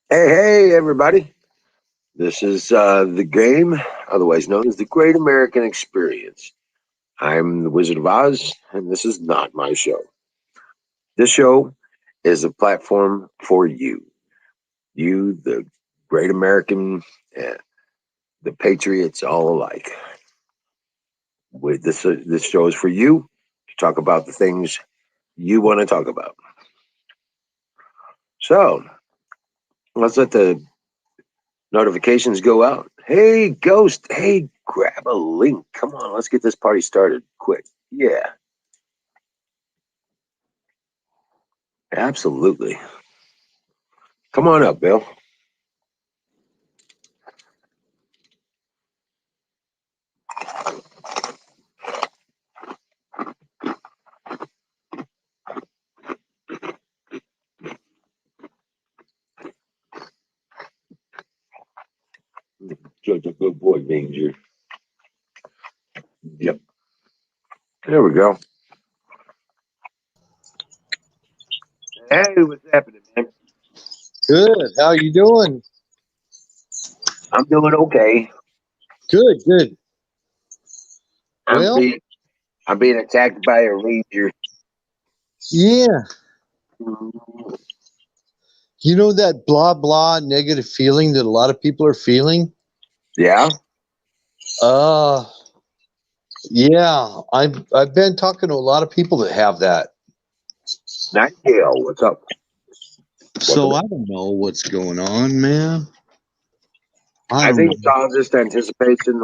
Hey, everybody. This is the game, otherwise known as the Great American Experience. I'm the Wizard of Oz, and this is not my show. This show is a platform for you. You, the great American, uh, the patriots, all alike. This show is for you to talk about the things you want to talk about. So let's let the notifications go out. Hey, Ghost. Hey, grab a link. Come on, let's get this party started quick. Yeah, absolutely. Come on up, Bill. Such a good boy, Danger. Yep. There we go. Hey, what's happening, man? Good. How you doing? I'm doing okay. Good, good. I'm Well, being I'm being attacked by a ranger. yeah. You know that blah blah negative feeling that a lot of people are feeling? Yeah. Uh yeah. I've been talking to a lot of people that have that. Nightingale, what's up? So Welcome. I don't know what's going on, man. I I don't think know. it's all just anticipation.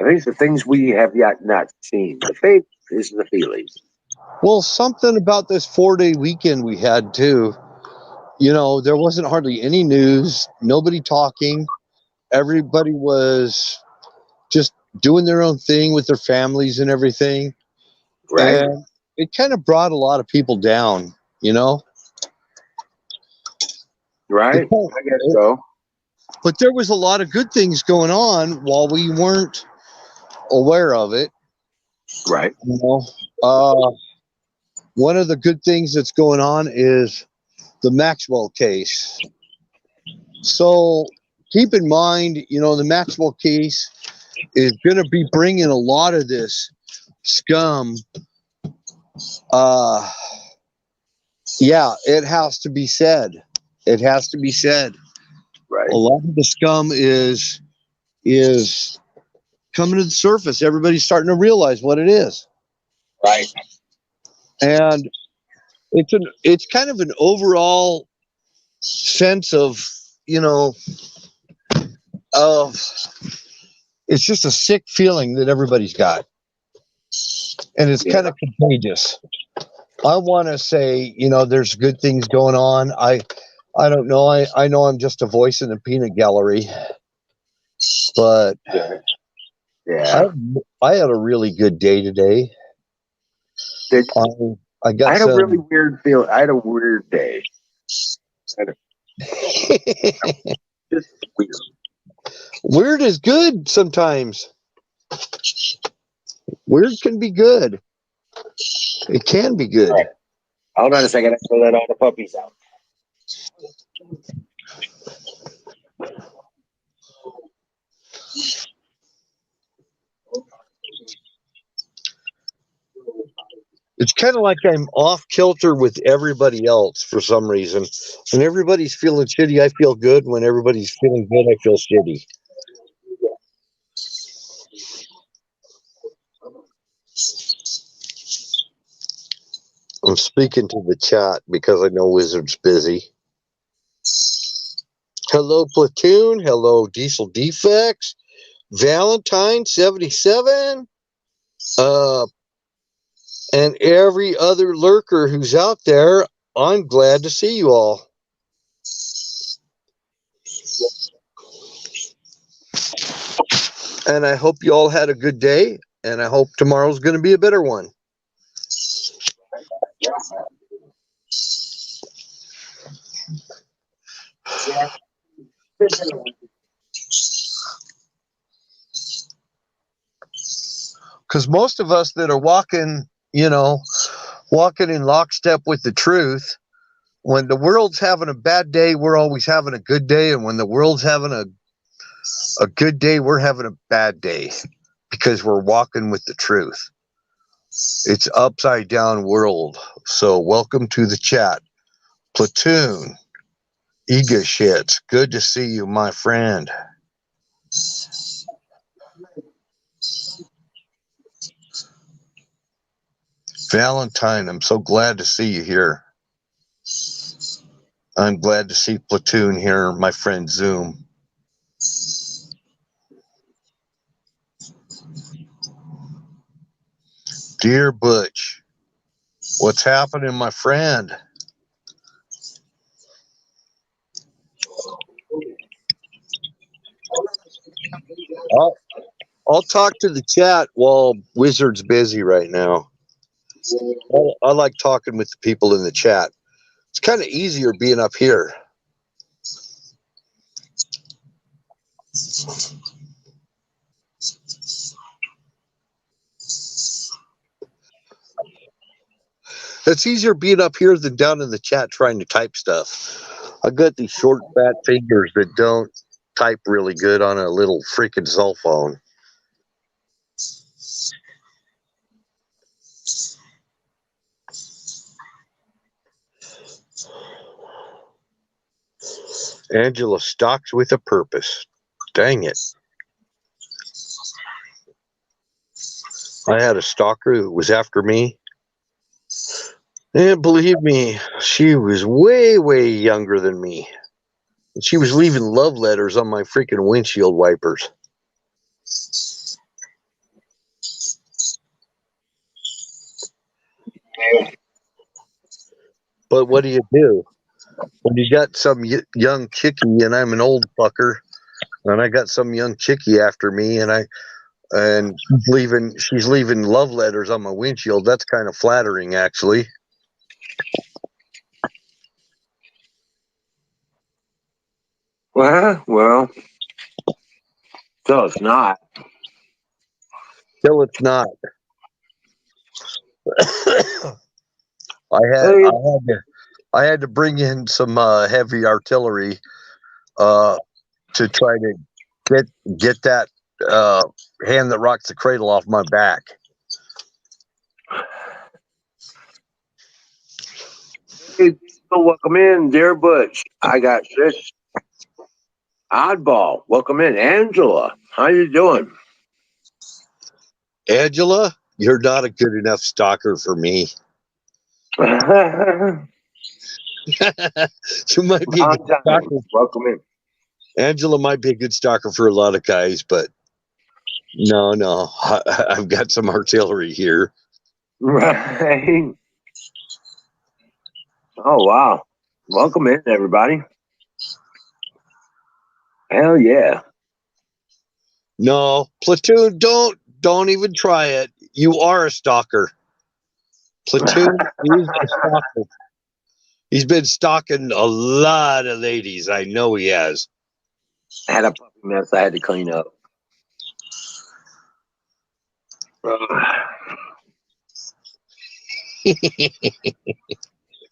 I think it's the things we have yet not seen. The faith is the feeling. Well, something about this 4-day weekend we had too. There wasn't hardly any news, nobody talking. Everybody was just doing their own thing with their families and everything. Right? And it kind of brought a lot of people down, you know. It, Right? I guess so. but there was a lot of good things going on while we weren't aware of it. Right. You know, uh, one of the good things that's going on is the Maxwell case. So keep in mind, the Maxwell case is going to be bringing a lot of this scum. Uh, yeah, it has to be said. It has to be said. A Right. lot of the scum is coming to the surface. Everybody's starting to realize what it is, Right. and it's kind of an overall sense of you know of it's just a sick feeling that everybody's got, and it's Yeah. kind of contagious. I want to say there's good things going on. I don't know. I know I'm just a voice in the peanut gallery, but Yeah. I Yeah. I had a really good day today. Did, I I I got had a really some. weird feel. I had a weird day. I had a, just weird. Weird is good sometimes. Weird can be good. It can be All good. right. Hold on a second. I have to let all the puppies out. It's kind of like I'm off kilter with everybody else for some reason. When everybody's feeling shitty, I feel good. When everybody's feeling good, I feel shitty. I'm speaking to the chat because I know Wizard's busy. Hello, Platoon. Hello, Diesel Defects. Valentine 77. Uh, and every other lurker who's out there. I'm glad to see you all. And I hope you all had a good day. And I hope tomorrow's going to be a better one. Yeah. Because most of us that are walking in lockstep with the truth, when the world's having a bad day, we're always having a good day, and when the world's having a good day, we're having a bad day because we're walking with the truth. It's upside down world. So welcome to the chat. Platoon, Ega Shits, good to see you, my friend. Valentine, I'm so glad to see you here. I'm glad to see Platoon here, my friend Zoom. Dear Butch, what's happening, my friend? I'll talk to the chat while Wizard's busy right now. I like talking with the people in the chat. It's kind of easier being up here. It's easier being up here than down in the chat trying to type stuff. I got these short, fat fingers that don't type really good on a little freaking cell phone. Angela stalks with a purpose. Dang it. I had a stalker who was after me. And believe me, she was way, way younger than me. And she was leaving love letters on my freaking windshield wipers. But what do you do? When you got some young chickie and I'm an old fucker, and I got some young chickie after me, and she's leaving love letters on my windshield. That's kind of flattering, actually. Well, so it's not. Till it's not. I had to bring in some heavy artillery to try to get that hand that rocks the cradle off my back. Hey, welcome in, dear Butch. I got this. Oddball, welcome in. Angela, how you doing? Angela, you're not a good enough stalker for me. You might be a good stalker. Welcome in. Angela might be a good stalker for a lot of guys, but no, I've got some artillery here. Right. Oh wow. Welcome in, everybody. Hell yeah. No, Platoon, don't even try it. You are a stalker. Platoon is a stalker. He's been stalking a lot of ladies. I know he has. I had a puppy mess I had to clean up.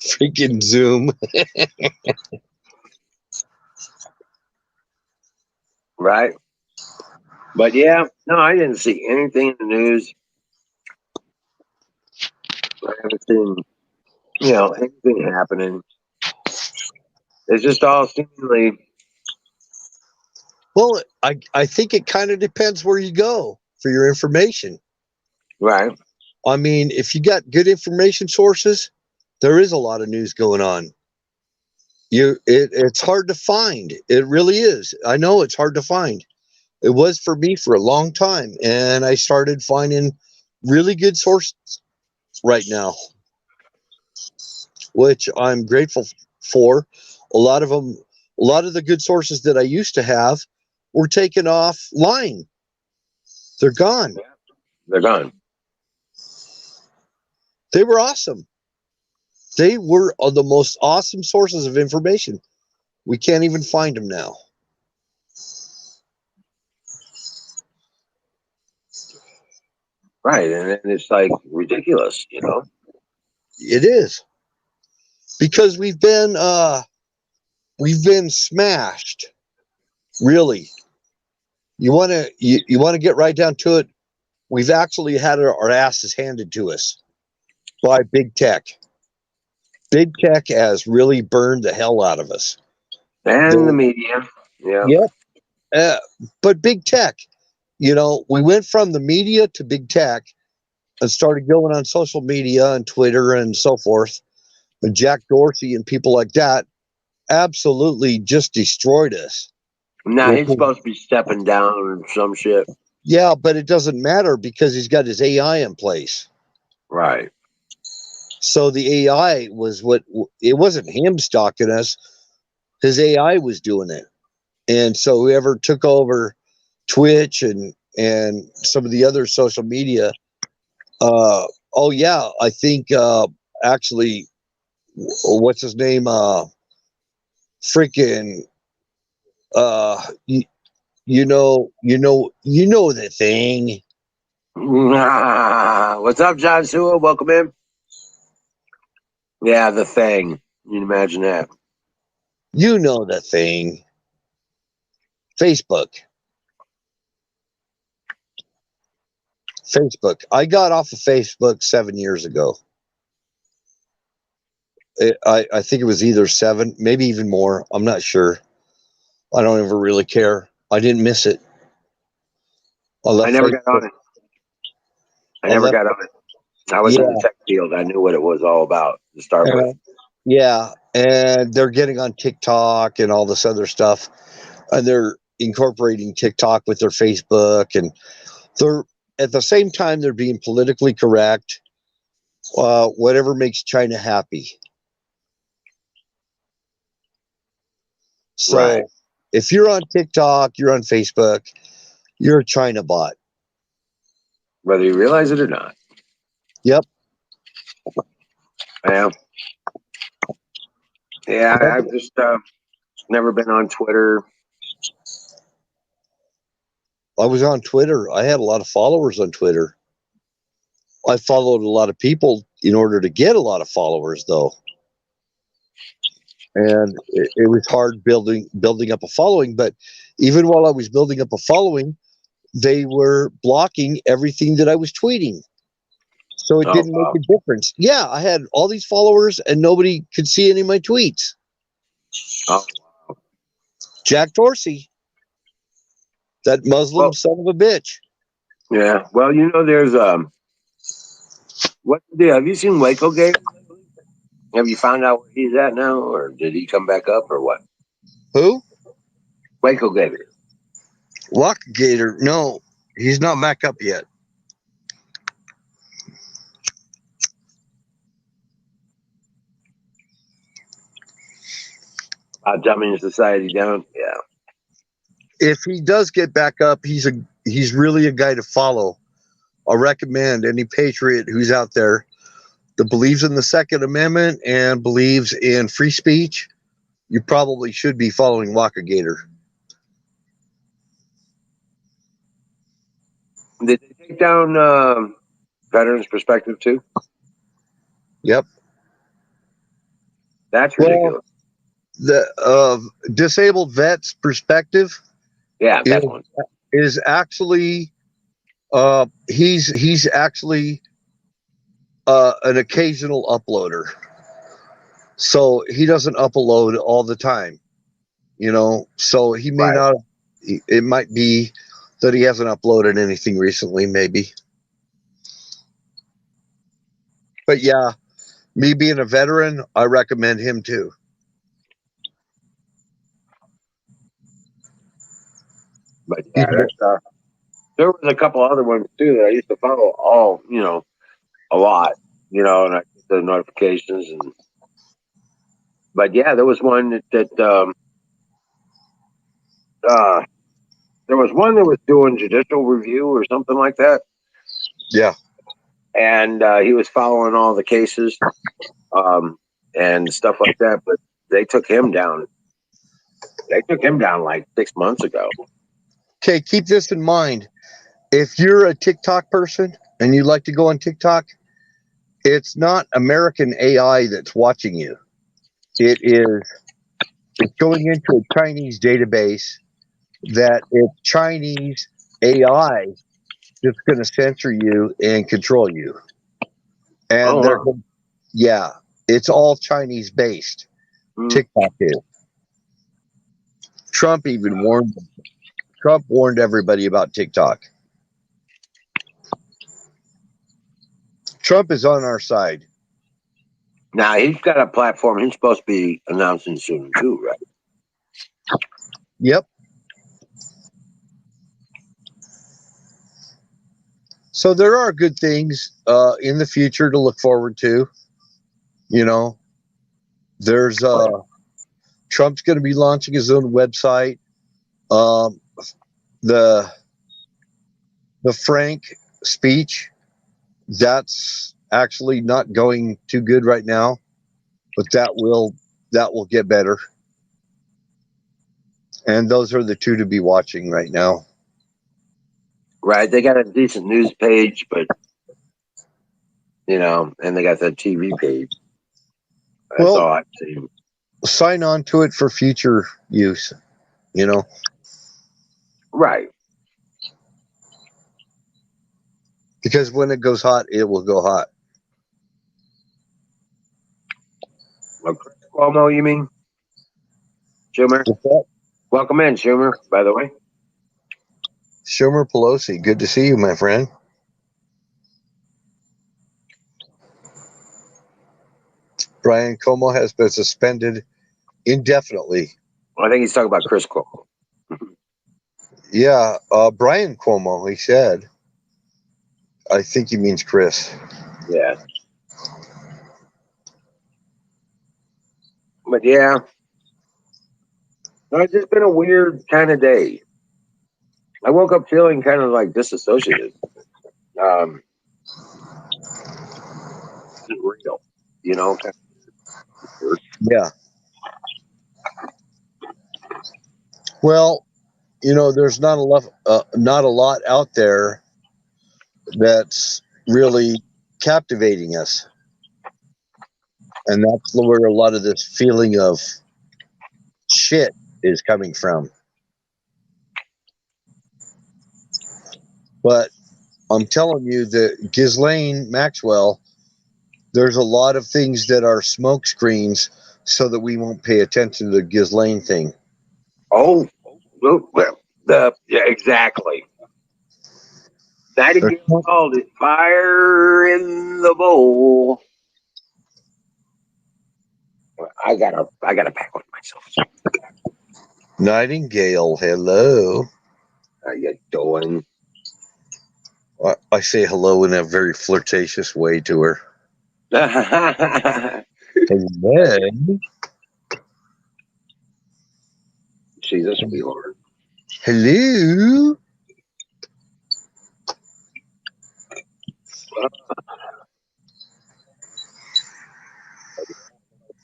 Freaking Zoom. Right. But yeah, no, I didn't see anything in the news. I haven't seen, anything happening. It's just all seemingly Well, I think it kind of depends where you go for your information. right. I mean, if you got good information sources, there is a lot of news going on. It's hard to find. It really is. I know it's hard to find. It was for me for a long time, and I started finding really good sources right now, which I'm grateful for. A lot of them, a lot of the good sources that I used to have were taken offline. They're gone. They're gone. They were awesome. They were the most awesome sources of information. We can't even find them now. Right. And it's like ridiculous, It is. Because we've been smashed. Really, you want to get right down to it. We've actually had our asses handed to us by big tech. Big tech has really burned the hell out of us. And the They're, media. Yeah. yep. Uh, but big tech, we went from the media to big tech and started going on social media and Twitter and so forth. And Jack Dorsey and people like that absolutely just destroyed us. Now With he's supposed to be stepping down or some shit. Yeah, but it doesn't matter because he's got his AI in place. Right. So the AI was it wasn't him stalking us. His AI was doing it. And so whoever took over Twitch and some of the other social media, oh yeah, I think actually what's his name? Freaking uh you, you know the thing. What's up, John Sewell? Welcome in. Yeah, the thing. You can imagine that. You know the thing. Facebook. Facebook. I got off of Facebook 7 years ago. I think it was either seven, maybe even more. I'm not sure. I don't ever really care. I didn't miss it. I I left never got Facebook. on it. I I never left. got on it. I was in the Yeah, tech field. I knew what it was all about to start with. yeah, and they're getting on TikTok and all this other stuff, and they're incorporating TikTok with their Facebook, and they're at the same time they're being politically correct. Whatever makes China happy. Right. So if you're on TikTok, you're on Facebook, you're a China bot. Whether you realize it or not. Yep. Yeah. Yeah, I've just never been on Twitter. I was on Twitter. I had a lot of followers on Twitter. I followed a lot of people in order to get a lot of followers, though, and it was hard building up a following. But even while I was building up a following, they were blocking everything that I was tweeting, so it Oh, didn't make wow. a difference. Yeah, I had all these followers, and nobody could see any of my tweets. Oh, Jack Dorsey, that Muslim well, son of a bitch. yeah. Well, there's what the have you seen Waco Gate lately? Have you found out where he's at now, or did he come back up, or what? Who? Waco Gate. Gator? No, he's not back up yet. Dumbing society down. Yeah. If he does get back up, he's really a guy to follow. I recommend any patriot who's out there that believes in the Second Amendment and believes in free speech. You probably should be following Walker Gator. Did they take down Veterans Perspective too? Yep. That's Well, ridiculous. the disabled vets perspective Yeah, is, that's one. is actually he's actually an occasional uploader, so he doesn't upload all the time. So he may Right. not. It might be that he hasn't uploaded anything recently, maybe. But yeah, me being a veteran, I recommend him too. But He's yeah, that's there was a couple other ones too that I used to follow all, a lot, and I get the notifications but yeah, there was one that uh there was one that was doing judicial review or something like that, yeah. and he was following all the cases um and stuff like that, but they took him down. They took him down like 6 months ago. Okay, keep this in mind. If you're a TikTok person and you like to go on TikTok, it's not American AI that's watching you. it's going into a Chinese database that if Chinese AI that's going to censor you and control you. And Oh, they're, wow. yeah, it's all Chinese based. Hmm. TikTok is. Trump even warned. Trump warned everybody about TikTok. Trump is on our side. Now he's got a platform he's supposed to be announcing soon too, right? Yep. So there are good things in the future to look forward to. You know, there's Trump's going to be launching his own website. Um, the the Frank speech, that's actually not going too good right now, but that will get better. And those are the two to be watching right now. Right. They got a decent news page, but and they got that TV page. That's Well, all I've seen. sign on to it for future use, you know, Right. because when it goes hot, it will go hot. Well, Chris Cuomo, you mean? Schumer? What's that? Welcome in, Schumer, by the way. Schumer Pelosi, good to see you, my friend. Brian Como has been suspended indefinitely. I think he's talking about Chris Cuomo. Yeah, Brian Cuomo, he said. I think he means Chris. Yeah. But yeah, no, it's just been a weird kind of day. I woke up feeling kind of like disassociated. Um, it's real, kind of weird. Yeah. Well, there's not a lot out there that's really captivating us, and that's where a lot of this feeling of shit is coming from. But I'm telling you that Ghislaine Maxwell, there's a lot of things that are smoke screens so that we won't pay attention to the Ghislaine thing. Oh, well, yeah, exactly. There's Nightingale called it fire in the bowl. I gotta pack on myself. Nightingale, hello. How you doing? I say hello in a very flirtatious way to her. Hello. She's a sweetheart. Hello.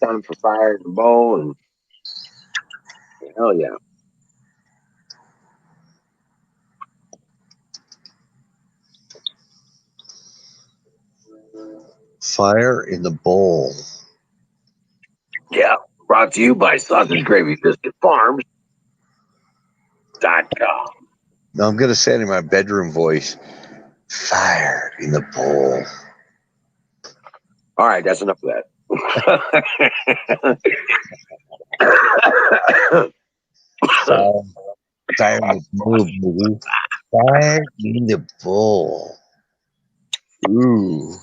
Time for fire in the bowl, and hell yeah. Fire in the bowl. Yeah. Brought to you by Sausage Gravy Biscuit Farms.com. Now I'm going to say it in my bedroom voice. Fire in the bowl. All right, that's enough of that. Fire, fire in the bowl, baby. Fire in the bowl. Ooh.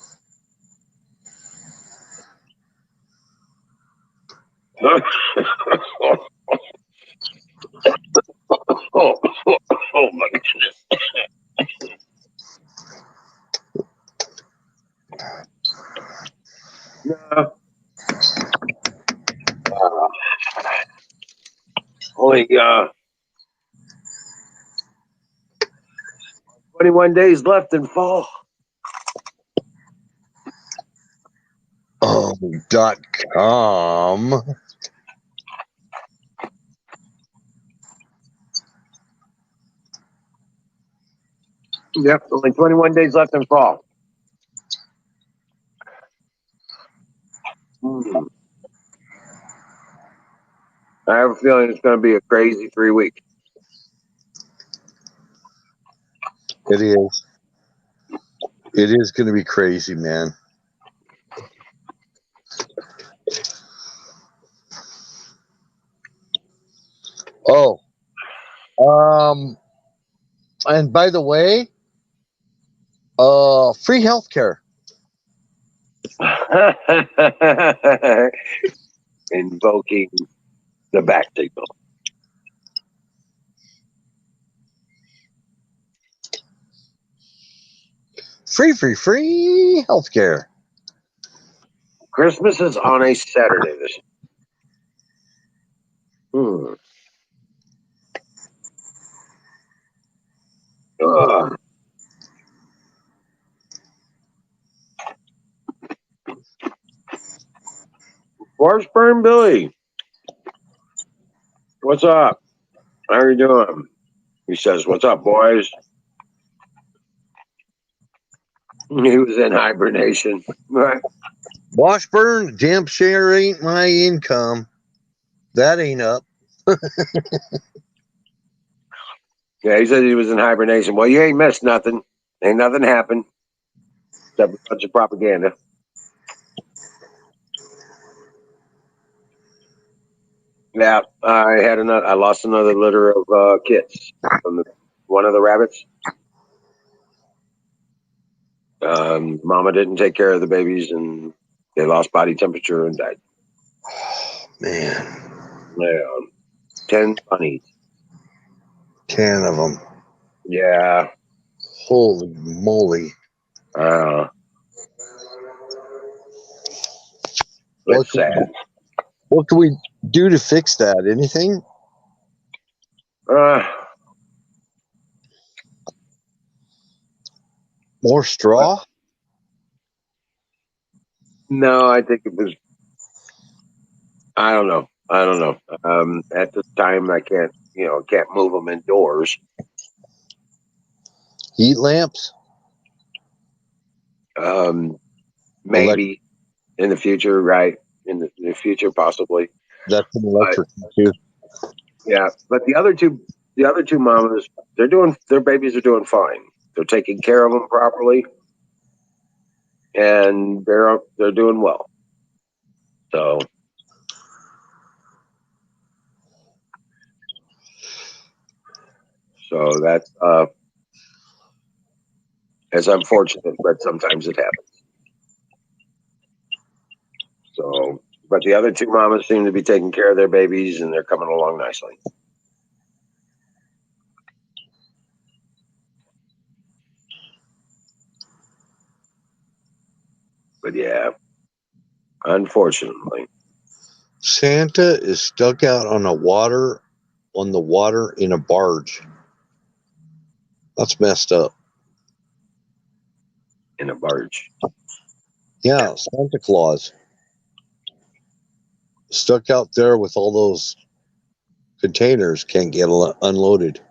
Oh my goodness. No. Only 21 days left in fall. .com. Yep, only 21 days left in fall. Hmm. I have a feeling it's going to be a crazy 3 weeks. It is. It is going to be crazy, man. Oh, um, and by the way, free healthcare. Invoking the back signal. Free healthcare. Christmas is on a Saturday this year. Ugh. Washburn Billy, what's up? How are you doing? He says, "What's up, boys?" He was in hibernation. Right. Washburn, damn share ain't my income. That ain't up. Yeah, he said he was in hibernation. Well, you ain't missed nothing. Ain't nothing happened except a bunch of propaganda. Yeah, I lost another litter of kits from one of the rabbits. Mama didn't take care of the babies, and they lost body temperature and died. Man, Yeah, 10 bunnies. 10 of them. Yeah, Holy moly. uh, What it's can, sad. what can we do to fix that? Anything? Uh, More but straw? no, I think it was. I don't know. I don't know. At this time, I can't. Can't move them indoors. Heat lamps? Um, Elect- maybe in the future, right? In the future, possibly. that's an But electric too. yeah, but the other two mamas, their babies are doing fine. They're taking care of them properly, and they're doing well. So that is unfortunate, but sometimes it happens. So, but the other two mamas seem to be taking care of their babies, and they're coming along nicely. But yeah, unfortunately, Santa is stuck out on the water in a barge. That's messed up. in a barge. Yeah, Santa Claus stuck out there with all those containers, can't get unloaded.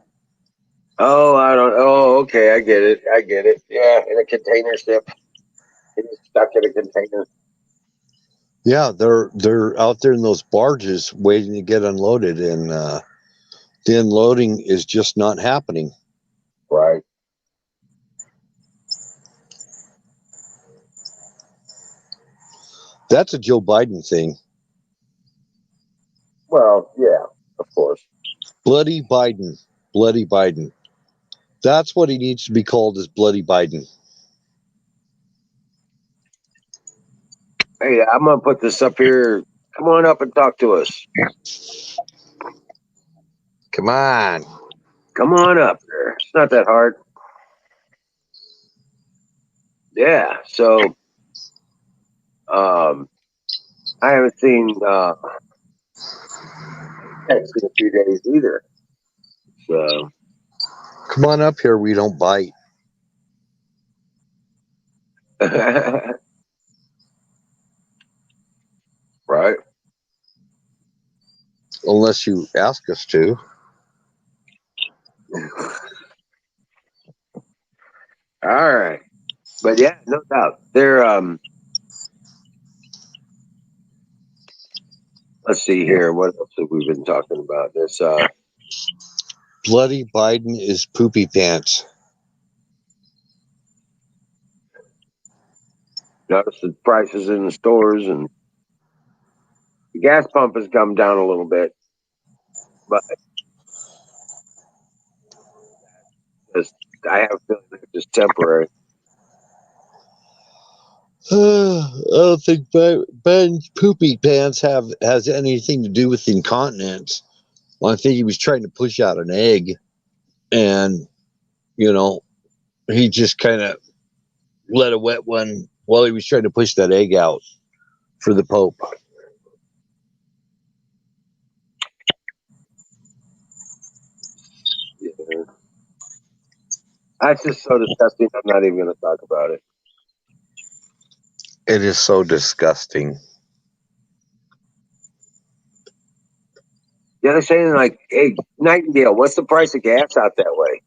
Oh, I don't. Oh, okay, I get it. I get it. Yeah, in a container ship. He's stuck in a container. Yeah, they're out there in those barges waiting to get unloaded, and the unloading is just not happening. Right. That's a Joe Biden thing. Well, yeah, of course. Bloody Biden. Bloody Biden. That's what he needs to be called, is Bloody Biden. Hey, I'm gonna put this up here. Come on up and talk to us. Come on. Come on up there. It's not that hard. Yeah. So, um, I haven't seen X in a few days either. So, Come on up here. We don't bite right. unless you ask us to. All right. But yeah, no doubt. Let's see here. What else have we been talking about? This Bloody Biden is poopy pants. notice the prices in the stores, and the gas pump has come down a little bit, but just, I have a feeling it's just temporary. I don't think Ben's poopy pants has anything to do with incontinence. Well, I think he was trying to push out an egg, and he just kind of let a wet one while he was trying to push that egg out for the Pope. Yeah. That's just so disgusting. I'm not even going to talk about it. It is so disgusting. Yeah, they're saying like, "Hey, Nightingale, what's the price of gas out that way?"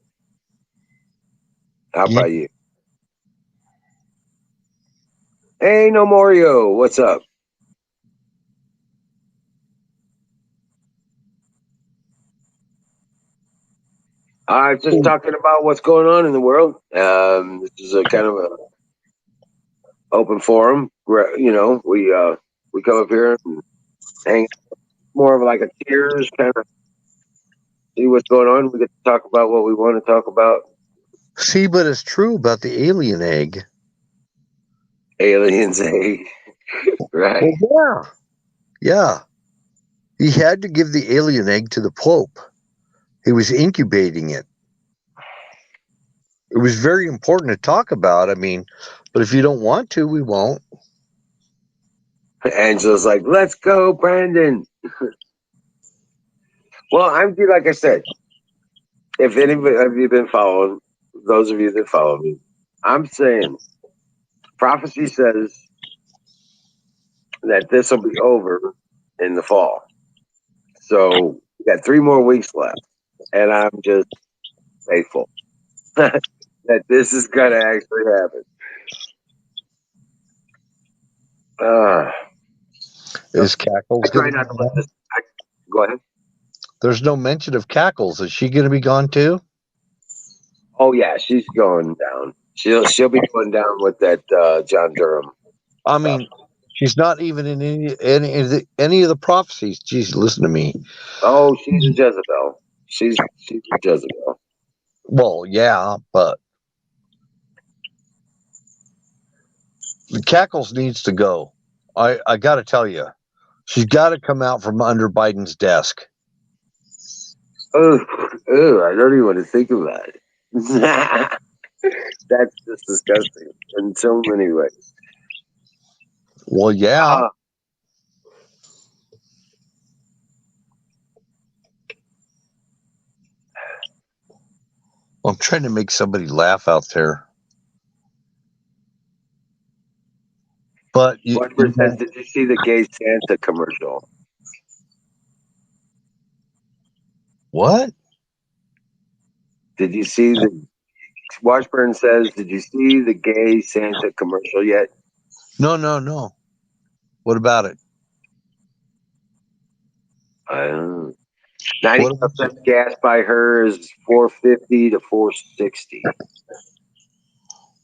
How Yeah. about you? Hey, no Mario, what's up? Just talking about what's going on in the world. This is a kind of a open forum. We come up here and hang more of like a cheers kind of see what's going on. We get to talk about what we want to talk about. See, but it's true about the alien egg. Aliens, hey, right? Well, yeah. He had to give the alien egg to the Pope. He was incubating it. It was very important to talk about. I mean, but if you don't want to, we won't. Angela's like, "Let's go, Brandon." Well, I'm like I said. If any of you been following, those of you that follow me, I'm saying prophecy says that this will be over in the fall. So we got 3 more weeks left, and I'm just faithful that this is going to actually happen. Uh, Is I Cackles try going to not be to let gone? this. Go ahead. There's no mention of Cackles. Is she going to be gone too? Oh yeah, she's going down. She'll be going down with that John Durham I stuff. mean, she's not even in any of the prophecies. Jeez, listen to me. Oh, she's a Jezebel. She's a Jezebel. Well, yeah, but the Cackles needs to go. I got to tell you, she's got to come out from under Biden's desk. Oh, I don't even want to think about it. That's just disgusting in so many ways. Well, yeah. Uh, I'm trying to make somebody laugh out there. But Whatever says, did you see the gay Santa commercial? what? Did you see the Washburn says, did you see the gay Santa commercial yet? No, no, no. What about it? Uh, What? 95 cents gas by her is 450 to 460.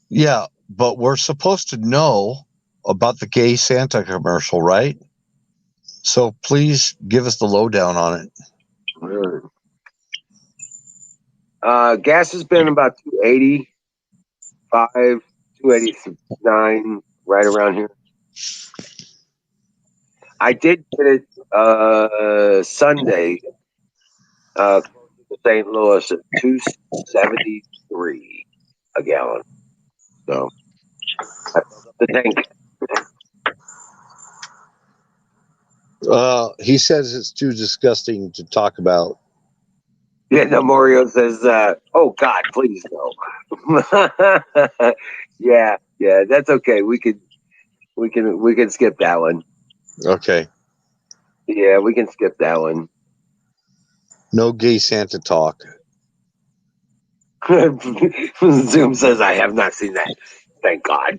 Yeah, but we're supposed to know about the gay Santa commercial, right? So please give us the lowdown on it. Gas has been about 285, 289, right around here. I did get it Sunday, close to St. Louis at 273 a gallon. So I filled up the tank. He says it's too disgusting to talk about. Yeah, no, Mario says, "Oh God, please no." Yeah, that's okay. We can skip that one. Okay. Yeah, we can skip that one. No gay Santa talk. Zoom says, "I have not seen that. Thank God."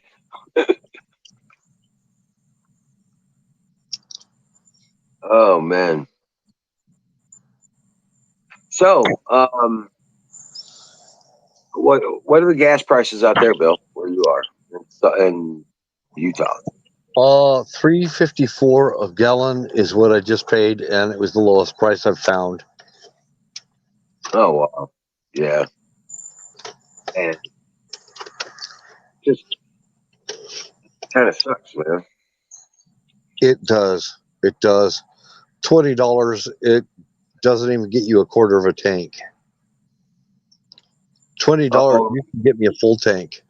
Oh man. So, what are the gas prices out there, Bill? Where you are in Utah? $3.54 a gallon is what I just paid, and it was the lowest price I've found. Oh wow. Yeah. And just kind of sucks, man. It does. It does. $20. It doesn't even get you a quarter of a tank. $20, Oh you can get me a full tank.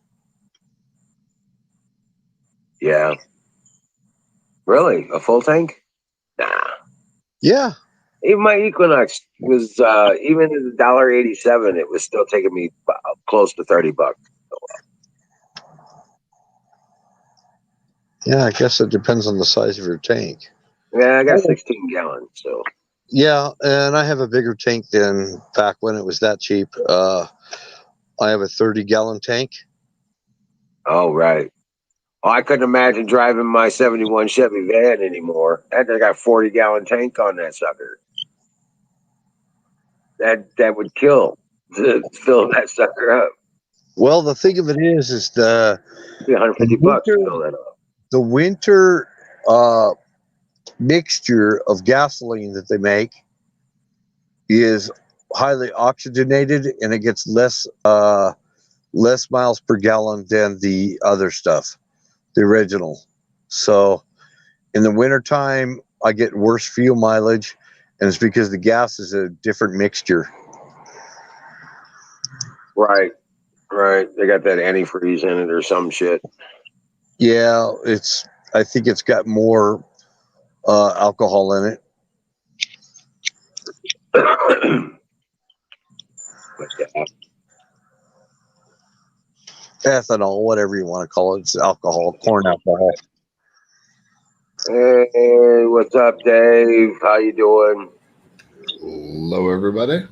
yeah. Really? A full tank? Nah. Yeah. Even my Equinox was even at $1.87. It was still taking me close to $30. Yeah, I guess it depends on the size of your tank. Yeah, I got 16 gallons. So. Yeah, and I have a bigger tank than back when it was that cheap. I have a 30-gallon tank. Oh right. Oh, I couldn't imagine driving my '71 Chevy van anymore. That thing got 40-gallon tank on that sucker. That would kill to fill that sucker up. Well, the thing of it is It'd be 150 bucks to winter, fill that up. the winter uh, mixture of gasoline that they make is highly oxygenated, and it gets less miles per gallon than the other stuff, the original. So in the wintertime, I get worse fuel mileage, and it's because the gas is a different mixture. Right, right. They got that antifreeze in it or some shit. Yeah, I think it's got more alcohol in it. But yeah. Ethanol, whatever you want to call it. It's alcohol, corn alcohol. Hey, what's up, Dave? How you doing? Hello, everybody.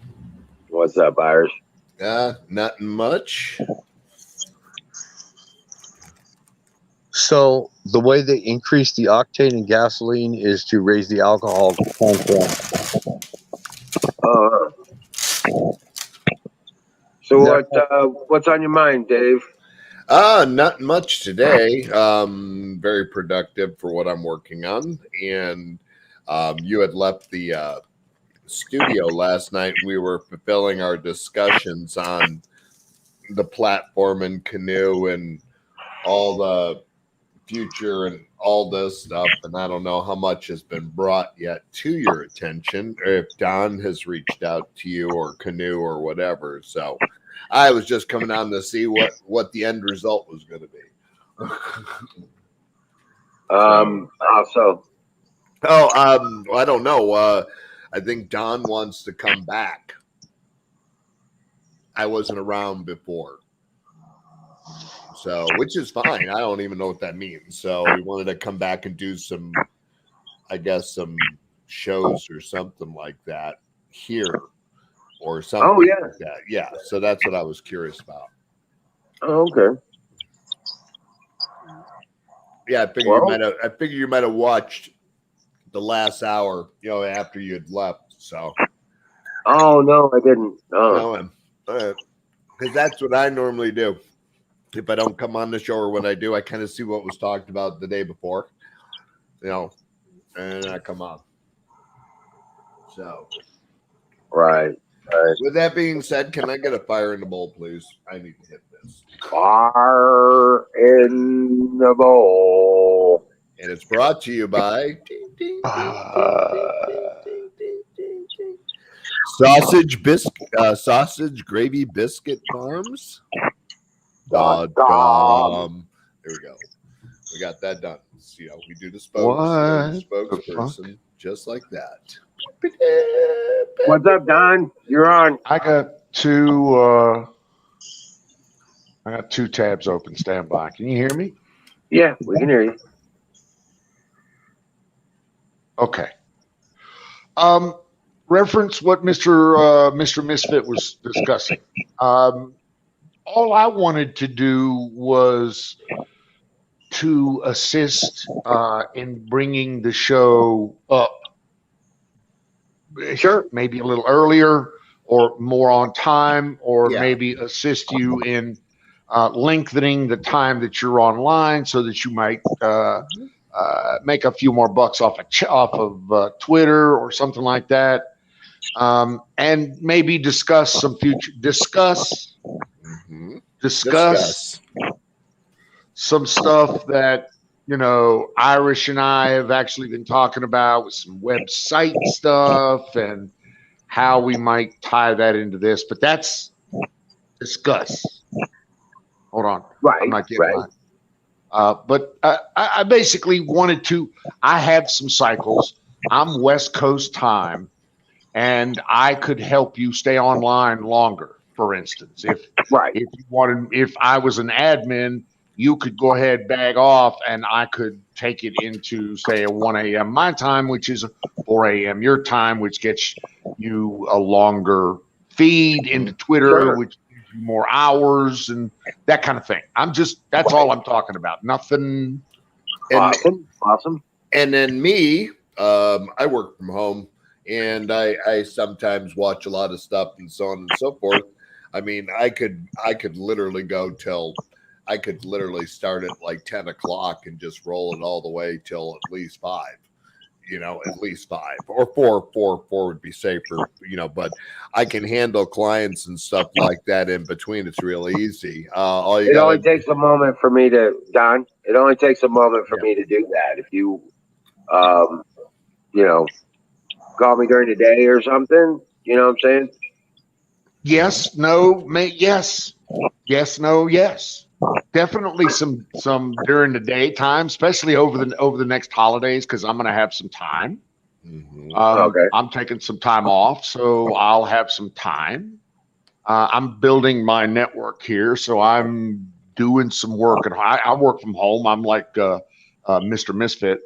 What's up, Irish? Nothing much. So the way they increase the octane in gasoline is to raise the alcohol content. Uh, so That, what's on your mind, Dave? Nothing much today. Very productive for what I'm working on. And you had left the studio last night. We were fulfilling our discussions on the platform and canoe and all the future and all this stuff. And I don't know how much has been brought yet to your attention, or if Don has reached out to you or Canoe or whatever. So I was just coming on to see what the end result was going to be. Also, I don't know. I think Don wants to come back. I wasn't around before. So, which is fine. I don't even know what that means. So he wanted to come back and do some, I guess, some shows or something like that here or something oh yeah, like that. Yeah. So that's what I was curious about. oh, okay. Yeah, I figure Well, you might have watched the last hour, after you had left. So oh no, I didn't. no, because that's what I normally do. If I don't come on the show or when I do, I kind of see what was talked about the day before, and I come on. So, right. with that being said, can I get a fire in the bowl, please? I need to hit this. Fire in the bowl. And it's brought to you by Sausage Gravy Biscuit Farms. .com. There we go. We got that done. We do the spokesperson just like that. What's up, Don? You're on. I got two tabs open. Stand by. Can you hear me? Yeah, we can hear you. Okay. Reference what Mr. Misfit was discussing. All I wanted to do was to assist in bringing the show up Sure. maybe a little earlier or more on time, or Yeah. maybe assist you in lengthening the time that you're online so that you might make a few more bucks off of Twitter or something like that. And maybe discuss some future Mhm. discuss some stuff that Irish and I have actually been talking about, with some website stuff and how we might tie that into this. But that's discuss. Hold on, I'm Right. not getting Right. mine. But I basically wanted to. I have some cycles. I'm West Coast time, and I could help you stay online longer. For instance, Right. if you wanted, if I was an admin, you could go ahead, bag off, and I could take it into, say, a 1 a.m. my time, which is 4 a.m. your time, which gets you a longer feed into Twitter, Sure. which gives you more hours and that kind of thing. That's all I'm talking about. Nothing. And Awesome. and then me, I work from home, and I sometimes watch a lot of stuff and so on and so forth. I mean, I could literally go till I could literally start at like 10 o'clock and just roll it all the way till at least 5. At least 5 or 4. 4 would be safer. But I can handle clients and stuff like that in between. It's real easy. All you It only gotta, takes a moment for me to, Don. It only takes a moment for Yeah. me to do that. If you, um, you know, call me during the day or something, you know what I'm saying? Yes, no, yes, yes, no, yes. Definitely some during the daytime, especially over the next holidays, because I'm going to have some time. Mhm. Okay. I'm taking some time off, so I'll have some time. I'm building my network here, so I'm doing some work, and I work from home. I'm like Mr. Misfit,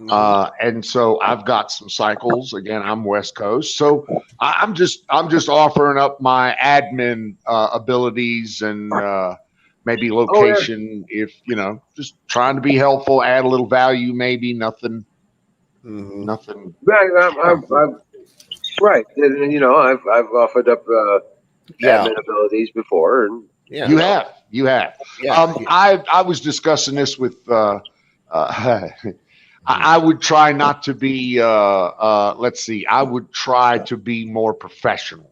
Mhm. and so I've got some cycles. Again, I'm West Coast, so I'm just offering up my admin abilities and maybe Oh yeah. location. If just trying to be helpful, add a little value. Maybe nothing, Mhm. nothing. Right. Right. I've offered up Yeah. admin abilities before, and Yeah. You have. Yeah. I was discussing this with. I would try not to be. Let's see. I would try to be more professional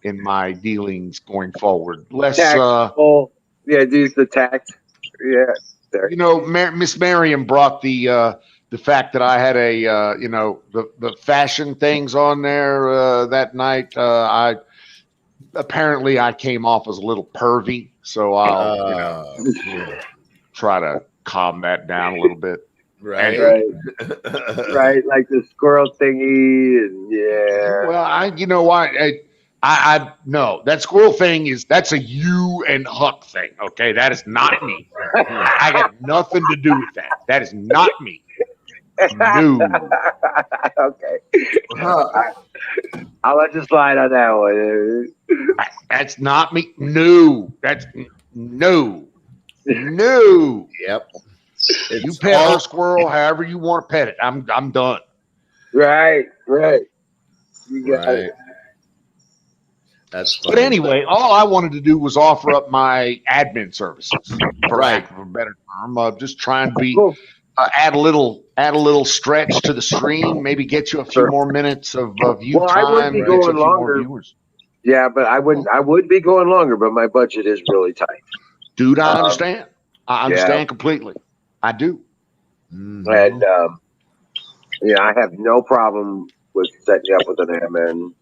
in my dealings going forward. Less. tactful. Yeah, use the tact. Yeah. There. Miss Marion brought the fact that I had a the fashion things on there that night. I apparently I came off as a little pervy, so I'll Yeah. try to calm that down a little bit. And Right. Right. Right. Like the squirrel thingy, and yeah. well, you know what? I no, that squirrel thing that's a you and Huck thing. Okay, that is not me. I got nothing to do with that. That is not me. No, Okay. Huh. I'll let you slide on that one. that's not me. No, that's no, no. Yep. You It's pet her all squirrel however you want to pet it. I'm done. Right. Right. You got it. right. That's But funny. anyway, all I wanted to do was offer up my admin services, for Right. lack of a better term. Just trying to be Cool. add a little stretch to the stream, maybe get you a few Sure. more minutes of view Well, I would be time, get you going a few more longer. viewers. Yeah, but I would be going longer, but my budget is really tight. Dude, I Um, understand. I yeah, understand completely. I do. and Mhm. I have no problem with setting you up with an admin,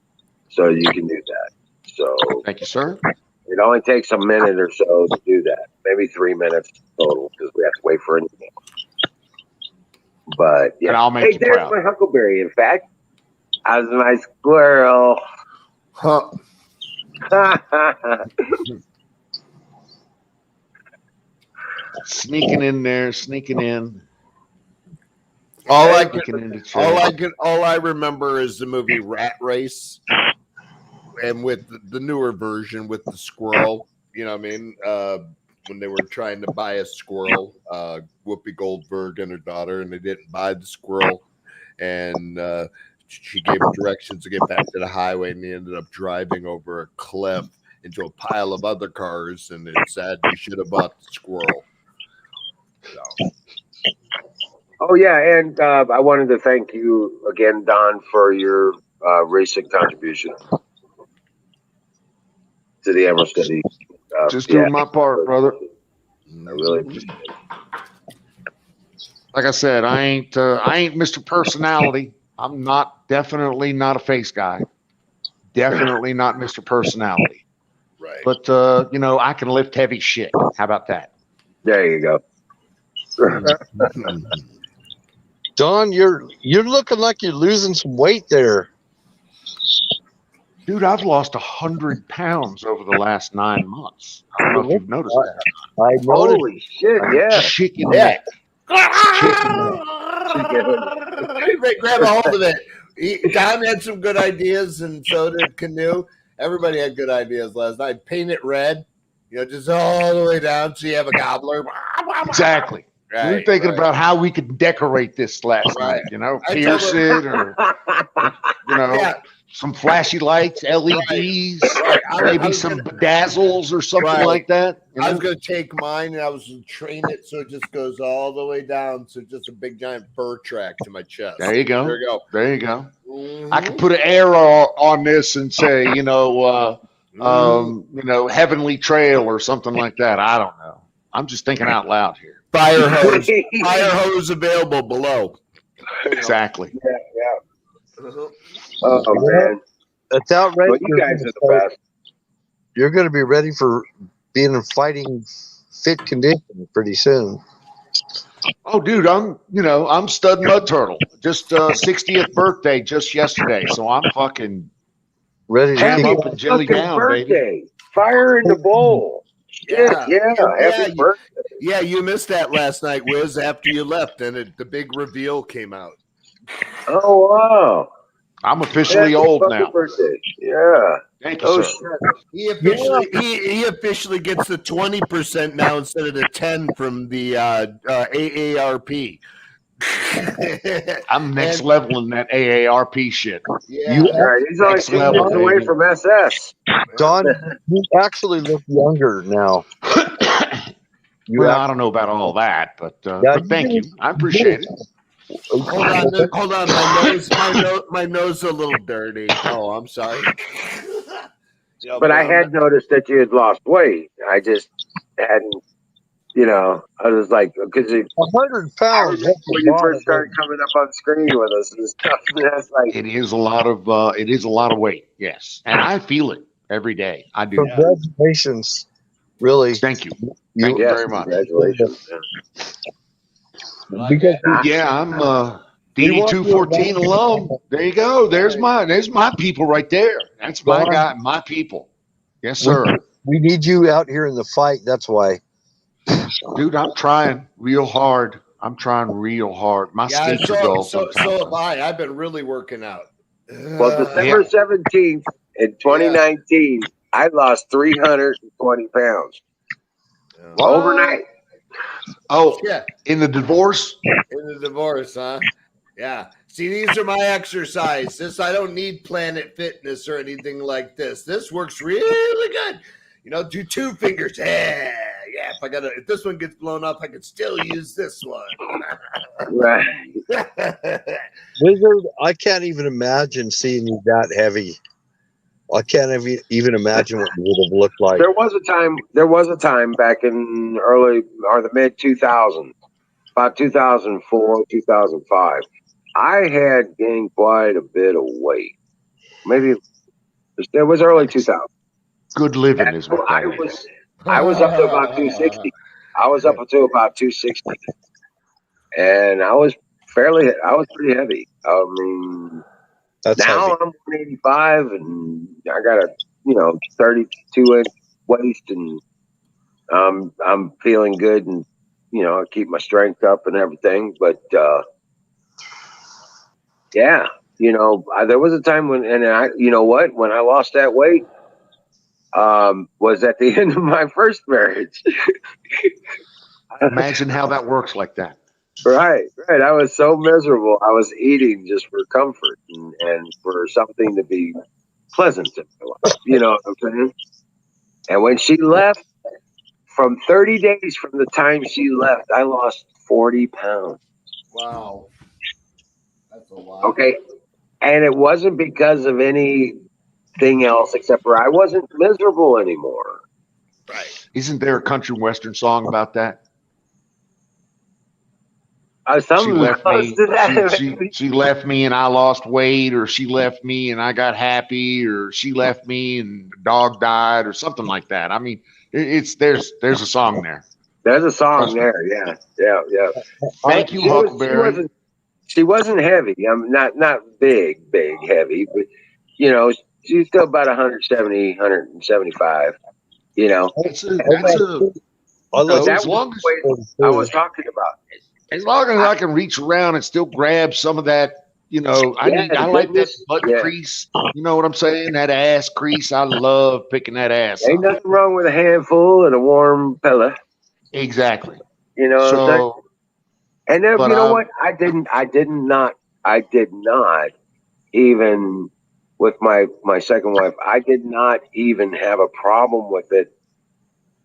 so you can do that. So Thank you, sir. it only takes a minute or so to do that, maybe 3 minutes total, because we have to wait for an email. But yeah, And I'll make hey, you there's proud. my huckleberry. In fact, how's my squirrel? Huh. Sneaking in there, sneaking in, All I Hey, could, sneaking into chat. all I remember is the movie Rat Race, and with the newer version with the squirrel. You know what I mean? When they were trying to buy a squirrel, Whoopi Goldberg and her daughter, and they didn't buy the squirrel, and she gave him directions to get back to the highway, and he ended up driving over a cliff into a pile of other cars, and it said he should have bought the squirrel. So. Oh yeah, and I wanted to thank you again, Don, for your recent contribution to the Emerald Study. Just doing my part, brother. I really appreciate it. Like I said, I ain't Mr. Personality. I'm definitely not a face guy. Definitely not Mr. Personality. Right. But I can lift heavy shit. How about that? There you go. Don, you're looking like you're losing some weight there. Dude, I've lost 100 pounds over the last 9 months. I don't know if you've noticed that. I noticed. Holy shit! Yeah. Chicken neck. Grab a hold of it. Don had some good ideas, and so did Canoe. Everybody had good ideas last night. Paint it red, just all the way down so you have a gobbler. Exactly. Right, we were thinking about how we could decorate this last night, pierce it or, some flashy lights, LEDs, maybe some bedazzles or something like that. I was going to take mine and I was going to train it so it just goes all the way down. So just a big giant fur track to my chest. There you go. There you go. Mm-hmm. I could put an arrow on this and say, Heavenly Trail or something like that. I don't know. I'm just thinking out loud here. Fire hose available below. Exactly. Yeah. Oh man, it's outrageous. Well, you guys are the best. You're going to be ready for being in fighting fit condition pretty soon. Oh, dude, I'm Stud Mud Turtle. Just 60th birthday just yesterday, so I'm fucking ready to Happy up and jelly down, birthday. Baby. Fire in the bowl. Yeah. Happy birthday. Yeah, you missed that last night, Wiz, after you left, and the big reveal came out. Oh, wow. I'm officially old now. Birthday. Yeah. Thank you, sir. Shit. He officially gets the 20% now instead of the 10 from the AARP. I'm next level in that AARP shit. Yeah. He's only 2 years away from SS. Don, you actually look younger now. I don't know about all that, but thank you. I appreciate it. Hold on. My nose is a little dirty. Oh, I'm sorry. But I had noticed that you had lost weight. I just hadn't, I was like, because 100 pounds when you first started coming up on screen with us and stuff. That's like it is a lot of weight, yes, and I feel it every day. I do. Congratulations, really. Thank you. Thank you very much. Congratulations. Because I'm DD214 alone. There you go. There's my people right there. That's my guy, my people. Yes, sir. We need you out here in the fight. That's why. Dude, I'm trying real hard. My skates are dull. So have I. I've been really working out. Well, December 17th in 2019, I lost 320 pounds. Overnight. Oh, yeah. In the divorce? In the divorce, huh? Yeah. See, these are my exercise. I don't need Planet Fitness or anything like this. This works really good. Do 2 fingers. Yeah. If this one gets blown up, I can still use this one. Right. Wizard, I can't even imagine seeing you that heavy. I can't even imagine what you would have looked like. There was a time back in early or the mid 2000s, about 2004, 2005. I had gained quite a bit of weight. Maybe it was early 2000s. Good living is what that is. I was up to about 260. I was up to about 260, and I was pretty heavy. I mean, that's now heavy. I'm 185, and I got a 32-inch waist, and I'm feeling good, and I keep my strength up and everything. But there was a time when when I lost that weight. Was at the end of my first marriage. Imagine how that works like that. Right, right. I was so miserable. I was eating just for comfort and for something to be pleasant in my life. You know what I'm saying? And when she left, from 30 days from the time she left, I lost 40 pounds. Wow. That's a lot. Okay. And it wasn't because of anything else except for I wasn't miserable anymore. Right. Isn't there a country western song about that? She Something left close me. to that. She left me and I lost weight, or she left me and I got happy, or she left me and the dog died, or something like that. I mean, it's there's a song there. There's a song Trust me. there. Yeah. Yeah. Yeah. I, Thank you, Huckleberry. She wasn't heavy. I'm not big heavy, but you know, she's still about 170, 175. You know, That's a I that's lost, a I you lost know that as was long the as weight I 44. was talking about. as long as I, I can reach around and still grab some of that, yeah, I the like that goodness. butt Yeah, crease. You know what I'm saying? That ass crease. I love picking that ass ain't up. nothing wrong with a handful and a warm fella. Exactly. You know what I'm saying? So, And then but you know what? I did not even with my second wife. I did not even have a problem with it,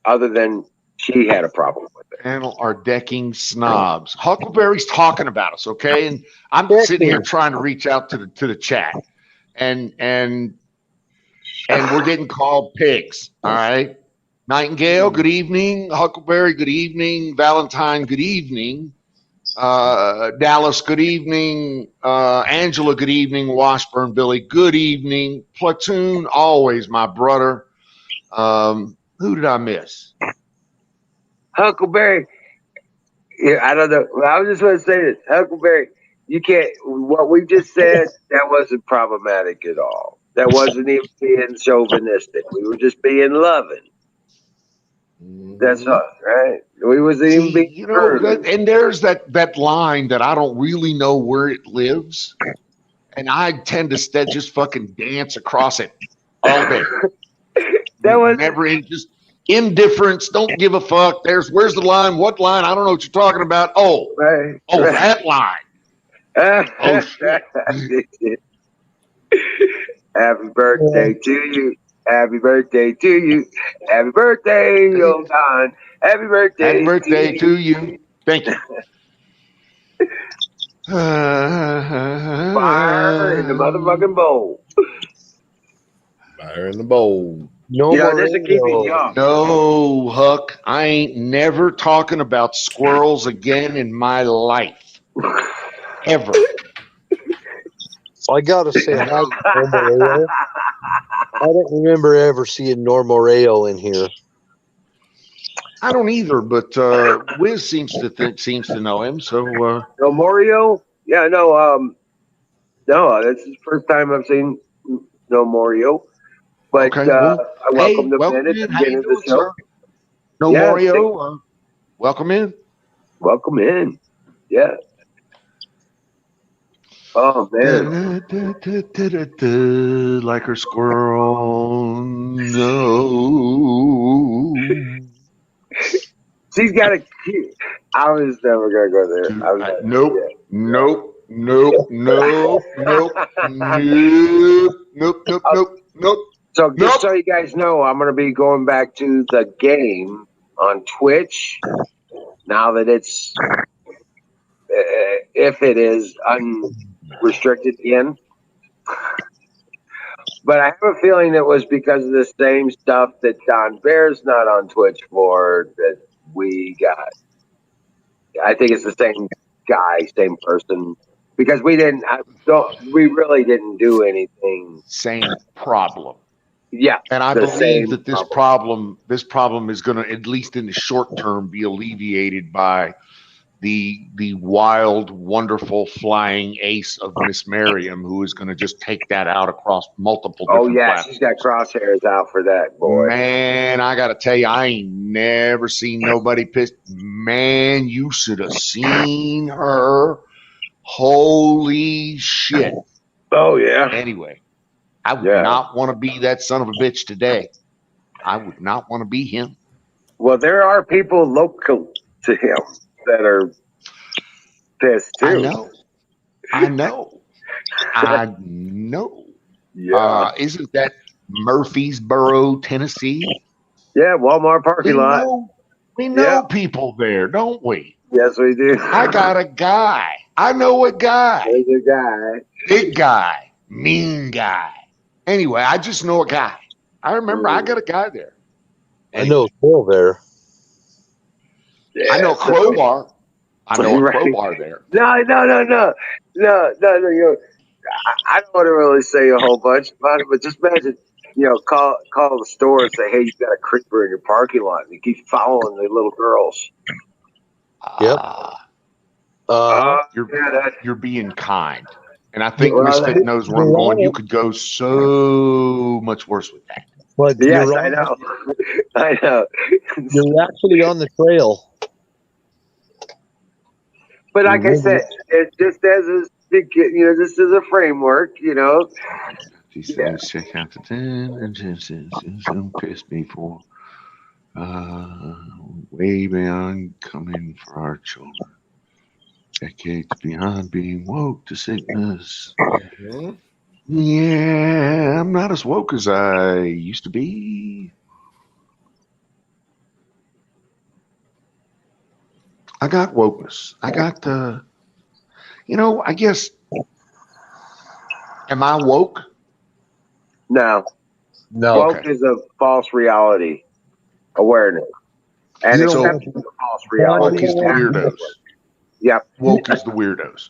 other than she had a problem with it. panel are decking snobs. Huckleberry's talking about us, okay? And I'm sitting here Decking. trying to reach out to the chat, and and and we're getting called pigs. All right. Nightingale, good evening. Huckleberry, good evening. Valentine, good evening. Dallas, good evening. Angela, good evening. Washburn, Billy, good evening. Platoon, always my brother. Who did I miss? Huckleberry. Yeah, I don't know. Well, I was just going to say this, Huckleberry. You can't. What we just said, that wasn't problematic at all. That wasn't even being chauvinistic. We were just being loving. That's Hmm. us, right? We wasn't even See, being rude. and there's that line that I don't really know where it lives, and I tend to just fucking dance across it all day. That wasn't Never just indifference. Don't give a fuck. Where's the line? What line? I don't know what you're talking about. right. Oh, Right. that line. Oh shit. Happy birthday to you. Happy birthday to you. Happy birthday, old Don. Happy Happy birthday to birthday you. to you. Thank you. Fire in the motherfucking bowl. Fire in the bowl. No You know, more this will keep you radio. young. No, Huck, I ain't never talking about squirrels again in my life. Ever. I gotta say hi to Normal. I don't remember ever seeing Normal in here. I don't either, but Wiz seems to know him. So No Morio? Yeah, no, no, this is the first time I've seen no Morio. But okay, well, I welcomed hey, him in welcome at the in. How you beginning of the doing, show. sir? No Yeah, Mario. Welcome in. welcome in. Yeah. Oh man. Like her squirrel. No. She's got a cute. I was never gonna go there. I was not, Nope. Nope. Nope. Nope. Nope. yeah. Nope. Nope. Nope. Nope. Nope. So just Nope. so you guys know, I'm gonna be going back to the game on Twitch now that it's if it is unrestricted again. But I have a feeling it was because of the same stuff that Don Bear's not on Twitch for that we got. I think it's the same guy, same person. Because we didn't, we really didn't do anything. Same problem. Yeah, And I the believe same that problem. this problem is going to, at least in the short term, be alleviated by the wild, wonderful flying ace of Miss Merriam, who is going to just take that out across multiple Oh different yeah, she's got platforms. crosshairs out for that boy. Man, I got to tell you, I ain't never seen nobody pissed. Man, you should have seen her. Holy shit. Oh yeah, Anyway, I would yeah. not want to be that son of a bitch today. I would not want to be him. Well, there are people local to him that are pissed I too. know. I know. I know. Yeah. Isn't that Murfreesboro, Tennessee? Yeah, Walmart parking We lot. know. We Yeah. know people there, don't we? Yes, we do. I got a guy. I know a guy. There's a guy. Big guy. Mean guy. Anyway, I just know a guy. I remember I got a guy there. I know Anyway, Phil there. Yeah, I know a so- crowbar. I know a Right. crowbar there. No. You know, I don't want to really say a whole bunch about it, but just imagine, call the store and say, "Hey, you got a creeper in your parking lot," and you keep following the little girls. Yep. Uh, You're yeah, you're being kind. And I think Well, Misfit knows where I'm going. You Well, could go so much worse with that. but yes, I know. I know. You're actually on the trail. But You're like I really- said, it just as a, this is a framework. He Yeah. says, check out the 10 and don't piss me for way beyond coming for our children. Decades beyond being woke to sickness. Mhm. Yeah, I'm not as woke as I used to be. I got wokeness. I got the, I guess, am I woke? No, No. woke is a false reality awareness, and You don't accepting the false Woke reality. is the weirdos. Yep. Woke is the weirdos.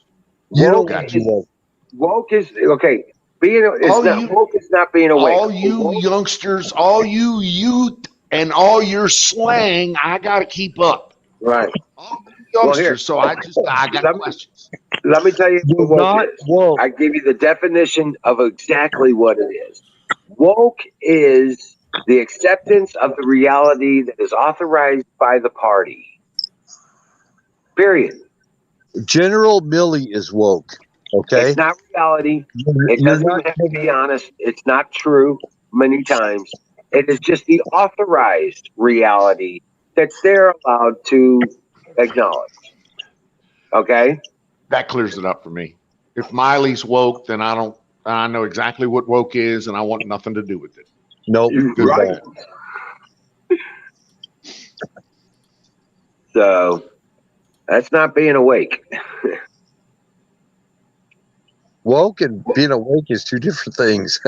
You don't Woke want is to woke. woke is okay. Woke is not being awake. All you youngsters, all you youth, and all your slang, I got to keep up. Right. All you Well, youngsters, here. so I got Let me- questions. Let me tell you You're what woke not is. woke. I give you the definition of exactly what it is. Woke is the acceptance of the reality that is authorized by the party. Period. General Millie is woke. Okay. It's not reality. It You're doesn't not. even have to be honest. It's not true many times. It is just the authorized reality that they're allowed to acknowledge. Okay? That clears it up for me. If Miley's woke, then I know exactly what woke is, and I want nothing to do with it. Nope. Good Right. bad. So that's not being awake. Woke and being awake is two different things.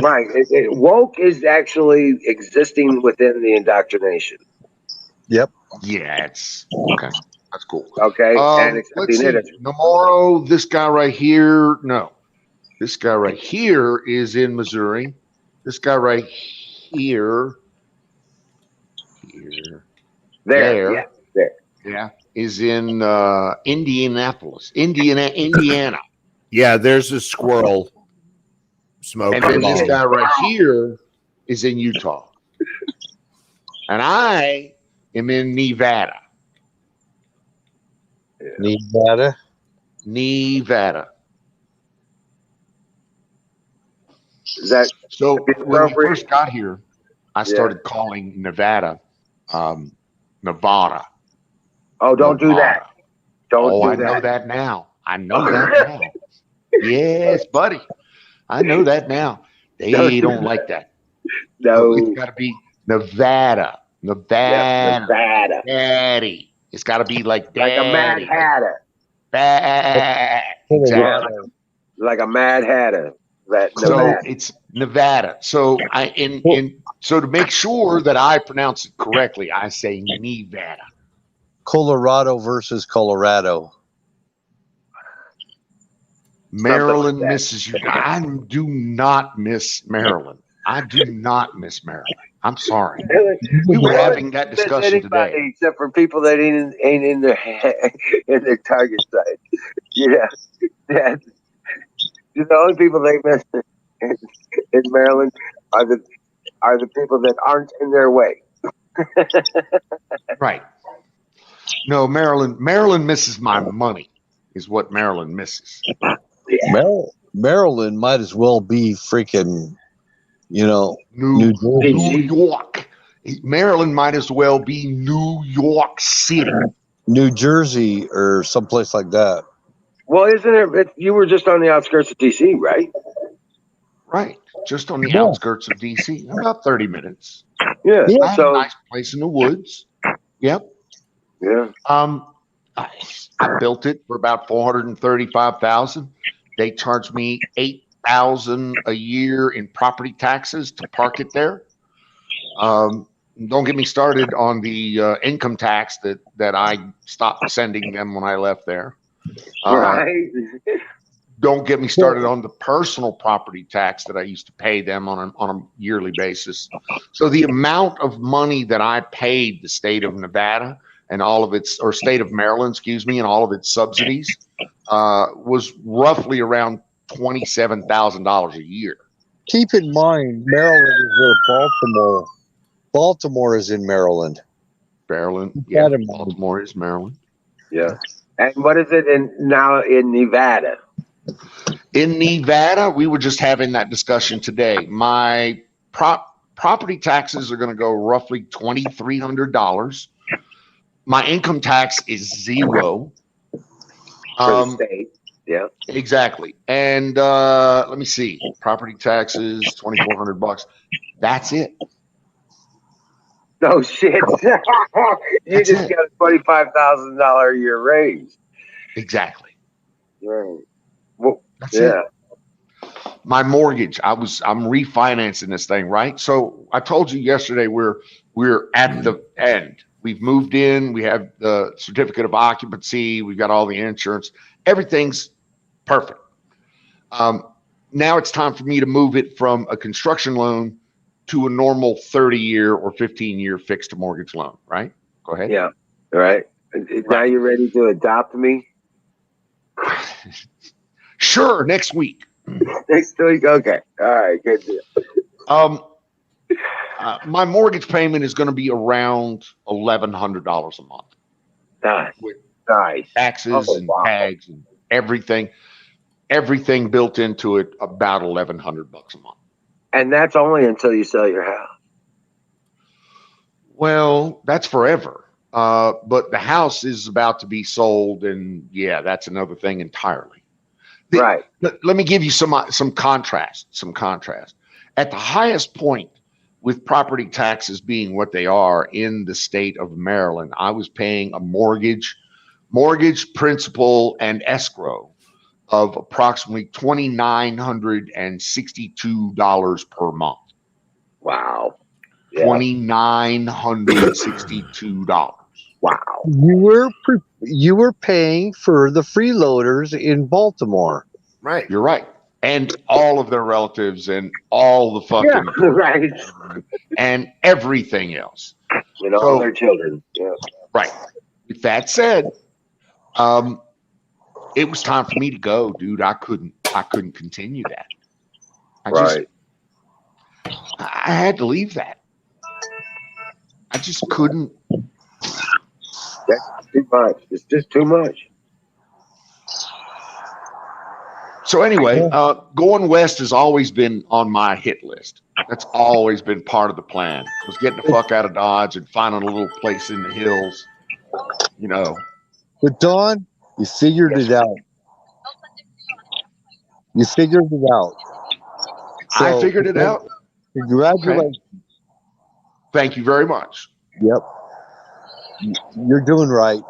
Right. Woke is actually existing within the indoctrination. Yep. Yeah, it's okay. That's cool. Okay? And Let's accepting see. it as Tomorrow, this guy right here. No, this guy right here is in Missouri. This guy right here, there. yeah, is in Indianapolis, Indiana. Yeah, there's a squirrel smoking. And then this bomb. guy right here is in Utah. And I am in Nevada. Nevada. Nevada. Is that So when we appropriate? first got here, I started calling Nevada Nevada. Oh, don't do that. Don't Oh, do I that. know that now. I know that now. Yes, buddy. I know that now. They don't like that. No. It's got to be Nevada. Yeah, Nevada. Daddy. It's got to be like Like a Mad daddy. Hatter. Exactly. Like a Mad Hatter. That So Nevada. it's Nevada. So so to make sure that I pronounce it correctly, I say Nevada. Colorado versus Colorado. Maryland like that. misses you. I do not miss Maryland. I do not miss Maryland. I'm sorry. We were having that discussion Anybody today. except for people that ain't in their in their target site. Yeah. The only people they miss in Maryland are the people that aren't in their way. Right. No, Maryland misses my money, is what Maryland misses. Maryland might as well be freaking, New New Jersey. York. Maryland might as well be New York City. New Jersey or someplace like that. Well, isn't it? You were just on the outskirts of DC, right? Right. Just on the Yeah. outskirts of DC, about 30 minutes. Yeah. Yeah. I had a So nice place in the woods. Yep. yeah. I built it for about 435,000. They charged me 8,000 a year in property taxes to park it there. Don't get me started on the income tax that I stopped sending them when I left there. Right. Don't get me started on the personal property tax that I used to pay them on a yearly basis. So the amount of money that I paid the state of Nevada and all of its, or state of Maryland, excuse me, and all of its subsidies was roughly around $27,000 a year. Keep in mind, Maryland is where Baltimore is in Maryland. Maryland, yeah, Baltimore is Maryland. Yeah. And what is it now in Nevada? In Nevada, we were just having that discussion today. My property taxes are going to go roughly $2,300. My income tax is zero. For the state. Yeah. Exactly. And let me see. Property taxes, $2,400. That's it. No shit. You just got a $25,000 a year raise. Exactly. Right. Well, That's yeah. it. My mortgage, I'm refinancing this thing, right? So I told you yesterday we're at the end. We've moved in, we have the certificate of occupancy, we've got all the insurance, everything's perfect. Now it's time for me to move it from a construction loan to a normal 30-year or 15-year fixed mortgage loan, right? Go ahead. Yeah. All right. Now you're ready to adopt me? Sure, next week. Next week? Okay. All right. Good deal. My mortgage payment is going to be around $1,100 a month. Nice. With Nice. taxes and tags and everything built into it, about $1,100 a month. And that's only until you sell your house. Well, that's forever. But the house is about to be sold, and yeah, that's another thing entirely. Right. Let me give you some contrast. At the highest point, with property taxes being what they are in the state of Maryland, I was paying a mortgage, principal, and escrow of approximately $2,962 per month. Wow. Yeah. $2,962. Wow. You were paying for the freeloaders in Baltimore. Right. You're right. And all of their relatives and all the fucking right. and everything else. And all their children. Yeah. Right. With that said, it was time for me to go, dude. I couldn't continue that. I had to leave that. I just couldn't. That's too much. It's just too much. So anyway, going west has always been on my hit list. That's always been part of the plan. Was getting the fuck out of Dodge and finding a little place in the hills, you know. But Don, you figured it out. You figured it out. So, I figured it out. Congratulations. Okay. Thank you very much. Yep. You're doing right.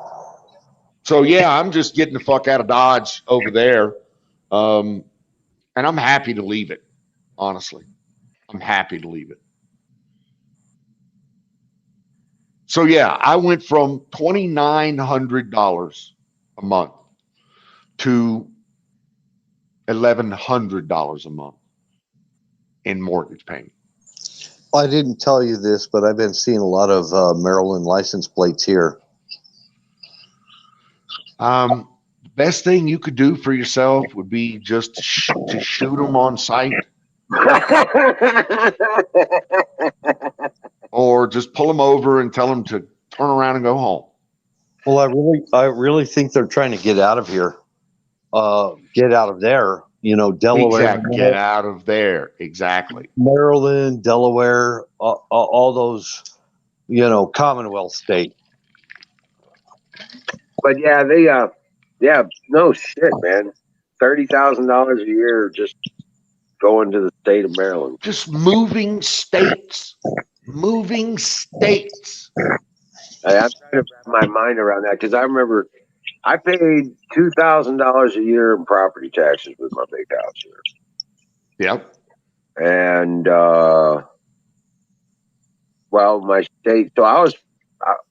So yeah, I'm just getting the fuck out of Dodge over there. And I'm happy to leave it. Honestly, I'm happy to leave it. So yeah, I went from $2,900 a month to $1,100 a month in mortgage payment. I didn't tell you this, but I've been seeing a lot of Maryland license plates here. The best thing you could do for yourself would be just to shoot them on sight. Or just pull them over and tell them to turn around and go home. Well, I really think they're trying to get out of here. Get out of there. You know, Delaware. Exactly. Get out of there. Exactly. Maryland, Delaware, all those, you know, Commonwealth state. But yeah, they yeah, no shit, man. $30,000 a year just going to the state of Maryland. Just moving states. Moving states. I'm trying to wrap my mind around that because I remember I paid $2,000 a year in property taxes with my big house here, Yep. and well, my state. So I was,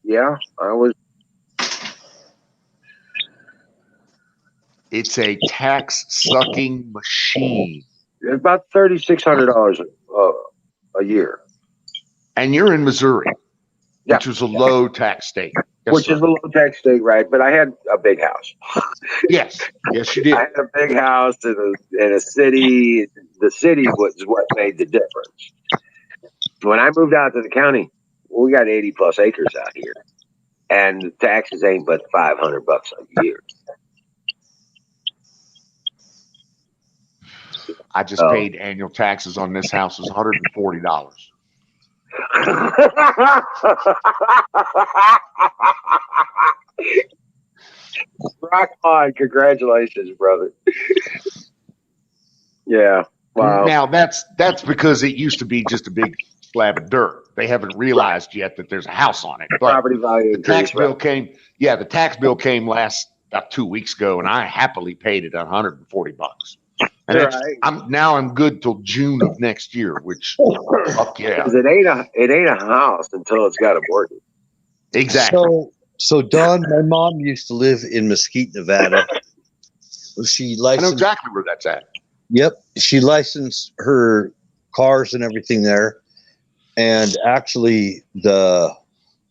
yeah, I was. It's a tax sucking machine. It's about $3,600 a year. And you're in Missouri, Yeah, which was a low tax state. Yes, which sir. is a low tax state, right? But I had a big house. Yes. Yes, you did. I had a big house in a city. The city was what made the difference. When I moved out to the county, we got 80 plus acres out here, and the taxes ain't but $500 a year. I just paid annual taxes on this house is $140. Rock on! Congratulations, brother. Yeah. Wow. Now that's because it used to be just a big slab of dirt. They haven't realized yet that there's a house on it. But Property value the tax increase, bill right? came. Yeah, the tax bill came about 2 weeks ago, and I happily paid it $140. And Right. I'm good till June of next year, which fuck yeah. Because it ain't a house until it's got a mortgage. Exactly. So Don, my mom used to live in Mesquite, Nevada. She I know licensed. exactly where that's at. Yep, she licensed her cars and everything there, and actually the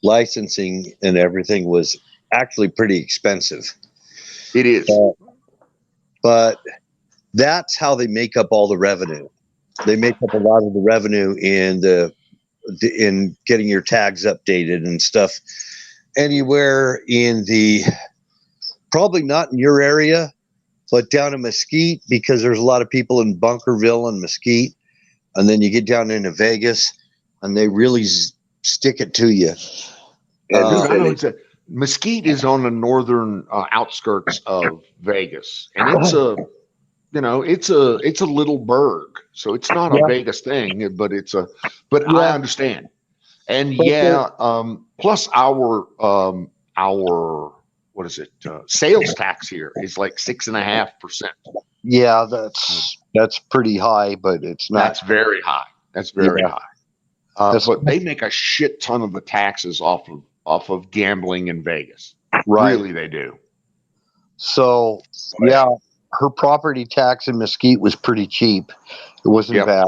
licensing and everything was actually pretty expensive. It is. But that's how they make up all the revenue. They make up a lot of the revenue in getting your tags updated and stuff. Anywhere in probably not in your area, but down in Mesquite, because there's a lot of people in Bunkerville and Mesquite, and then you get down into Vegas, and they really stick it to you. Dude, I know Mesquite is on the northern outskirts of Vegas, and it's a little burg, so it's not a Vegas thing, but I understand. And plus our what is it? Sales tax here is like 6.5%. Yeah, that's pretty high, but it's not. That's very high. That's very high. But they make a shit ton of the taxes off of gambling in Vegas. Right. Really, they do. So yeah, her property tax in Mesquite was pretty cheap. It wasn't bad.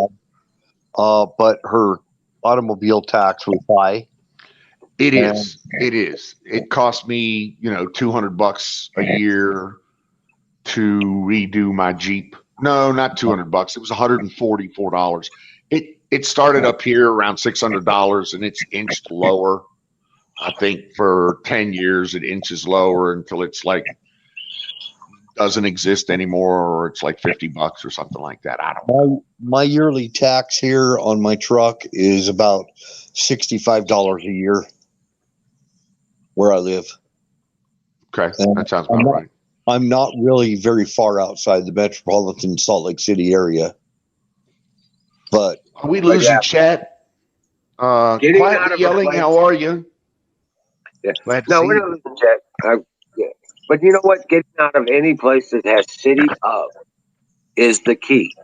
But her automobile tax was high. It is. It is. It cost me, $200 a year to redo my Jeep. No, not $200. It was $144. It started up here around $600, and it's inched lower. I think for 10 years it inches lower until it's like doesn't exist anymore, or it's like $50 or something like that. I don't know. My yearly tax here on my truck is about $65 a year where I live. Okay, that sounds about right. I'm not really very far outside the metropolitan Salt Lake City area, but are we losing chat? Quietly yelling, how are you? Yeah. Glad to No, see we're you. not losing chat. But you know what? Getting out of any place that has city of is the key.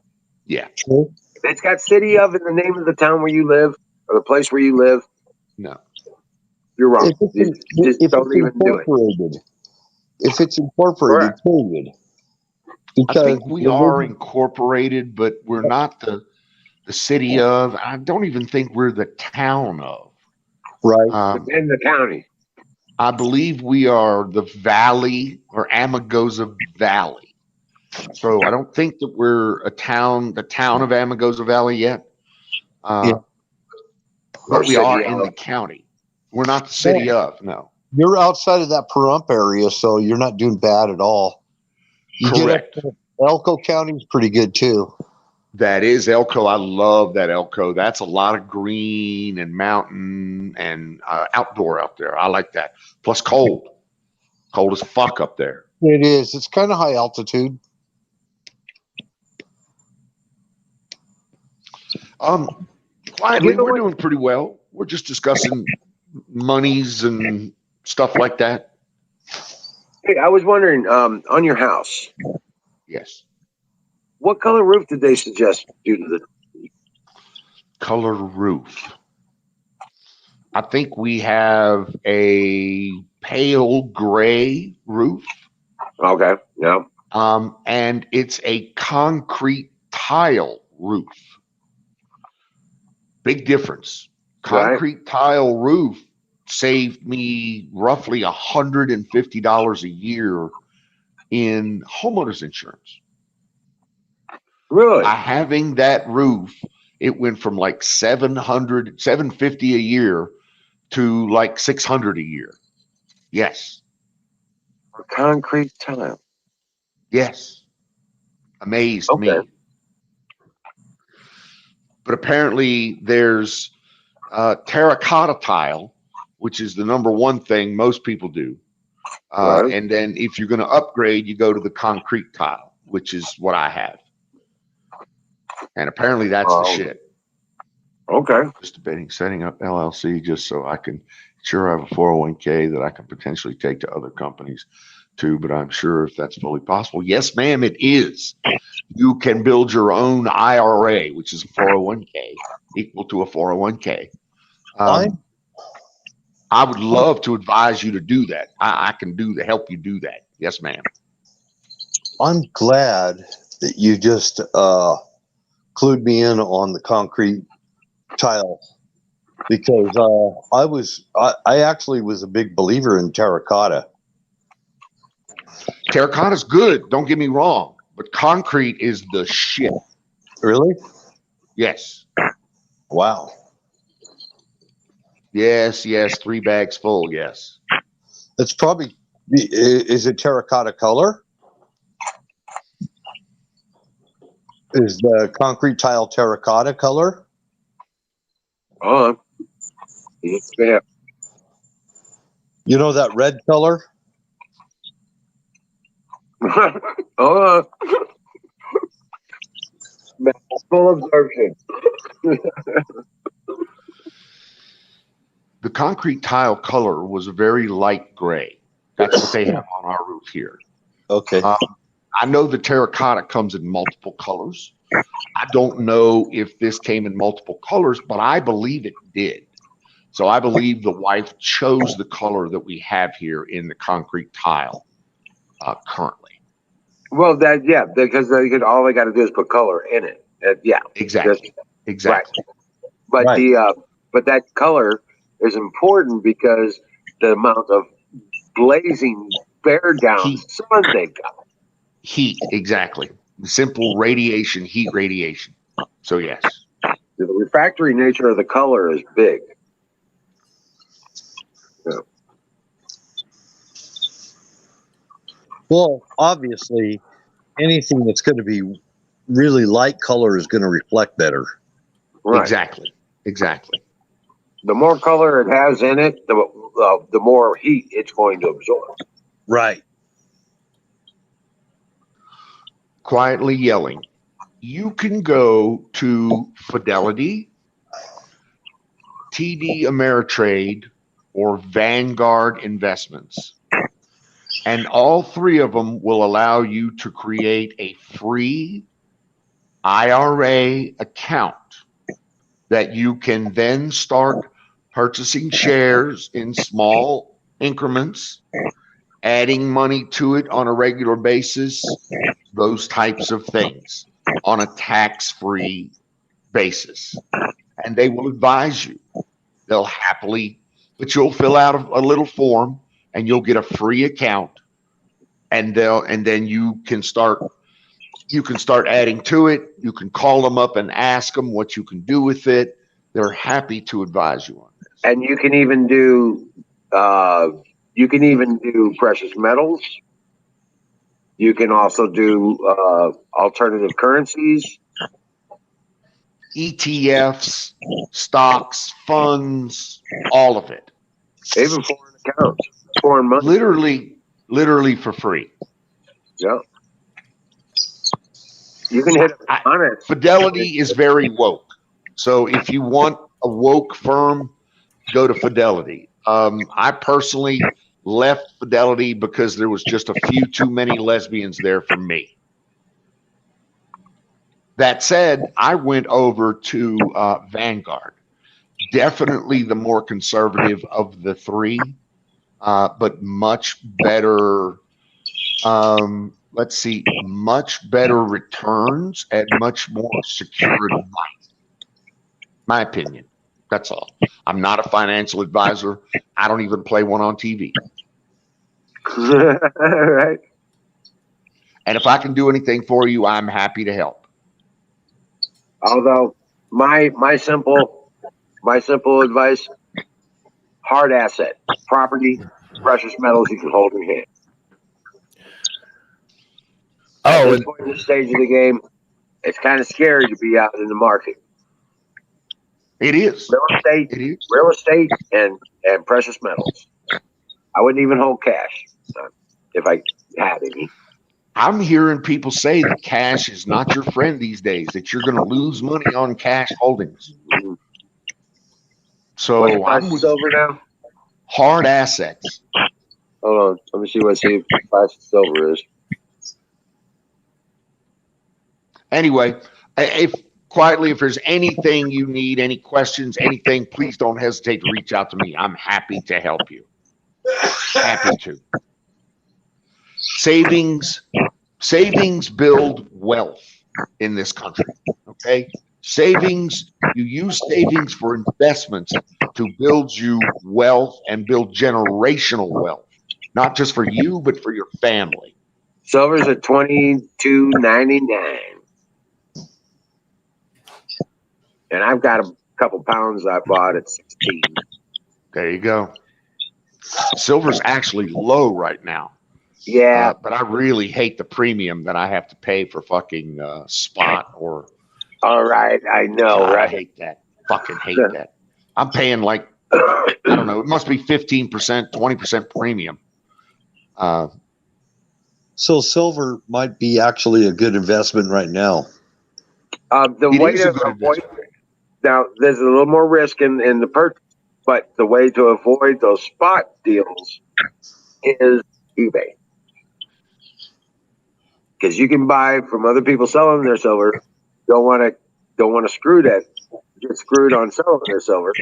Yeah. True. If it's got city of in the name of the town where you live or the place where you live, no, you're wrong. If don't even do it. If it's incorporated, period. Because I think we are incorporated, but we're not the city of. I don't even think we're the town of. Right. In the county. I believe we are the valley or Amargosa Valley. So I don't think that we're the town of Amargosa Valley yet. But we are in the county. We're not the city of, no. You're outside of that Pahrump area, so you're not doing bad at all. Correct. Elko County is pretty good too. That is Elko. I love that Elko. That's a lot of green and mountain and outdoor out there. I like that. Plus cold. Cold as fuck up there. It is. It's kind of high altitude. Quietly, You know we're what? doing pretty well. We're just discussing monies and stuff like that. Hey, I was wondering, on your house, Yes. what color roof did they suggest due to the? Color roof. I think we have a pale gray roof. Okay, yeah, And it's a concrete tile roof. Big difference. right. Concrete tile roof saved me roughly $150 a year in homeowners insurance. Really? By having that roof, it went from like $750 a year to like $600 a year. Yes. For concrete tile. Yes. Amazed Okay. me. But apparently there's terracotta tile, which is the number one thing most people do. Right. And then if you're going to upgrade, you go to the concrete tile, which is what I have. And apparently that's the shit. Okay. Just debating setting up LLC just so I can sure I have a 401k that I can potentially take to other companies too, but I'm sure if that's fully possible. Yes, ma'am, it is. You can build your own IRA, which is a 401k, equal to a 401k. I would love to advise you to do that. I can help you do that. Yes, ma'am. I'm glad that you just clued me in on the concrete tile because I actually was a big believer in terracotta. Terracotta's good, don't get me wrong, but concrete is the shit. Really? Yes. Wow. Yes, 3 bags full, yes. It's probably, is it terracotta color? Is the concrete tile terracotta color? Yeah. You know that red color? Full absorption. The concrete tile color was a very light gray. That's what they have on our roof here. Okay. I know the terracotta comes in multiple colors. I don't know if this came in multiple colors, but I believe it did. So I believe the wife chose the color that we have here in the concrete tile currently. Well, because all they got to do is put color in it. Yeah, Exactly. Exactly. But Right. but that color is important because the amount of blazing bear down Heat. sun they've got. Heat. Exactly. Simple radiation, heat radiation. So yes. The refractory nature of the color is big. Yeah. Well, obviously, anything that's going to be really light color is going to reflect better. Right. Exactly. The more color it has in it, the more heat it's going to absorb. Right. Quietly yelling. You can go to Fidelity, TD Ameritrade, or Vanguard Investments. And all three of them will allow you to create a free IRA account that you can then start purchasing shares in small increments, adding money to it on a regular basis, those types of things on a tax-free basis. And they will advise you. They'll happily, but you'll fill out a little form and you'll get a free account, and then you can start adding to it. You can call them up and ask them what you can do with it. They're happy to advise you on this. And you can even do precious metals. You can also do alternative currencies, ETFs, stocks, funds, all of it. even foreign accounts, foreign money. literally for free. Yeah. You can hit on it. Fidelity is very woke. So if you want a woke firm, go to Fidelity. I personally left Fidelity because there was just a few too many lesbians there for me. That said, I went over to Vanguard. Definitely the more conservative of the three, but much better. Let's see, much better returns and much more secure advice. My opinion. That's all. I'm not a financial advisor. I don't even play one on TV. Right. And if I can do anything for you, I'm happy to help. Although my simple advice: hard asset, property, precious metals you can hold in hand. At Oh, this point in the stage of the game, it's kind of scary to be out in the market. It is. It is. Real estate, and precious metals. I wouldn't even hold cash if I had any. I'm hearing people say that cash is not your friend these days, that you're going to lose money on cash holdings. What's the So price I'm of with silver now? hard assets. Hold on, let me see what the price of silver is. Anyway, if quietly, if there's anything you need, any questions, anything, please don't hesitate to reach out to me. I'm happy to help you. Happy to. Savings build wealth in this country. Okay. Savings, you use savings for investments to build you wealth and build generational wealth, not just for you, but for your family. Silver's at $22.99, and I've got a couple pounds I bought at 16. There you go. Silver's actually low right now. Yeah, But I really hate the premium that I have to pay for fucking spot or. all right, I know, God, right? I hate that. Fucking hate that. I'm paying like, I don't know, it must be 15%, 20% premium. So silver might be actually a good investment right now. The It way is to a good avoid investment. now, there's a little more risk in the purchase, but the way to avoid those spot deals is eBay, because you can buy from other people selling their silver. Don't want to screw that. Get screwed on selling their silver.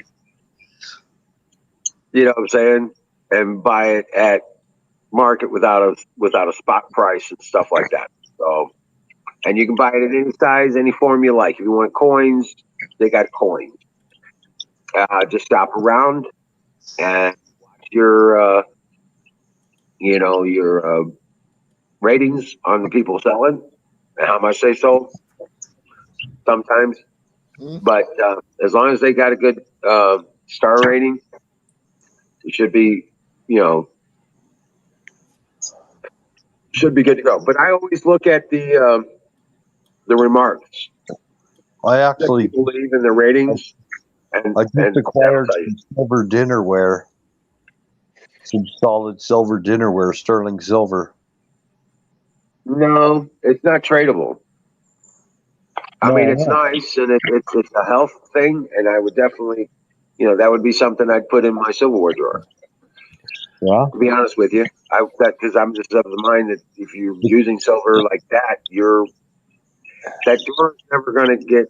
You know what I'm saying? And buy it at market without a spot price and stuff like that. So, and you can buy it in any size, any form you like. If you want coins, they got coins. Just shop around and watch your your ratings on the people selling and how much they sold. Sometimes, but as long as they got a good star rating, it should be, should be good to go. But I always look at the remarks. I That actually people leave in the ratings, and I just that'll acquired tell you. some silver dinnerware, some solid silver dinnerware, sterling silver. No, it's not tradable. I mean, it's nice and it's a health thing, and I would definitely, that would be something I'd put in my silverware drawer. Yeah. To be honest with you, because I'm just of the mind that if you're using silver like that, that drawer is never going to get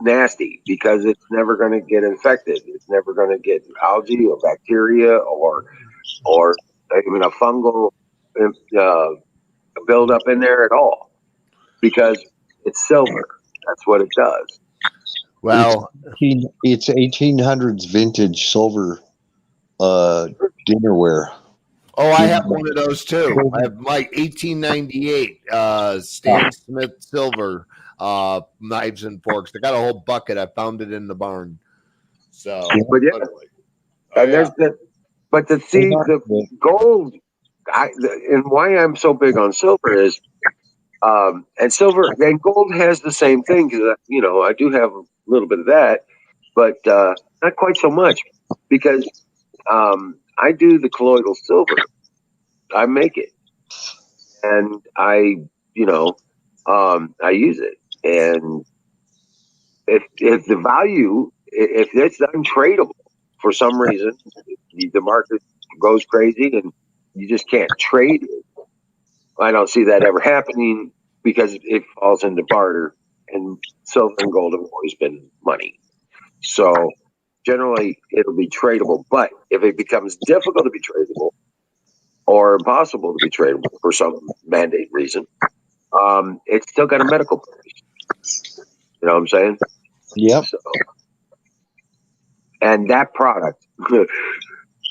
nasty because it's never going to get infected. It's never going to get algae or bacteria or even a fungal build up in there at all because it's silver. That's what it does. well, It's 1800s vintage silver dinnerware. oh, I have one of those too. I have my 1898 Stan Smith silver knives and forks. I got a whole bucket. I found it in the barn. So, But yeah, and there's but the gold. And why I'm so big on silver is, and silver and gold has the same thing because I do have a little bit of that, but not quite so much because I do the colloidal silver. I make it, and I I use it. And if the value, if it's untradeable for some reason, the market goes crazy and you just can't trade it. I don't see that ever happening because it falls into barter, and silver and gold have always been money. So generally, it'll be tradable. But if it becomes difficult to be tradable or impossible to be tradable for some mandate reason, it's still got a medical price. You know what I'm saying? Yep. So, and that product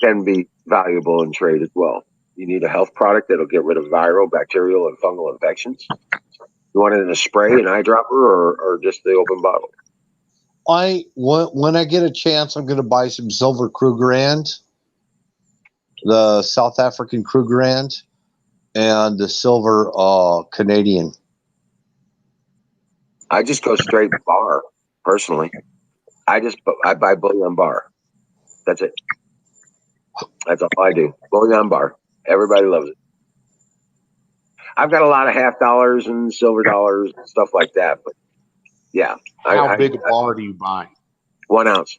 can be valuable in trade as well. You need a health product that'll get rid of viral, bacterial, and fungal infections. You want it in a spray, an eyedropper, or just the open bottle? When I get a chance, I'm going to buy some silver Krugerrand, the South African Krugerrand, and the silver Canadian. I just go straight bar personally. I buy bullion bar. That's it. That's all I do. Bullion bar. Everybody loves it. I've got a lot of half dollars and silver dollars and stuff like that. But yeah, How big a bar do you buy? 1 ounce.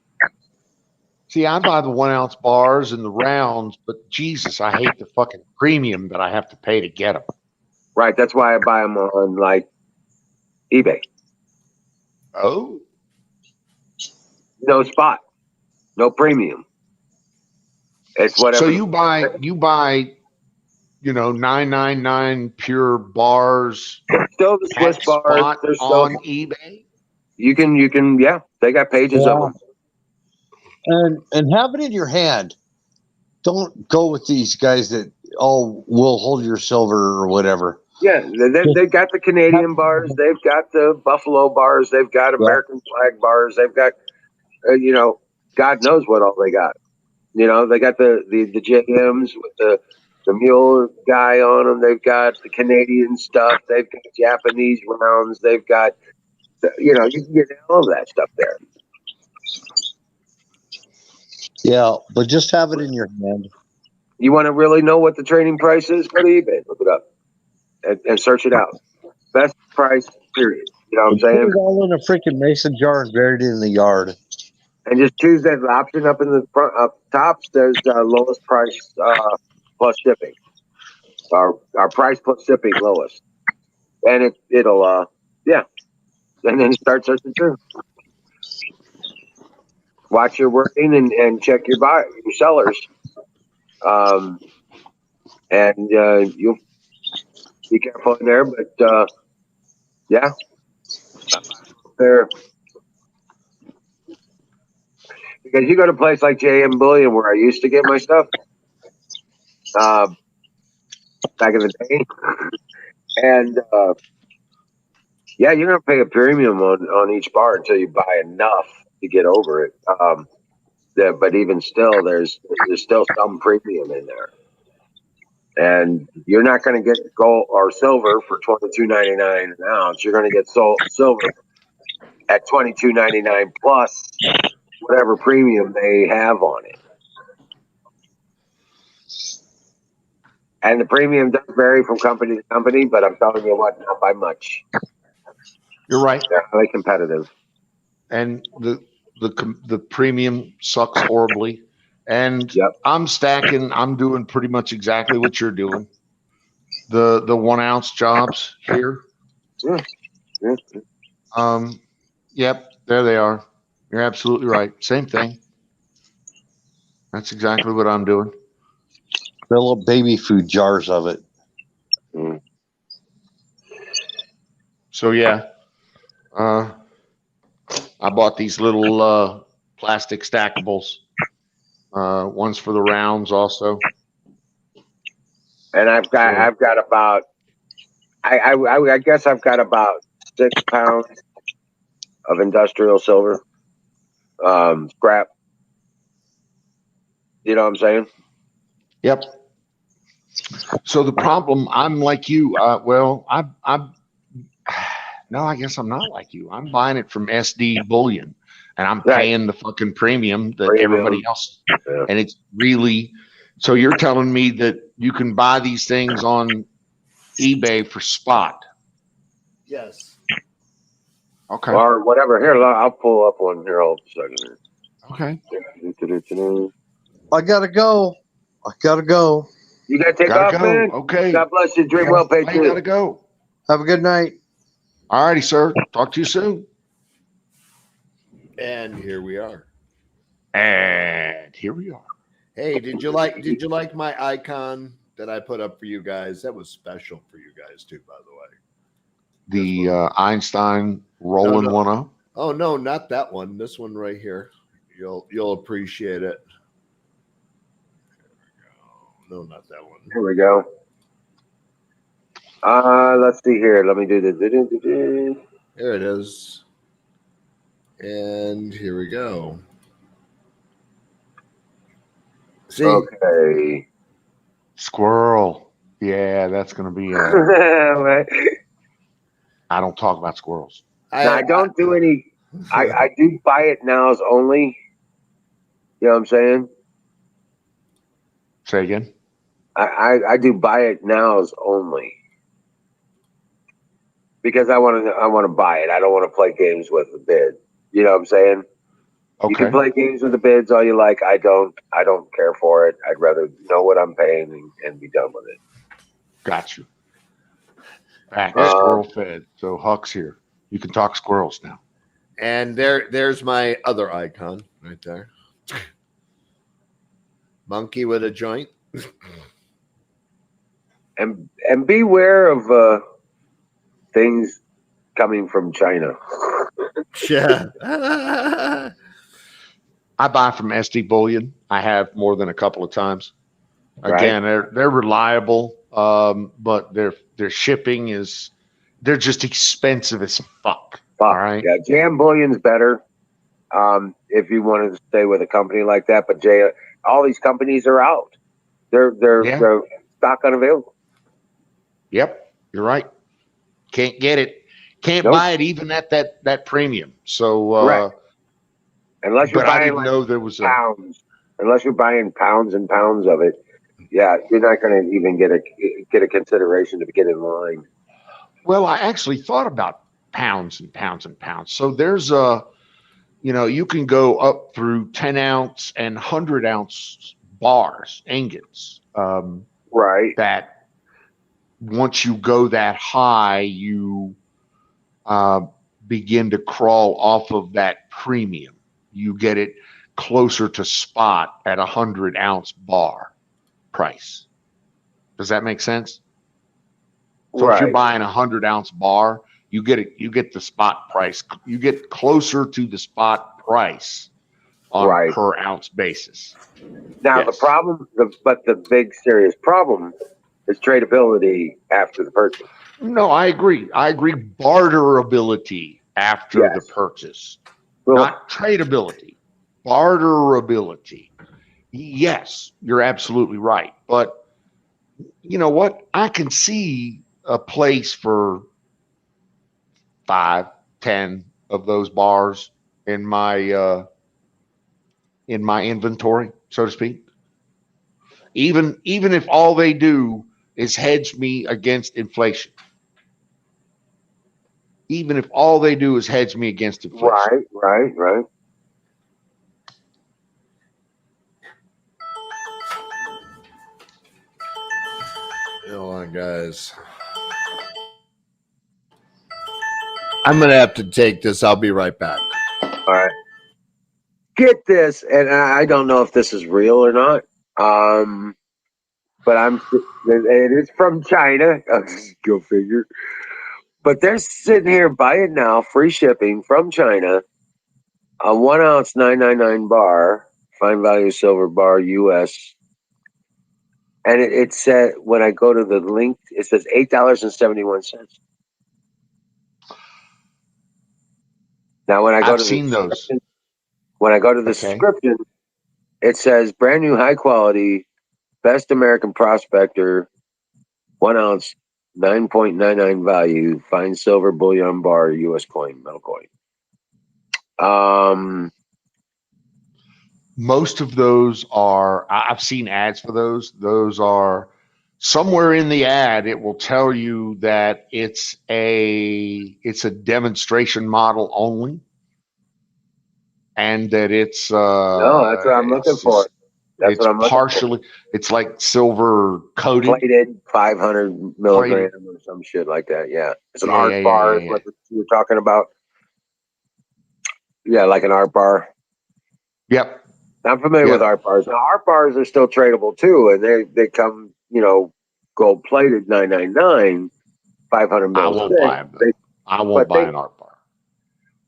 See, I buy the 1 ounce bars and the rounds, but Jesus, I hate the fucking premium that I have to pay to get them. Right. That's why I buy them on like eBay. Oh, No spot. No premium. It's whatever. so you buy, 999 pure bars There's still the Swiss at bars. spot There's still on eBay. you can yeah. They got pages of them. And have it in your hand. Don't go with these guys that will hold your silver or whatever. Yeah, they've got the Canadian bars. They've got the Buffalo bars. They've got American flag bars. They've got God knows what all they got. They got the JMs with the mule guy on them. They've got the Canadian stuff. They've got Japanese rounds. They've got, you can get all of that stuff there. Yeah, but just have it in your hand. You want to really know what the trading price is? Go to eBay, look it up, and search it out. Best price, period. You know what I'm saying? Put it all in a freaking mason jar and buried it in the yard. And just choose that option up in the front, up top. There's lowest price plus shipping. Our price plus shipping lowest, and it'll and then start searching through. Watch your wording and check your sellers, and you'll be careful in there. But yeah, there because you go to a place like JM Bullion where I used to get my stuff back in the day, and yeah, you're gonna pay a premium on each bar until you buy enough to get over it. But even still, there's still some premium in there, and you're not going to get gold or silver for $22.99 an ounce. You're going to get silver at $22.99 plus whatever premium they have on it. And the premium does vary from company to company, but I'm telling you what, not by much. You're right. They're highly competitive. And the premium sucks horribly. And Yep. I'm doing pretty much exactly what you're doing. The 1 ounce jobs here. Yeah. Yep, there they are. You're absolutely right. Same thing. That's exactly what I'm doing. Fill up baby food jars of it. Mm. So yeah, I bought these little plastic stackables. Ones for the rounds also. And I've got about I guess I've got about 6 pounds of industrial silver scrap. You know what I'm saying? Yep. So the problem, I'm like you. No, I guess I'm not like you. I'm buying it from SD Bullion, and I'm paying the fucking premium that everybody else. Yeah. And it's really So you're telling me that you can buy these things on eBay for spot? Yes. Okay. Or whatever. Here, I'll pull up one here. Hold a second. Here. Okay. I gotta go. I gotta go. You gotta take Gotta off, go. man. Okay. God bless you. Dream Yeah, well, I gotta Patriot. go. Have a good night. All righty, sir. Talk to you soon. And here we are. And here we are. Hey, did you like my icon that I put up for you guys? That was special for you guys too, by the way. The Einstein rolling No. one up. Oh no, not that one. This one right here. You'll appreciate it. No, not that one. Here we go. Let's see here. Let me do this. There it is. And here we go. See? Okay. Squirrel. Yeah, that's going to be. Now, I don't talk about squirrels. I don't do any. I do buy it nows only. You know what I'm saying? Say again. I do buy it nows only because I want to buy it. I don't want to play games with the bid. You know what I'm saying? You can Okay. play games with the bids all you like. I don't care for it. I'd rather know what I'm paying and be done with it. Got you. Back squirrel fed. So Huck's here. You can talk squirrels now. And there's my other icon right there. Monkey with a joint. And beware of things coming from China. Yeah. I buy from SD Bullion. I have more than a couple of times. Right. Again, they're reliable, but their shipping is they're just expensive as fuck. All right. Yeah, Jam Bullion's better. If you wanted to stay with a company like that, but all these companies are out. They're stock unavailable. Yep, you're right. Can't get it. Can't Nope. buy it even at that premium. So Correct. Unless you're but I buying didn't know there was pounds. Unless you're buying pounds and pounds of it, yeah, you're not going to even get a consideration to get in line. Well, I actually thought about pounds and pounds and pounds. So there's you can go up through 10-ounce and 100-ounce bars, ingots. Right. That once you go that high, you begin to crawl off of that premium. You get it closer to spot at 100-ounce bar price. Does that make sense? So if you're buying 100-ounce bar, you get the spot price. You get closer to the spot price on a per ounce basis. Now the problem, the big serious problem is tradability after the purchase. No, I agree. Barterability after the purchase, not tradability. Barterability. Yes, you're absolutely right. But you know what? I can see a place for 5, 10 of those bars in my inventory, so to speak. Even if all they do is hedge me against inflation. Even if all they do is hedge me against inflation. Right. Hold on, guys. I'm gonna have to take this. I'll be right back. All right. Get this, and I don't know if this is real or not. But it is from China. Go figure. But they're sitting here buying now, free shipping from China, a 1 ounce 999 bar, fine value silver bar, US. And it said, when I go to the link, it says $8.71. Now, when I go I've to seen those. When I go to the description, it says brand new, high quality, best American prospector, 1 ounce, 9.99 value, fine silver bullion bar, U.S. coin, metal coin. most of those are, I've seen ads for those. Those are somewhere in the ad, it will tell you that it's a demonstration model only, and that No, that's what I'm looking it's for. just, That's it's what I'm looking for. partially, it's like silver coated. Plated 500 Plated. milligram or some shit like that. Yeah, it's an Yeah, art yeah, yeah, bar. yeah, Is yeah. what you're talking about. Yeah, like an art bar. Yep, I'm familiar with yep. art bars. Now, art bars are still tradable too, and they come, gold plated 999, 500 I mils won't thick. buy them though. I won't But buy they an art bar.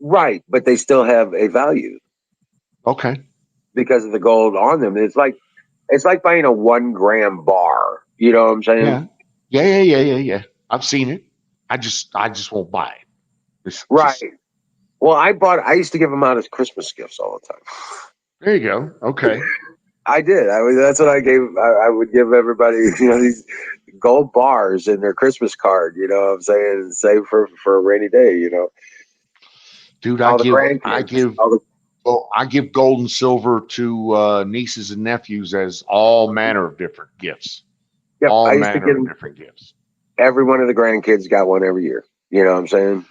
right, but they still have a value Okay. because of the gold on them. It's like buying a 1 gram bar. You know what I'm saying? Yeah. Yeah, yeah, yeah, yeah, yeah. I've seen it. I just won't buy it. It's just Right. Well, I used to give them out as Christmas gifts all the time. there you go. Okay. I did. That's what I gave. I would give everybody, these gold bars in their Christmas card. You know what I'm saying? And save for a rainy day. Dude, All the grandkids. I give gold and silver to nieces and nephews as all manner of different gifts. Yep. All I used to manner give of them. different gifts. Every one of the grandkids got one every year. You know what I'm saying?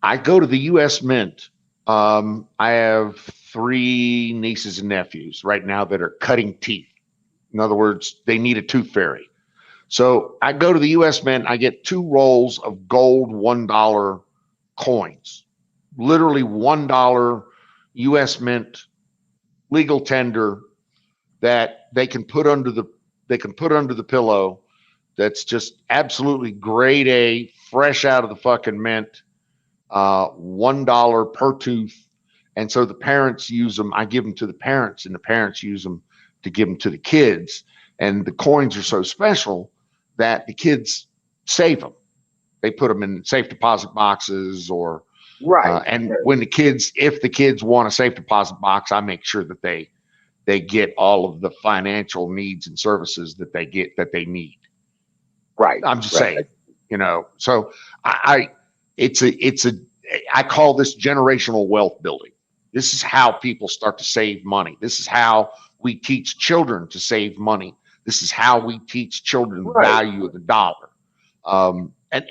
I go to the U.S. Mint. I have 3 nieces and nephews right now that are cutting teeth. In other words, they need a tooth fairy. So I go to the U.S. Mint. I get 2 rolls of gold $1 coins, literally $1 U.S. Mint legal tender that they can put under the pillow. That's just absolutely grade A, fresh out of the fucking mint. $1 per tooth, and so the parents use them. I give them to the parents, and the parents use them to give them to the kids. And the coins are so special that the kids save them. They put them in safe deposit boxes, or Right. and if the kids want a safe deposit box, I make sure that they get all of the financial needs and services that they need. Right. I'm just Right. saying, So I it's a I call this generational wealth building. This is how people start to save money. This is how we teach children to save money. This is how we teach children the Right. value of the dollar. And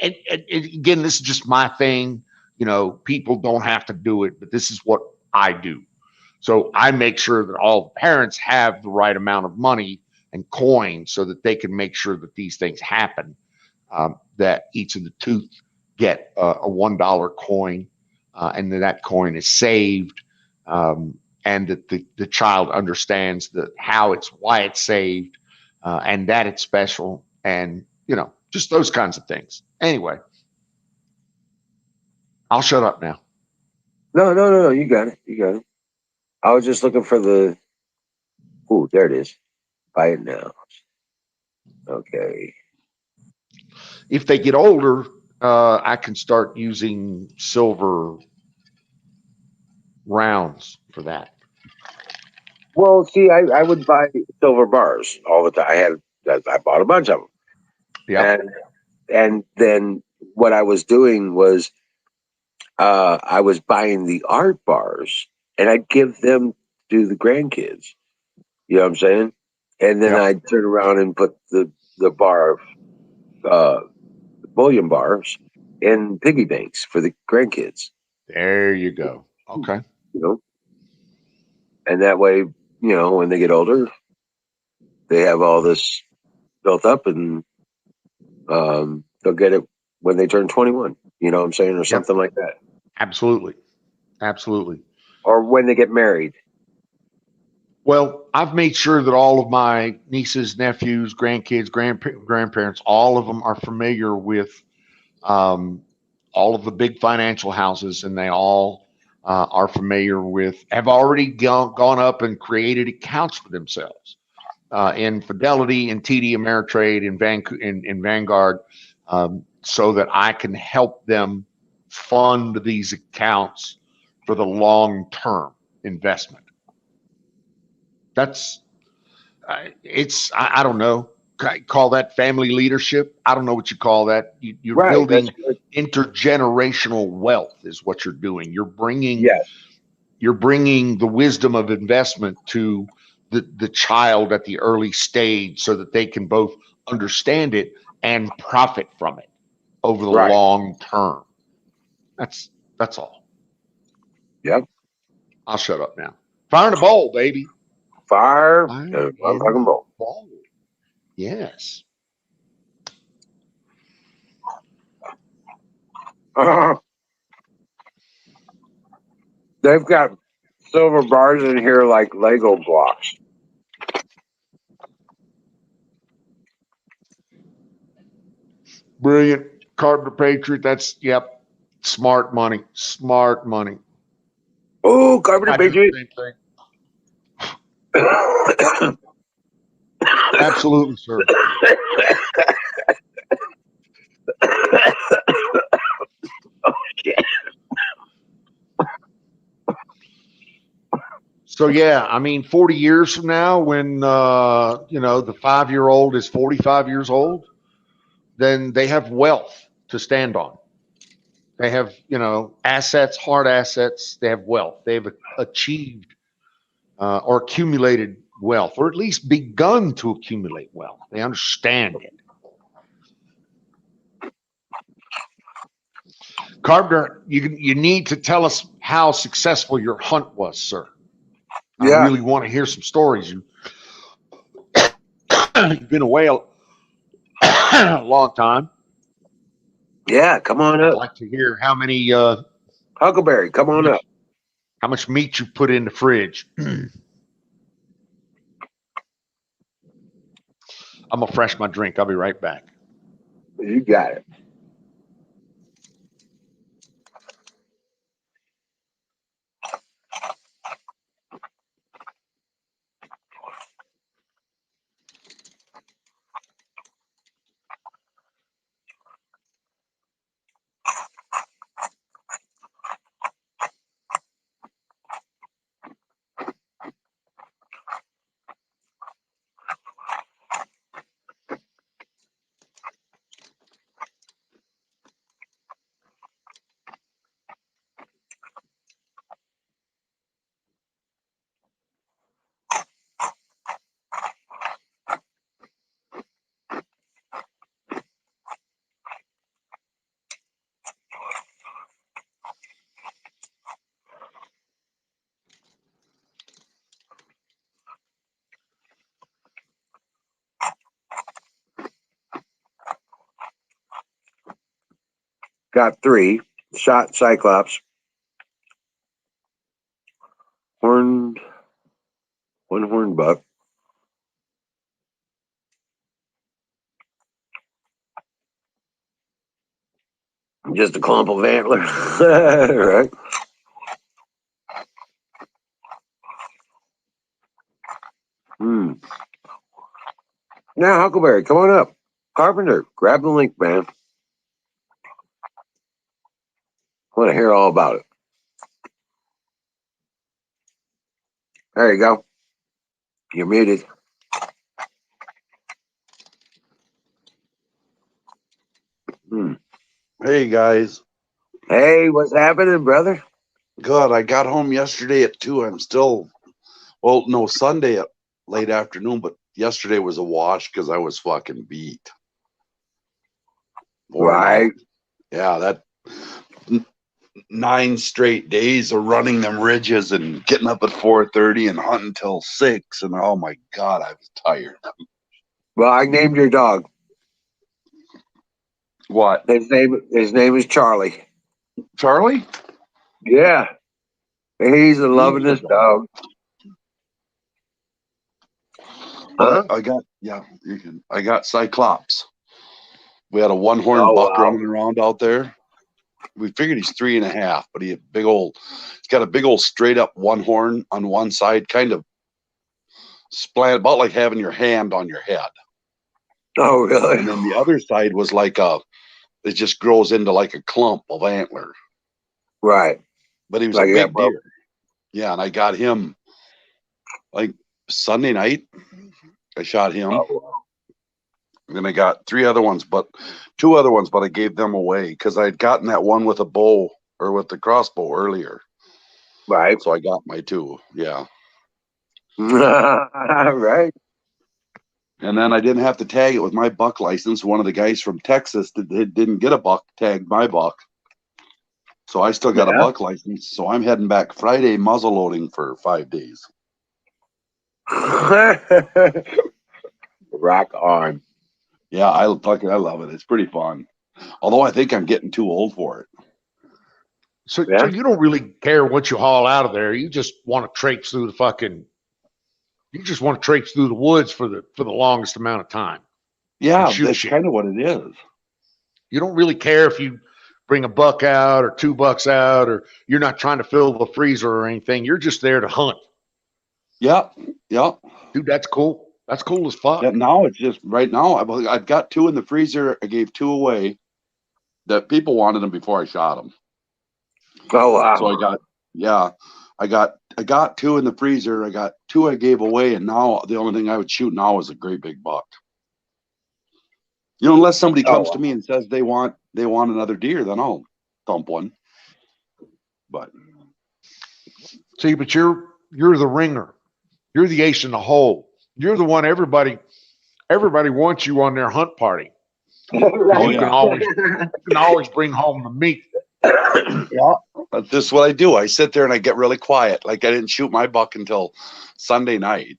again, this is just my thing. People don't have to do it, but this is what I do. So I make sure that all parents have the right amount of money and coins so that they can make sure that these things happen. That each of the tooth get a $1 coin, and that coin is saved, and that the child understands why it's saved, and that it's special, and just those kinds of things. Anyway, I'll shut up now. No, no, no, no. You got it. You got it. I was just looking for the. Ooh, there it is. Buy it now. Okay. If they get older, I can start using silver rounds for that. Well, see, I would buy silver bars all the time. I bought a bunch of them, Yep. and then what I was doing was I was buying the art bars, and I'd give them to the grandkids. You know what I'm saying? And then Yep. I'd turn around and put the uh, bullion bars in piggy banks for the grandkids. There you go. Okay. You know, and that way, when they get older, they have all this built up, and they'll get it when they turn 21. You know what I'm saying, or Yep. something like that, Absolutely. Absolutely. or when they get married. Well, I've made sure that all of my nieces, nephews, grandkids, grandparents, all of them are familiar with um, all of the big financial houses, and they all are familiar with, have already gone up and created accounts for themselves in Fidelity, in TD Ameritrade, in Vanguard, so that I can help them fund these accounts for the long term investment. That's I don't know. Call that family leadership. I don't know what you call that. You're Right. That's building good. intergenerational wealth is what you're doing. You're bringing Yeah. you're bringing the wisdom of investment to the child at the early stage so that they can both understand it and profit from it over the Right. long term. That's all. Yep. I'll shut up now. Fire in the bowl, baby. Fire Fire and a in motherfucking the bowl. bowl. Yes. They've got silver bars in here like Lego blocks. Brilliant. Carpenter Patriot. That's, yep. Smart money. Smart money. Oh, Carpenter I do Patriot. the same thing. Absolutely, sir. So yeah, I mean, 40 years from now, when the 5-year-old is 45 years old, then they have wealth to stand on. They have, assets, hard assets. They have wealth. They've achieved or accumulated wealth, or at least begun to accumulate wealth. They understand it. Carpenter, you need to tell us how successful your hunt was, sir. I Yeah. really want to hear some stories. You've been away a long time. Yeah, come on I'd up. like to hear how many Huckleberry, come on up. how much meat you put in the fridge. I'm gonna fresh my drink. I'll be right back. You got it. Got 3. Shot Cyclops. Horned, one horned buck. Just a clump of antler. Right. Now, Huckleberry, come on up. Carpenter, grab the link, man. I want to hear all about it. There you go. You're muted. Hey guys, Hey, what's happening, brother? good. I got home yesterday at 2. I'm still, well, no, Sunday at late afternoon, but yesterday was a wash because I was fucking beat. Worn Right. out. Yeah, that 9 straight days of running them ridges and getting up at 4:30 and hunting till 6, and oh my god, I was tired. Well, I named your dog. What, His name is Charlie. Charlie? Yeah. He's a lovingest dog. Huh? I got, yeah, you can. I got Cyclops. We had a one-horn Oh, buck wow. running around out there. We figured he's 3.5, but he's got a big old straight up one horn on one side, kind of splat, about like having your hand on your head. Oh, really? And then the other side was it just grows into like a clump of antler. Right. But he was Like a that, big bro. deer. Yeah, and I got him like Sunday night. I shot him. Oh, wow. And then I got 2 other ones, but I gave them away because I had gotten that one with a bow or with the crossbow earlier. Right. So I got my 2. Yeah. Right. And then I didn't have to tag it with my buck license. One of the guys from Texas didn't get a buck, tagged my buck. So I still got a Yeah. buck license. So I'm heading back Friday muzzle loading for 5 days. Rock on. Yeah, I love it. It's pretty fun. Although I think I'm getting too old for it. So Yeah. you don't really care what you haul out of there. You just want to traipse through the fucking. You just want to traipse through the woods for the longest amount of time. Yeah, Shoot that's shit. kind of what it is. You don't really care if you bring a buck out or 2 bucks out, or you're not trying to fill the freezer or anything. You're just there to hunt. Yeah, yeah. Dude, that's cool. That's cool as fuck. Yeah, now it's just right now. I've got 2 in the freezer. I gave 2 away. That people wanted them before I shot them. Oh wow. So I got 2 in the freezer. I got 2 I gave away, and now the only thing I would shoot now is a great big buck. Unless somebody comes to me and says they want another deer, then I'll thump one. But See, but you're the ringer. You're the ace in the hole. You're the one everybody wants you on their hunt party. Oh, You can always bring home the meat. yeah, that's just what I do. I sit there and I get really quiet. Like I didn't shoot my buck until Sunday night.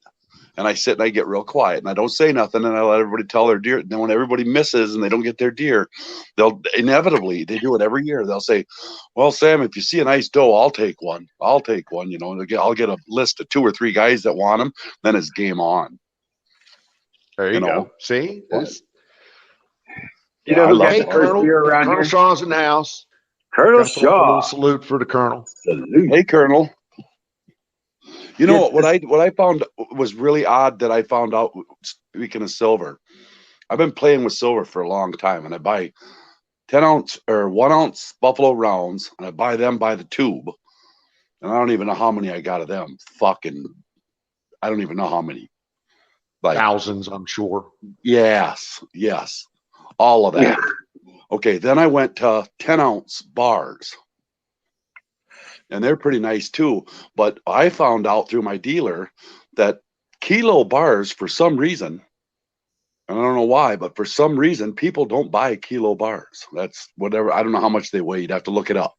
And I sit and I get real quiet and I don't say nothing and I let everybody tell their deer. Then when everybody misses and they don't get their deer, they'll inevitably, they do it every year. They'll say, well, Sam, if you see a nice doe, I'll take one. I'll take one, and I'll get a list of 2 or 3 guys that want them. Then it's game on. There you go. See? You know who got Hey, the first deer around Colonel here? Shaw's in the house. Colonel Got to put up a Shaw. little salute for the Colonel. Salute. Hey, Colonel. You know what I found was really odd that I found out, speaking of silver. I've been playing with silver for a long time, and I buy 10-ounce or 1-ounce buffalo rounds, and I buy them by the tube. And I don't even know how many I got of them. I don't even know how many. Like thousands, I'm sure. Yes. All of that. Okay, then I went to 10-ounce bars. And they're pretty nice too. But I found out through my dealer that kilo bars, for some reason, and I don't know why, but for some reason, people don't buy kilo bars. That's whatever. I don't know how much they weigh. You'd have to look it up.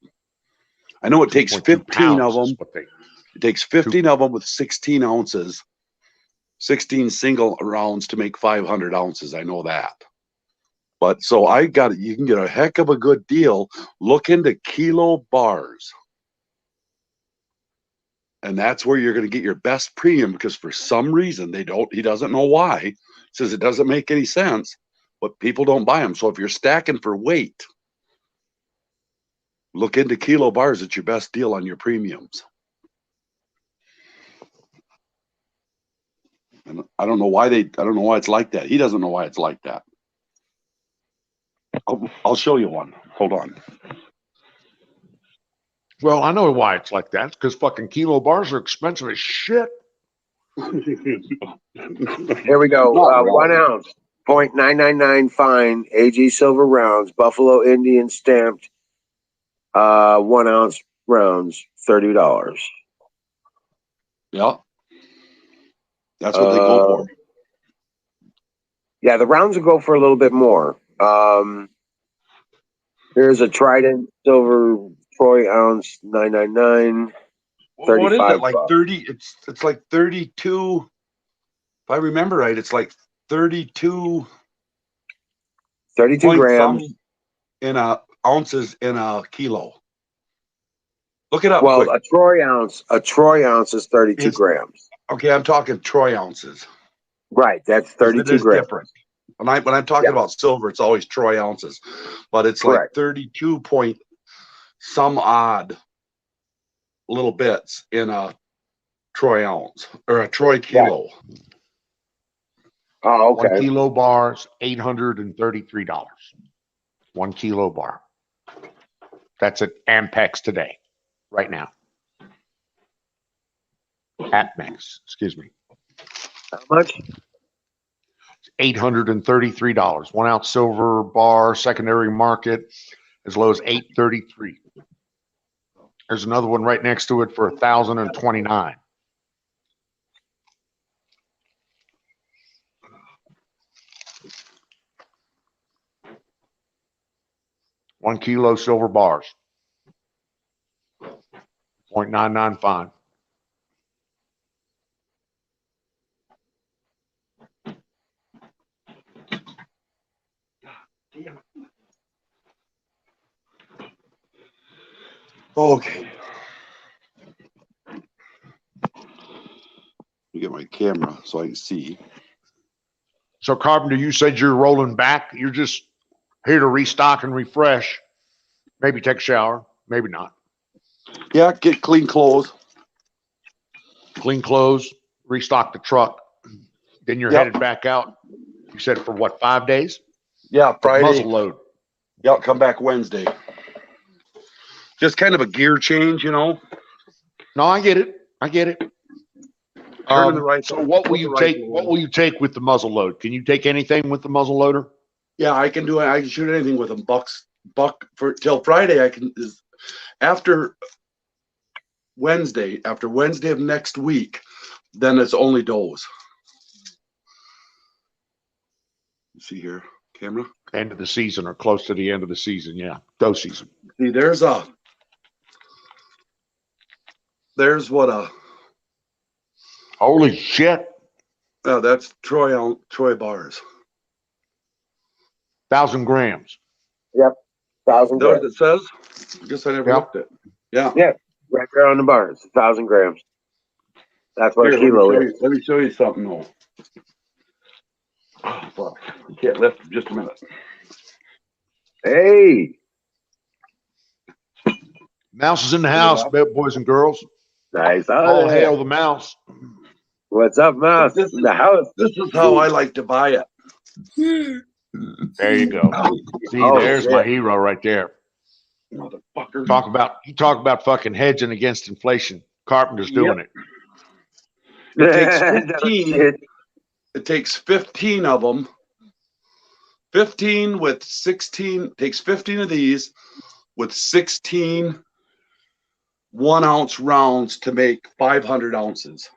I know it takes 15 of them. It takes 15 of them with 16 ounces, 16 single rounds to make 500 ounces. I know that. But so you can get a heck of a good deal. Look into kilo bars. And that's where you're going to get your best premium, because for some reason he doesn't know why. Says it doesn't make any sense, but people don't buy them. So if you're stacking for weight, look into kilo bars. It's your best deal on your premiums. And I don't know why it's like that. He doesn't know why it's like that. I'll show you one. Hold on. Well, I know why it's like that. It's because fucking kilo bars are expensive as shit. Here we go. Not really. 1 ounce, 0.999 fine, AG silver rounds, Buffalo Indian stamped, 1 ounce rounds, $30. Yeah. That's what they go for. Yeah, the rounds will go for a little bit more. Here's a Trident silver troy ounce, $9.99. What is it? 35 Like bucks. 30? It's like 32. If I remember right, it's like 32. 32 grams. In ounces in a kilo. Look it up. Well, quick. a troy ounce is 32 grams. Okay, I'm talking troy ounces. Right, that's 32 grams. Different. When I'm talking about silver, it's always troy ounces, but it's correct. Like 32 point some odd little bits in a troy ounce or a troy kilo. Right. Oh, okay. 1 kilo bars, $833. 1 kilo bar. That's at Ampex today, right now. Atmex, excuse me. How much? $833. 1 ounce silver bar, secondary market, as low as $833. There's another one right next to it for 1,029. One kilo silver bars. 0.99 fine. Okay. Let me get my camera so I can see. So, Carpenter, you said you're rolling back. You're just here to restock and refresh. Maybe take a shower. Maybe not. Yeah, get clean clothes. Clean clothes, restock the truck. Then you're headed back out. You said for what, 5 days? Yeah, Friday. Muzzle load. Yeah, come back Wednesday. Just kind of a gear change, you know. No, I get it. I get it. Turning the right. So what will you take? What will you take with the muzzle load? Can you take anything with the muzzle loader? Yeah, I can do it. I can shoot anything with them. Buck for till Friday. I can after Wednesday of next week. Then it's only does. You see here, camera. End of the season or close to the end of the season. Yeah, doe season. See, there's what a. Holy shit! That's Troy bars. 1,000 grams. Yep, 1,000 Is that what grams. it says? I guess I never looked at. Yeah. Yeah, right there on the bars, 1,000 grams. That's what Here, a kilo is. let me show you something though. Oh, fuck. I can't lift for just a minute. Hey, Mouse is in the house, boys and girls. nice. All hail the mouse. What's up, Mouse? This In the house. This is how I like to buy it. There you go. See, there's my hero right there. Motherfucker. Talk about fucking hedging against inflation. Carpenter's doing it. It takes 15. It takes 15 of them. 15 with 16. Takes 15 of these with 16 1-ounce rounds to make 500 ounces.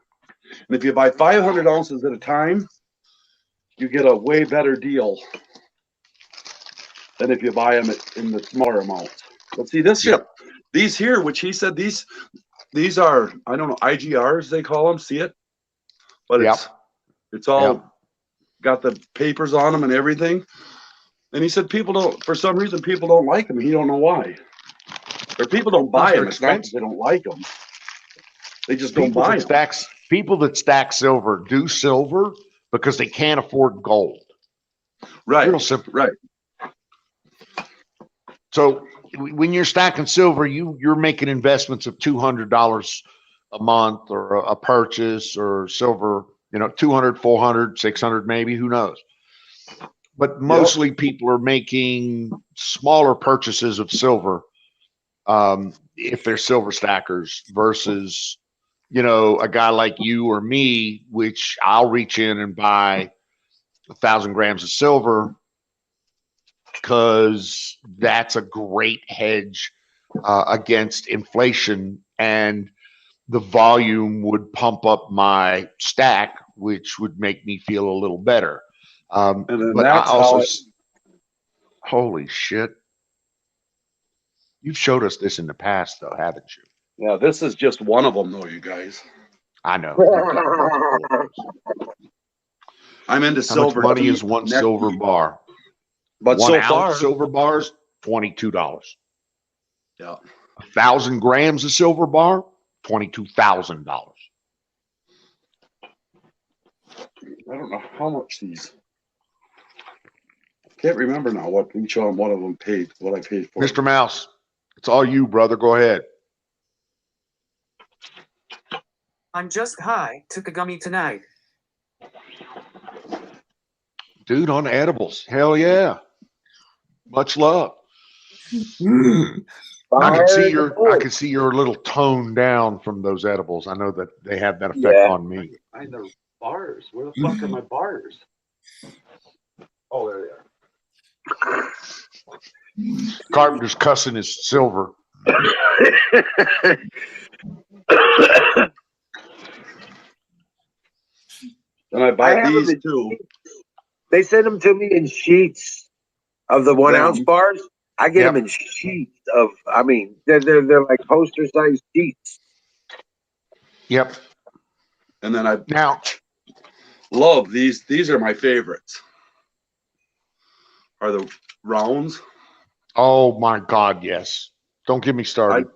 And if you buy 500 ounces at a time, you get a way better deal than if you buy them in the smaller amounts. But see this shit, these here, which he said these are, I don't know, IGRs they call them. See it? But it's all got the papers on them and everything. And he said for some reason people don't like them. He don't know why. Or people don't buy them. It's not that they don't like them. They just don't buy them. People that stack silver do silver because they can't afford gold. Right. Real simple. Right. So when you're stacking silver, you're making investments of $200 a month or a purchase or silver, 200, 400, 600, maybe, who knows? But mostly people are making smaller purchases of silver if they're silver stackers versus, a guy like you or me, which I'll reach in and buy 1,000 grams of silver because that's a great hedge against inflation, and the volume would pump up my stack, which would make me feel a little better. And then But that's I also, how holy shit. You've showed us this in the past, though, haven't you? yeah, this is just one of them, though, you guys. I know. I'm into How silver. much money is one silver bar? But one so ounce far, silver bars, $22. yeah, 1,000 grams of silver bar, $22,000. I don't know how much these. Can't remember now what each one of them paid. What I paid for. Mr. Mouse, it's all you, brother. Go ahead. I'm just high. Took a gummy tonight. Dude, on edibles. Hell yeah. Much love. I can see you're a little toned down from those edibles. I know that they have that effect on me. I know bars. Where the fuck are my bars? Oh, there they are. Carpenter's cussing his silver. And I I buy have them these in, too. they send them to me in sheets of the 1 ounce Them. bars. I get them Yep. in sheets of. I mean, they're like poster size sheets. Yep. And then I Now, love these. These are my favorites. Are the rounds. oh my God, yes. Don't get me started.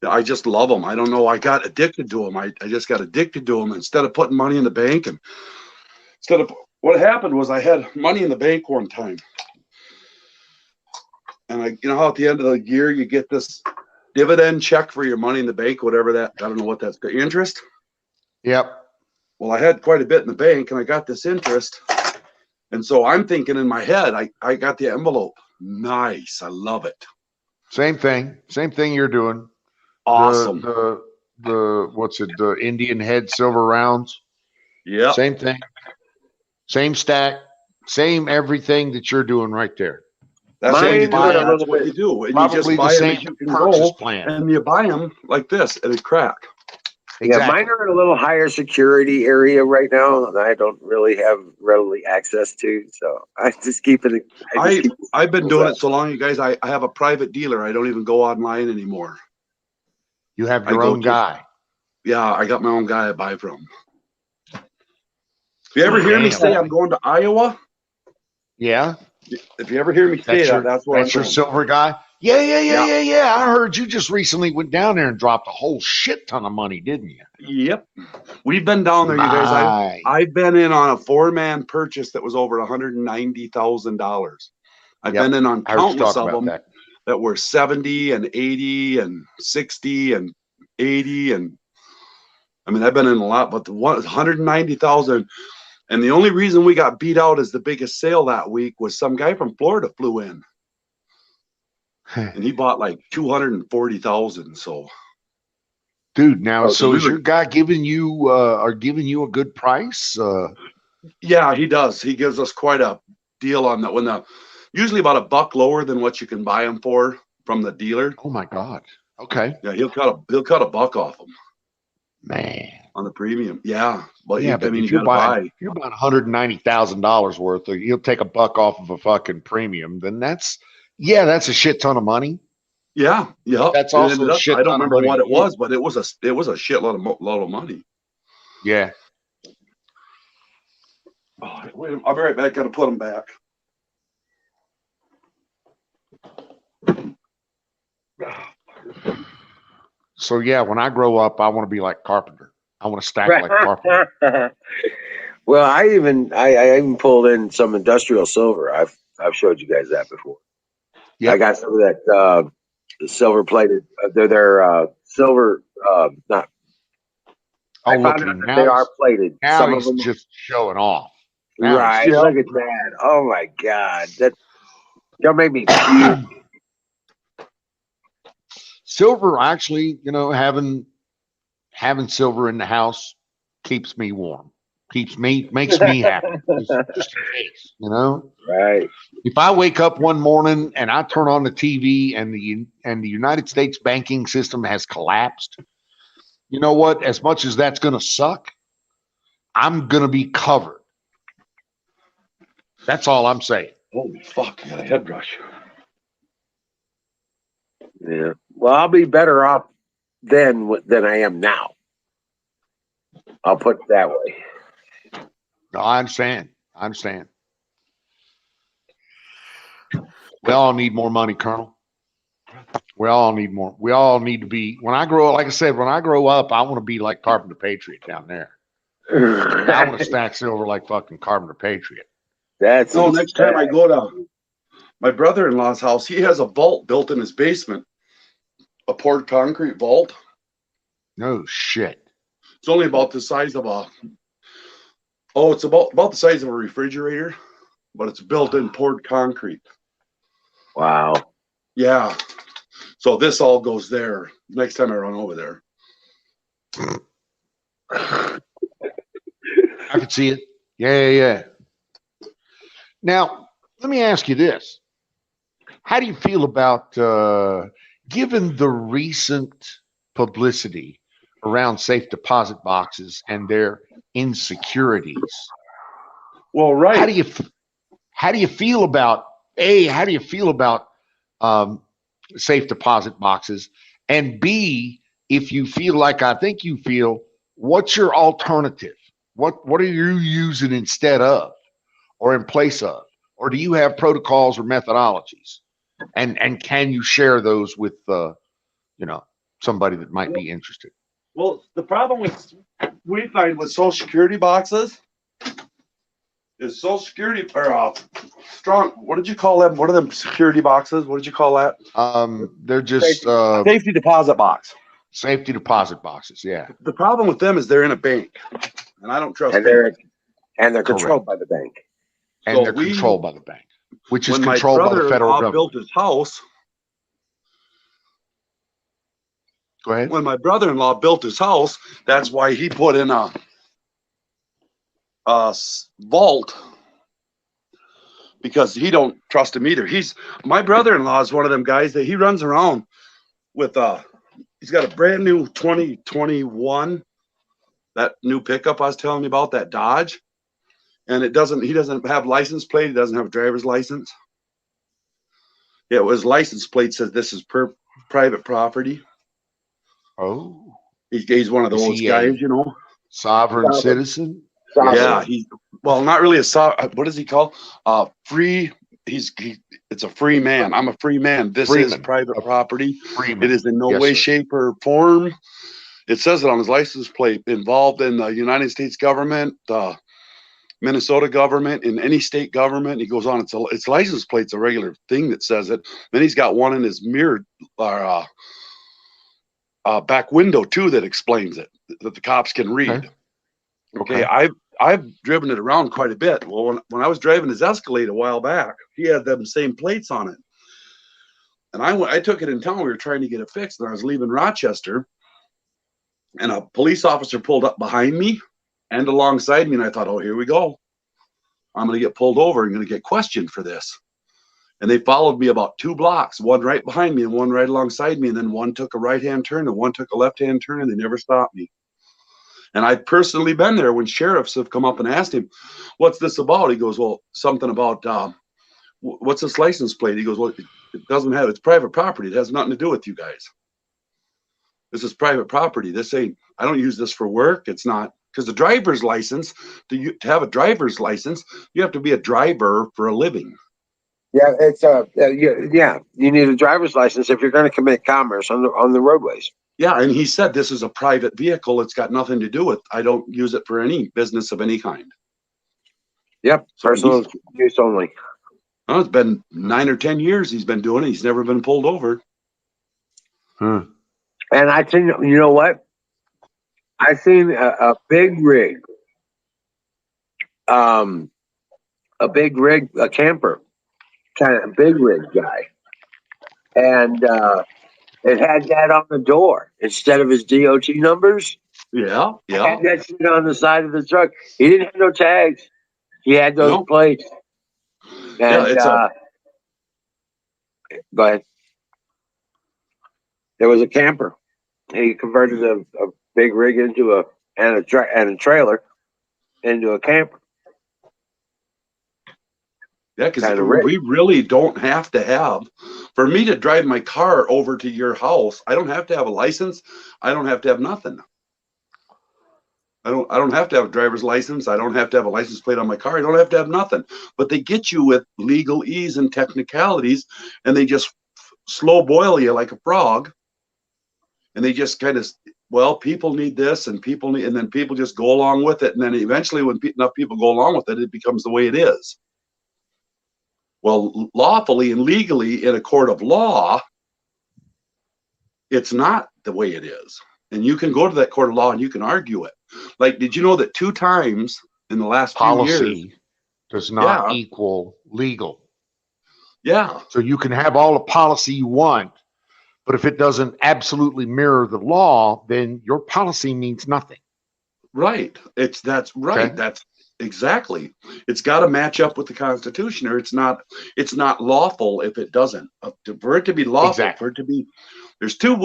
I just love them. I don't know. I got addicted to them. I just got addicted to them. Instead of putting money in the bank, and instead of what happened was I had money in the bank one time, and you know how at the end of the year you get this dividend check for your money in the bank, whatever that, I don't know what that's, the interest. Yep. Well, I had quite a bit in the bank, and I got this interest, and so I'm thinking in my head, I got the envelope. Nice, I love it. Same thing. Same thing you're doing. Awesome. The what's it? The Indian head silver rounds. Yeah, Same thing. Same stack. Same everything that you're doing right there. that's what you Mine do. are a That's little what bit. you do, and you just Probably the buy them same as you can purchase go, plan. and you buy them like this, and they crack. Yeah, Exactly. mine are in a little higher security area right now, and I don't really have readily access to. So I just keep it. I just keep it I've been simple. doing it so long, you guys. I have a private dealer. I don't even go online anymore. You have I your go own to guy. Yeah, I got my own guy I buy from. If you ever hear me Damn. say I'm going to Iowa, Yeah. if you ever hear me say that, that's where I'm That's your going. silver guy. Yeah, yeah, yeah, Yeah. yeah, yeah. I heard you just recently went down there and dropped a whole shit ton of money, didn't you? Yep. We've been down there, you guys. Nice. I've been in on a 4-man purchase that was over $190,000. I've Yep. been in on I heard you countless talk of about them that. were 70 and 80 and 60 and 80, and I mean I've been in a lot, but the one 190,000. And the only reason we got beat out as the biggest sale that week was some guy from Florida flew in, and he bought like 240,000. So, Dude, now so so we is were, your guy giving you a good price? yeah, he does. He gives us quite a deal on that. Usually about $1 lower than what you can buy them for from the dealer. Oh my God. Okay. Yeah, he'll cut $1 off them Man. on the premium. Yeah, but Yeah, I but mean if you got to buy. if you're buying $190,000 worth, or you'll take $1 off of a fucking premium, then that's a shit ton of money. Yeah, yeah. That's It also ended a up. shit I don't ton of remember money what to it you. was, but it was a shitload of money. Yeah. Oh, wait, I'll be right back. Got to put them back. So yeah, when I grow up, I want to be like Carpenter. I want to stack like Carpenter. Well, I even pulled in some industrial silver. I've showed you guys that before. I Yep. got some of that silver plated. They're silver. Not. Oh, I look found at out him that they are now. plated. Now Some of he's them. just showing off. Now he's Right. just Look at that. Oh my God. That made me puke. silver. Actually, having silver in the house keeps me warm. Makes me happy. Just in case, Right. If I wake up one morning and I turn on the TV and the United States banking system has collapsed, you know what? As much as that's going to suck, I'm going to be covered. That's all I'm saying. Holy fuck! I got a head rush. Yeah. Well, I'll be better off than I am now. I'll put it that way. No, I understand. I understand. We all need more money, Colonel. We all need more. We all need to be. When I grow up, like I said, when I grow up, I want to be like Carpenter Patriot down there. I want to stack silver like fucking Carpenter Patriot. That's No, next time I go to my brother-in-law's house, he has a vault built in his basement, a poured concrete vault. No shit. It's only about the size of it's about the size of a refrigerator, but it's built in poured concrete. Wow. Yeah. So this all goes there next time I run over there. I could see it. Yeah. Now, let me ask you this. How do you feel about given the recent publicity around safe deposit boxes and their insecurities, Well, how right. do you feel about how do you feel about safe deposit boxes, and B, if you feel like I think you feel, what's your alternative? What are you using instead of, or in place of, or do you have protocols or methodologies, and can you share those with somebody that might be interested? Well, the problem we find with Social Security boxes is Social Security or strong. What did you call them? What are them security boxes? What did you call that? They're just Safety deposit box. safety deposit boxes. Yeah, The problem with them is they're in a bank, and I don't trust And banks. they're correct. controlled by the bank. And So they're controlled by the bank, which is when my controlled by the federal brother-in-law government. built his house, Go ahead. when my brother-in-law built his house, that's why he put in a vault, because he don't trust him either. My brother-in-law is one of them guys that he runs around with he's got a brand new 2021, that new pickup I was telling you about, that Dodge, and he doesn't have license plate, he doesn't have a driver's license. Yeah, his license plate says this is private property. Oh, He's one of is those he guys, a sovereign citizen? Yeah, he's not really what does he call? Free. It's a free man. I'm a free man. This is Freeman. private property. Freeman. It is in no Yes, way, sir. shape, or form. It says it on his license plate. Involved in the United States government, the Minnesota government, in any state government. He goes on. Its license plate's a regular thing that says it. Then he's got one in his mirror, back window too, that explains it, that the cops can read. Okay. I've driven it around quite a bit. Well, when I was driving his Escalade a while back, he had them same plates on it. And I took it in town. We were trying to get it fixed, and I was leaving Rochester, and a police officer pulled up behind me and alongside me, and I thought, oh, here we go. I'm going to get pulled over and going to get questioned for this. And they followed me about 2 blocks, one right behind me and one right alongside me, and then one took a right-hand turn and one took a left-hand turn, and they never stopped me. And I've personally been there when sheriffs have come up and asked him, what's this about? He goes, well, something about, what's this license plate? He goes, well, it doesn't have, it's private property. It has nothing to do with you guys. This is private property. I don't use this for work. It's not, because the driver's license, to have a driver's license, you have to be a driver for a living. Yeah, it's you need a driver's license if you're going to commit commerce on the roadways. Yeah, and he said this is a private vehicle. It's got nothing to do with, I don't use it for any business of any kind. Yep, personal use only. Well, it's been 9 or 10 years he's been doing it. He's never been pulled over. And I think, you know what? I seen a big rig, a camper, kind of big rig guy, and it had that on the door instead of his DOT numbers. Yeah. Had that shit on the side of the truck. He didn't have no tags. He had those plates. And go ahead. There was a camper. He converted a big rig into a trailer into a camper. Yeah, because we really don't have to have, for me to drive my car over to your house, I don't have to have a license. I don't have to have nothing. I don't have to have a driver's license. I don't have to have a license plate on my car. I don't have to have nothing. But they get you with legalese and technicalities, and they just slow boil you like a frog. And they just kind of, well, people need this, and and then people just go along with it. And then eventually, when enough people go along with it, it becomes the way it is. Well, lawfully and legally in a court of law, it's not the way it is. And you can go to that court of law and you can argue it. Like, did you know that 2 times in the last few years, policy does not equal legal? Yeah. So you can have all the policy you want, but if it doesn't absolutely mirror the law, then your policy means nothing. Right. That's right. Okay. That's Exactly. It's got to match up with the Constitution, or it's not lawful if it doesn't. For it to be lawful, Exactly. for it to be, there's two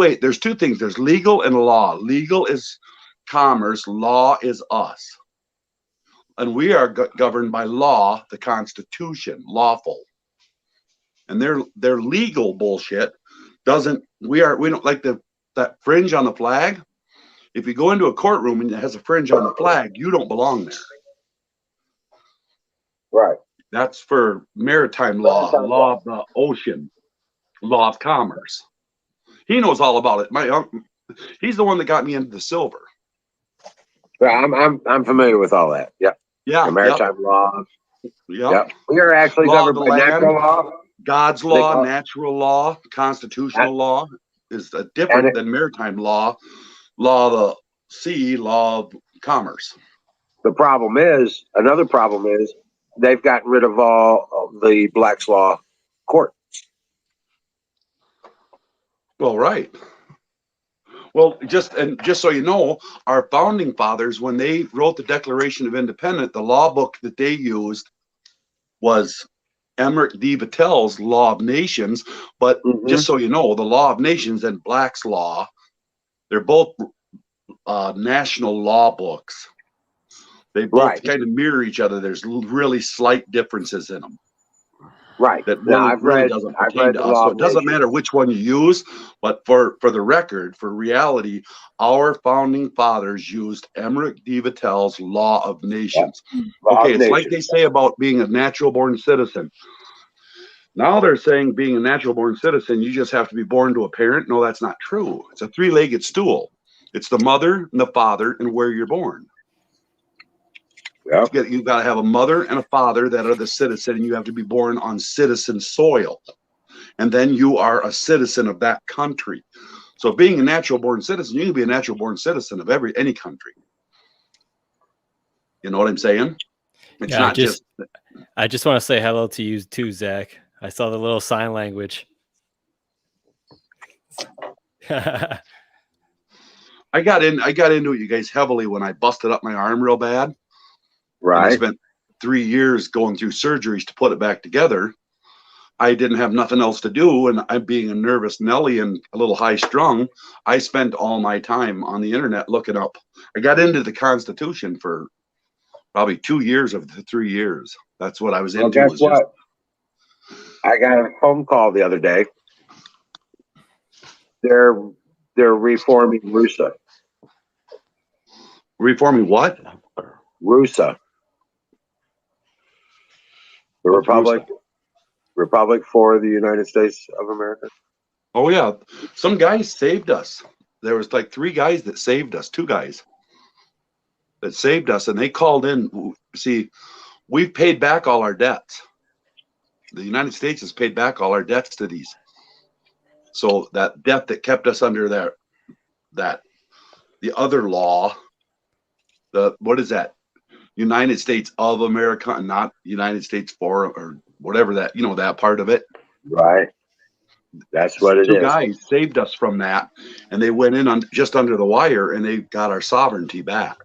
things. There's legal and law. Legal is commerce. Law is us, and we are governed by law, the Constitution, lawful. And their legal bullshit doesn't. We don't like that fringe on the flag. If you go into a courtroom and it has a fringe on the flag, you don't belong there. Right. That's for maritime law, law of the ocean, law of commerce. He knows all about it. He's the one that got me into the silver. Yeah, I'm familiar with all that. Yep. Yeah. The maritime law. Yep. We are actually Law governed of the by land, natural law. God's law, natural law, constitutional law is different than maritime law, law of the sea, law of commerce. Another problem is they've gotten rid of all of the Black's Law court. Well, right. Well, just so you know, our founding fathers, when they wrote the Declaration of Independence, the law book that they used was Emmerich D. Vattel's Law of Nations. But just so you know, the Law of Nations and Black's Law, they're both national law books. They both kind of mirror each other. There's really slight differences in them. Right. That really doesn't pertain to us. So it doesn't matter which one you use, but for the record, for reality, our founding fathers used Emmerich D. Vattel's Law of Nations. Okay, it's like they say about being a natural born citizen. Now they're saying being a natural born citizen, you just have to be born to a parent. No, that's not true. It's a three-legged stool. It's the mother and the father and where you're born. Yep. You've got to have a mother and a father that are the citizen, and you have to be born on citizen soil. And then you are a citizen of that country. So being a natural born citizen, you can be a natural born citizen of any country. You know what I'm saying? It's not I just want to say hello to you too, Zach. I saw the little sign language. I got into it, you guys, heavily when I busted up my arm real bad. Right. And I spent 3 years going through surgeries to put it back together. I didn't have nothing else to do, and I'm being a nervous Nelly and a little high strung. I spent all my time on the internet looking up. I got into the Constitution for probably 2 years of the 3 years. That's what I was into. Guess what? I got a phone call the other day. They're reforming RUSA. Reforming what? RUSA. The Republic for the United States of America. Oh yeah, some guys saved us. There was like 3 guys that saved us, 2 guys that saved us, and they called in. See, we've paid back all our debts. The United States has paid back all our debts to these. So that debt that kept us under the other law, what is that? United States of America, not United States for, or whatever that, that part of it. Right. That's what it is. 2 guys saved us from that, and they went in just under the wire, and they got our sovereignty back.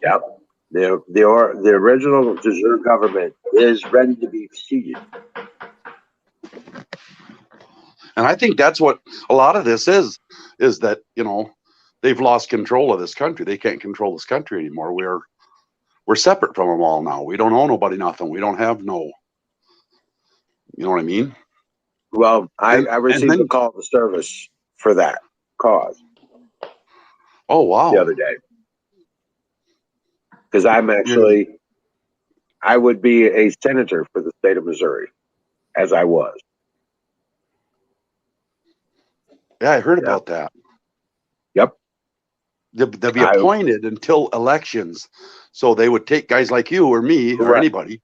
Yep. The original Desert government is ready to be seated. And I think that's what a lot of this is that, they've lost control of this country. They can't control this country anymore. We're separate from them all now. We don't owe nobody nothing. We don't have no, you know what I mean? Well, I received a call to service for that cause. Oh, wow. The other day. Because I would be a senator for the state of Missouri, as I was. Yeah, I heard about that. Yep. They'll be appointed until elections. So they would take guys like you or me or anybody.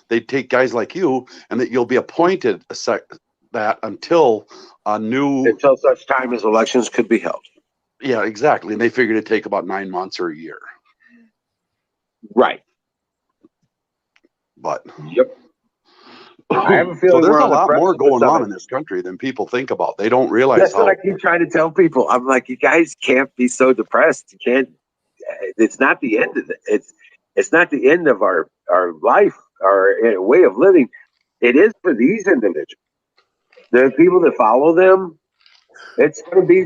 They'd take guys like you, and that you'll be appointed until such time as elections could be held. Yeah, exactly. And they figured it'd take about 9 months or a year. Right. But yep. I have a feeling there's a lot more going on in this country than people think about. They don't realize That's what I keep trying to tell people. I'm like, you guys can't be so depressed. You can't. It's not the end of it. It's not the end of our life, our way of living. It is for these individuals. The people that follow them, it's going to be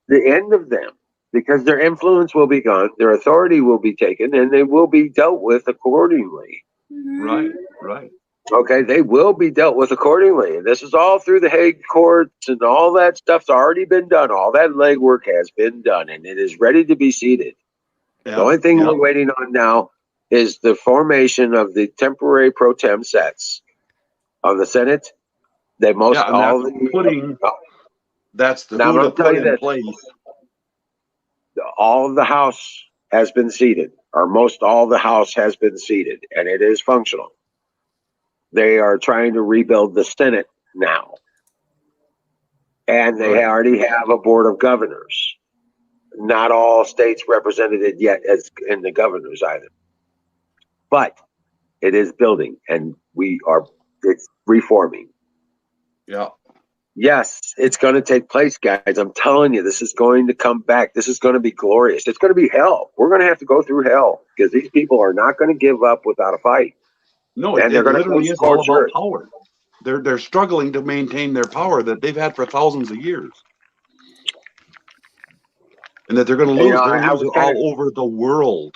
the end of them because their influence will be gone, their authority will be taken, and they will be dealt with accordingly. Right, right. Okay, they will be dealt with accordingly. And this is all through the Hague courts and all that stuff's already been done. All that legwork has been done and it is ready to be seated. The only thing we're waiting on now is the formation of the temporary pro tem sets on the Senate. They most Yeah, and all that's the putting that's the now I'm who to gonna tell put you in this. place. All of the House has been seated, or most all the House has been seated, and it is functional. They are trying to rebuild the Senate now, and they Right. already have a board of governors. Not all states represented yet as in the governors either, but it is building, and it's reforming. Yeah. Yes, it's going to take place, guys. I'm telling you, this is going to come back. This is going to be glorious. It's going to be hell. We're going to have to go through hell because these people are not going to give up without a fight, No, and they're it going to literally go is all scorched about earth. power. They're struggling to maintain their power that they've had for thousands of years, and that they're going to You lose. know, They're going to I lose was it kind of all over the world.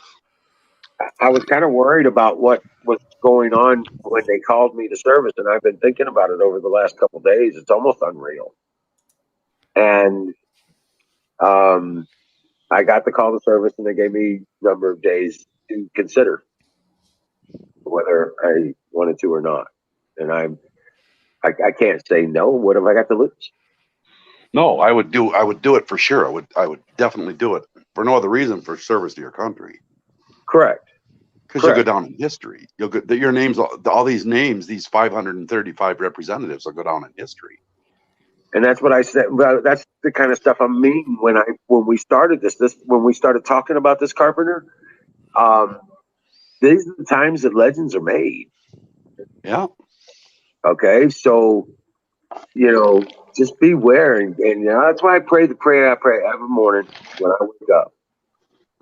worried about what was going on when they called me to service, and I've been thinking about it over the last couple of days. It's almost unreal, and um, I got the call to service, and they gave me a number of days to consider whether I wanted to or not. And I can't say no. What have I got to lose? No, I would do it for sure. I would definitely do it for no other reason for service to your country. Correct. Because you'll go Correct. down in history. You'll go your names, all these names, these 535 representatives will go down in history. And that's what I said. Well, that's the kind of stuff I mean when we started when we started talking about this, Carpenter. Um, these are the times that legends are made. Yeah. Okay, so just beware, and that's why I pray the prayer I pray every morning when I wake up.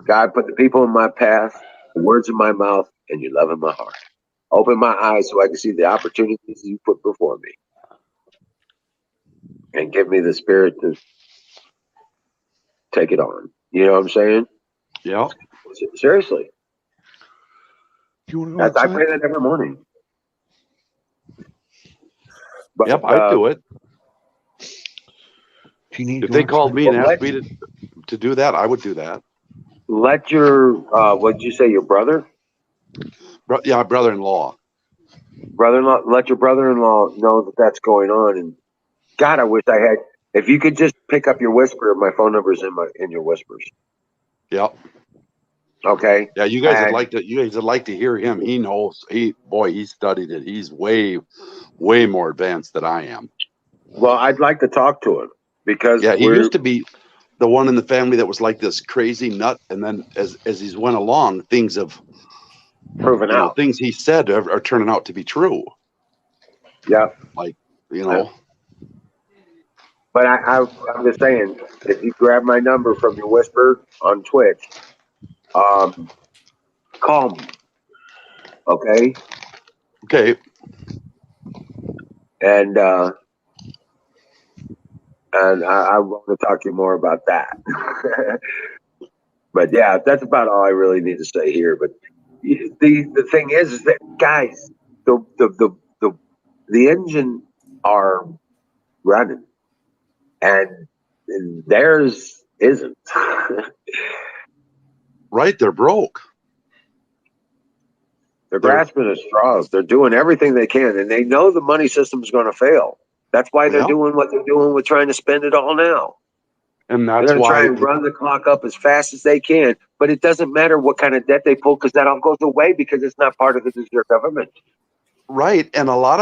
God, put the people in my path, the words in my mouth, and your love in my heart. Open my eyes so I can see the opportunities you put before me, and give me the spirit to take it on. You know what I'm saying? Yeah. Seriously, You want to go I pray outside? that every morning. But Yep, I'd do it. If you need If to they go called outside. me and Well, asked me to do that, I would do that. let your what'd you say? Your Yeah, brother-in-law. brother-in-law. Let your brother-in-law know that that's going on. And God, I wish I had. If you could just pick up your whisper, my phone number's in your whispers. Yep. Okay. Yeah, you guys And would like to hear him. He knows. He studied it. He's way more advanced than I am. well, I'd like to talk to him because Yeah, he used to be the one in the family that was like this crazy nut, and then as he's went along, things have proven out. things he said are turning out to be true. Yeah. Like, you know, But I'm just saying, if you grab my number from your whisper on Twitch, call me. Okay. okay, And I want to talk to you more about that. But yeah, that's about all I really need to say here. But the thing is that guys, the engine are running, and theirs isn't. right? They're broke. They're They're grasping at straws. They're doing everything they can, and they know the money system is going to fail. That's why they're yeah, doing what they're doing with trying to spend it all now. and They're that's going to try why. and run the clock up as fast as they can, but it doesn't matter what kind of debt they pull because that all goes away because it's not part of their government. Right, and a lot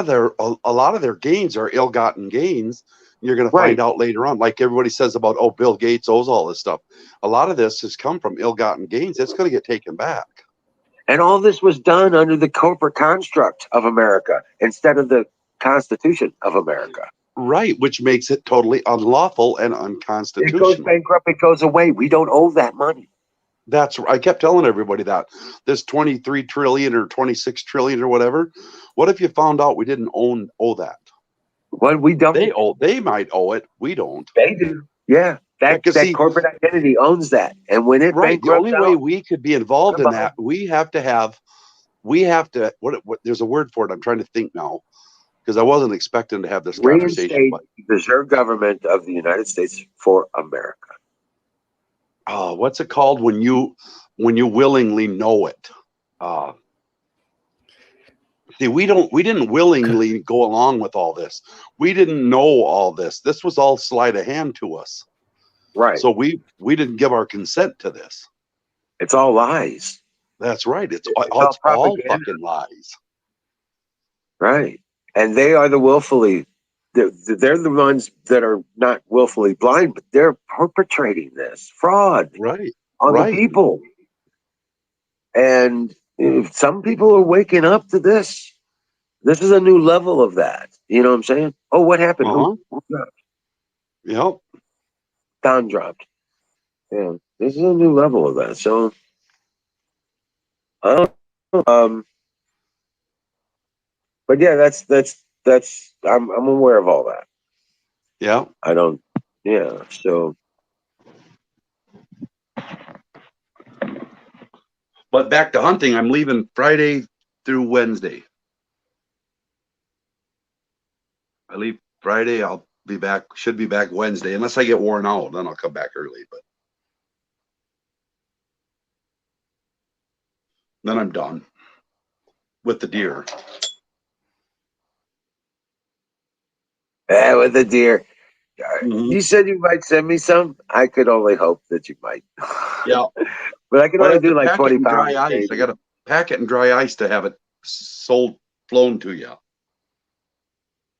of their gains are ill-gotten gains. You're going to Right. find out later on, like everybody says about, oh, Bill Gates owes all this stuff. A lot of this has come from ill-gotten gains. It's going to get taken back. And all this was done under the corporate construct of America instead of the Constitution of America. Right, which makes it totally unlawful and It goes unconstitutional. bankrupt, it goes away. We don't owe that money. I kept telling everybody that this 23 trillion or 26 trillion or whatever. What if you found out we didn't owe that? What we don't. They might owe it. We don't. They do. Yeah. That corporate identity owns that. And when it right, the bankrupts only way out, we could be involved in come that, on. we have to what there's a word for it. I'm trying to think now because I wasn't expecting to have this conversation. Reinstate But the reserve government of the United States for America. what's it called when you willingly know it? See, we didn't willingly go along with all this. We didn't know all this. This was all sleight of hand to us. Right. So we didn't give our consent to this. It's all lies. That's right. It's all fucking lies. Right. And they are the willfully, they're the ones that are not willfully blind, but they're perpetrating this fraud on the people. And some people are waking up to this. This is a new level of that. You know what I'm saying? Oh, what happened? Who dropped? Yep. Don dropped. Yeah. This is a new level of that. So, I don't know. But yeah, that's I'm aware of all that. Yeah. I don't. Yeah. So. But back to hunting, I'm leaving Friday through Wednesday. I leave Friday. I'll be back. Should be back Wednesday, unless I get worn out. Then I'll come back early. But then I'm done with the deer. Yeah, with the deer. Mm-hmm. You said you might send me some. I could only hope that you might. Yeah. But I can only do like 20 pounds. Dry ice. I got to pack it in dry ice to have it flown to you.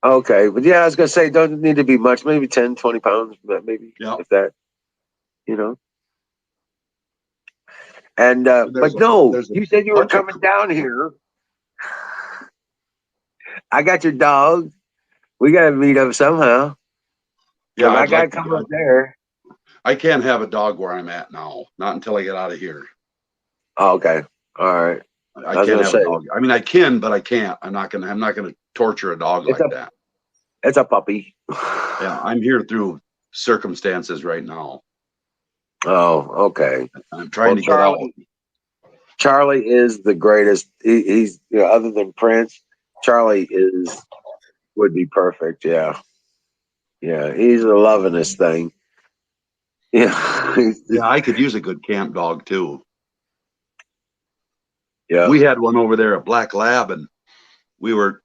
Okay. But yeah, I was going to say, don't need to be much. Maybe 10, 20 pounds, maybe. Yeah. If that, And, but no, you said you were coming down here. I got your dog. We got to meet up somehow. Yeah. I got to come up there. I can't have a dog where I'm at now. Not until I get out of here. Oh, okay. All right. I can't have a dog. I mean, I can, but I can't. I'm not gonna torture a dog like that. It's a puppy. Yeah, I'm here through circumstances right now. Oh, okay. I'm trying to get out. Charlie is the greatest. He's other than Prince, Charlie would be perfect. Yeah. Yeah. He's a lovingest thing. Yeah. Yeah, I could use a good camp dog too. Yeah. We had one over there, a black lab, and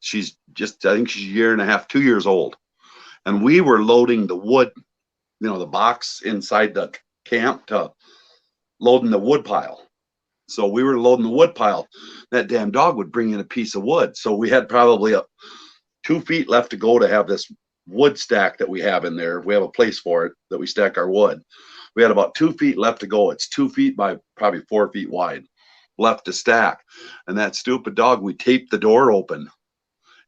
she's I think she's a year and a half, 2 years old. And we were loading the wood, the box inside the camp to loading the wood pile. So we were loading the wood pile. That damn dog would bring in a piece of wood. So we had probably 2 feet left to go to have this wood stack that we have in there. We have a place for it that we stack our wood. We had about 2 feet left to go. It's 2 feet by probably 4 feet wide left to stack. And that stupid dog, we taped the door open.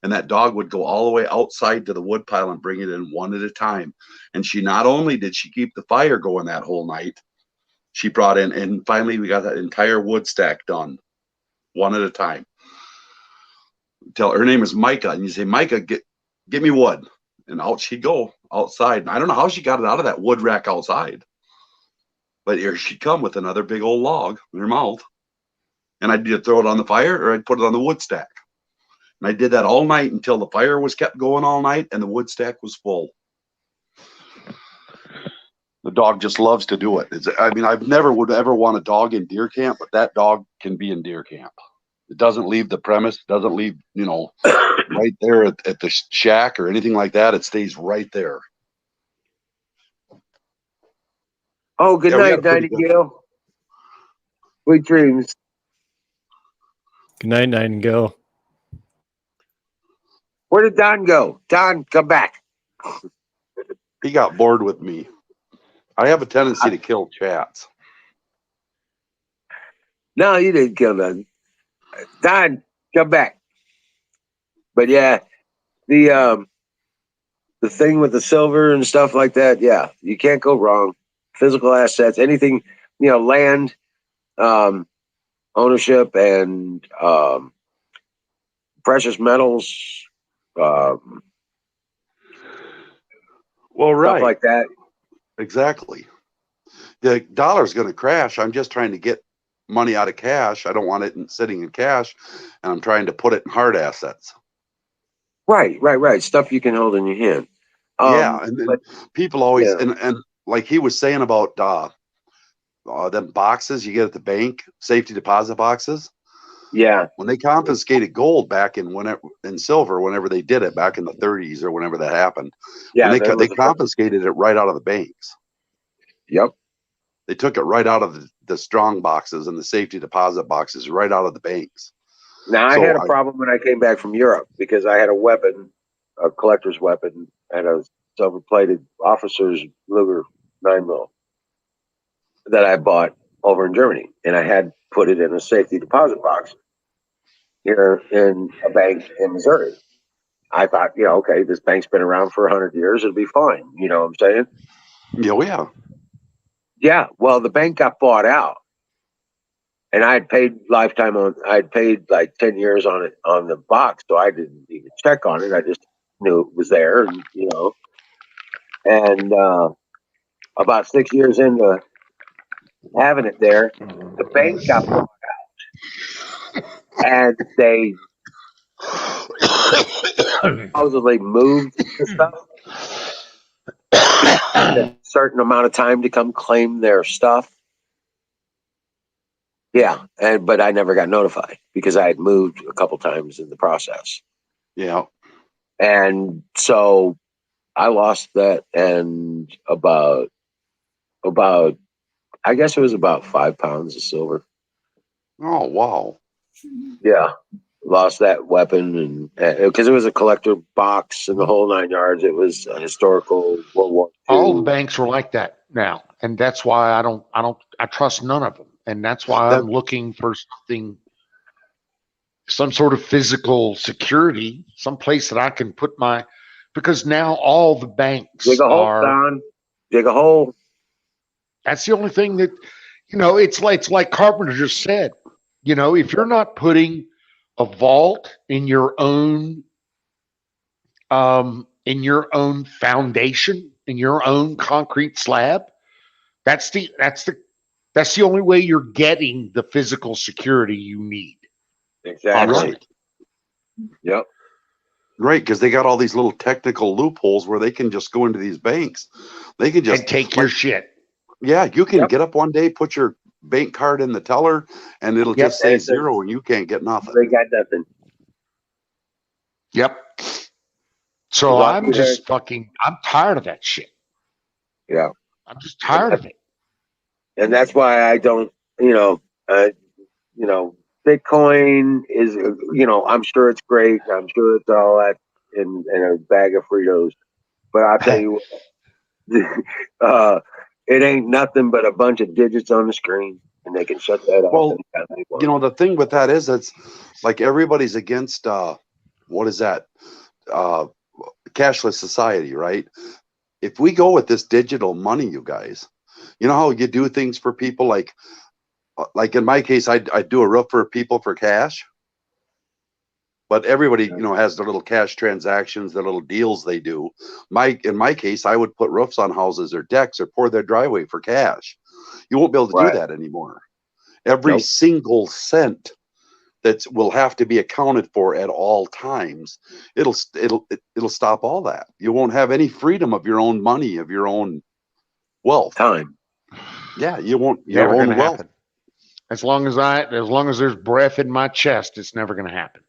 And that dog would go all the way outside to the wood pile and bring it in one at a time. And she not only did she keep the fire going that whole night, she brought in, and finally we got that entire wood stack done, one at a time. Her name is Micah, and you say, Micah, get me wood. And out she'd go outside. And I don't know how she got it out of that wood rack outside. But here she'd come with another big old log in her mouth. And I'd either throw it on the fire or I'd put it on the wood stack. And I did that all night until the fire was kept going all night and the wood stack was full. The dog just loves to do it. I've never would ever want a dog in deer camp, but that dog can be in deer camp. It doesn't leave the premise, doesn't leave, right there at the shack or anything like that. It stays right there. Oh, good night, Nightingale. Sweet dreams. Good night, Nightingale. Where did Don go? Don, come back. He got bored with me. I have a tendency to kill chats. No, you didn't kill them. Don, come back. But yeah, the thing with the silver and stuff like that, yeah, you can't go wrong. Physical assets, anything, land, ownership and precious metals, um, Well, stuff right. like that. Exactly. The dollar's going to crash. I'm just trying to get money out of cash. I don't want it sitting in cash, and I'm trying to put it in hard assets. Right. Stuff you can hold in your hand. Yeah, and then But people always yeah, and like he was saying about them boxes you get at the bank, safety deposit boxes. yeah, When they confiscated gold back in whenever in silver, whenever they did it back in the 30s or whenever that happened, when yeah. There they was a bunch. confiscated it right out of the banks. Yep. They took it right out of the strong boxes and the safety deposit boxes right out of the banks. Now I had So a problem when I came back from Europe because I had a weapon, a collector's weapon, and a silver-plated officer's Luger 9mm that I bought over in Germany, and I had put it in a safety deposit box here in a bank in Missouri. I thought, okay, this bank's been around for 100 years; it'll be fine. You know what I'm saying? yeah. Yeah. Well, the bank got bought out, and I had paid lifetime on. I had paid like 10 years on it on the box, so I didn't even check on it. I just knew it was there, and. And about 6 years into having it there, the bank got bought, and they supposedly moved the stuff. People had a certain amount of time to come claim their stuff. Yeah, but I never got notified because I had moved a couple times in the process, Yeah. and so I lost that, and about I guess it was about 5 pounds of silver. Oh, wow. Yeah, lost that weapon, and because it was a collector box and the whole 9 yards. It was a historical World War All the II. banks are like that now, and that's why I trust none of them, and that's why That I'm looking for something, some sort of physical security, some place that I can put my, because now all the Dig banks a hole, are. Don. Dig a hole. That's the only thing that, it's like Carpenter just said. If you're not putting a vault in your own foundation, in your own concrete slab, that's the only way you're getting the physical security you need. Exactly. Honestly. right. Yep. Right, because they got all these little technical loopholes where they can just go into these banks. They can And just take your like, shit. yeah, you can Yep. get up one day, put your bank card in the teller, and it'll Yep. just And say it says zero, and you can't get nothing. they got nothing. Yep. As So long as you're I'm tired of that shit. yeah. I'm just And, tired of it. and that's why I don't. Uh, you know, Bitcoin is. I'm sure it's great. I'm sure it's all that in a bag of Fritos. But I'll tell you uh, it ain't nothing but a bunch of digits on the screen, and they can shut that off Well, anytime they want. the thing with that is it's like everybody's against what is that? Uh Cashless society, right? If we go with this digital money, you guys, you know how you do things for people like in my case, I do a roof for people for cash, but everybody, has their little cash transactions, their little deals they do. In my case, I would put roofs on houses or decks or pour their driveway for cash. You won't be able to do Right? that anymore. Every Nope. single cent that will have to be accounted for at all times. It'll stop all that. You won't have any freedom of your own money, of your own wealth. Time. Yeah, you won't your Never going to own wealth. happen. As long as there's breath in my chest, it's never going to happen.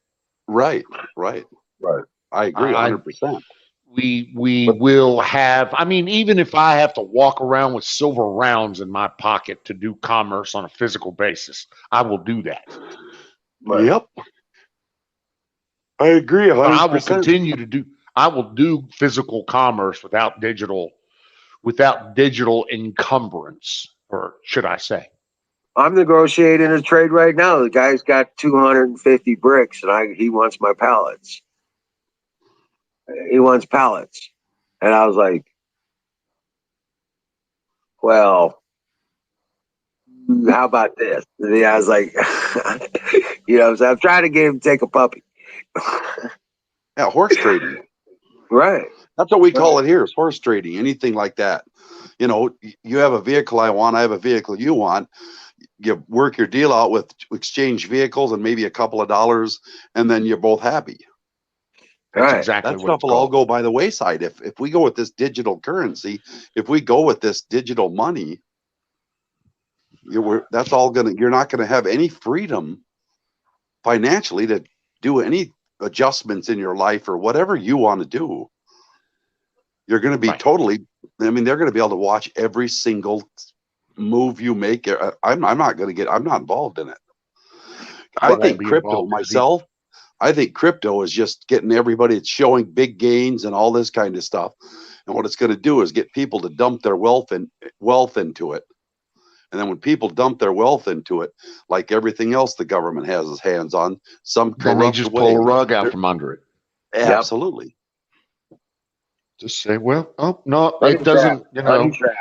Right, right. Right. I agree I 100%. we But will have. I mean, even if I have to walk around with silver rounds in my pocket to do commerce on a physical basis, I will do that. Right. yep, I agree But I will 100%. continue to do. I will do physical commerce without digital encumbrance, or should I say? I'm negotiating a trade right now. The guy's got 250 bricks, and he wants my pallets. He wants pallets, and I was like, well, How about this? Yeah, I was like, you know, so I'm trying to get him to take a puppy. Yeah, horse trading. Right. That's what we call it here, is horse trading, anything like that. You know, you have a vehicle I want, I have a vehicle you want. You work your deal out with exchange vehicles and maybe a couple of dollars, and then you're both happy. That's Right. exactly That what stuff it's will all called. go by the wayside. If we go with this digital currency, if we go with this digital money, that's all gonna. You're not gonna have any freedom financially to do any adjustments in your life or whatever you want to do. You're going to be Right. totally. I mean, they're going to be able to watch every single move you make. I'm not going to get. I'm not involved in it. I'm I not going to think be crypto involved in it either. myself. I think crypto is just getting everybody. It's showing big gains and all this kind of stuff. And what it's going to do is get people to dump their wealth into it. And then when people dump their wealth into it, like everything else the government has its hands on, some Then they corrupt just pull way. a rug out from under it. Absolutely. Just say, well, oh no, Honey it doesn't. trap. Honey trap.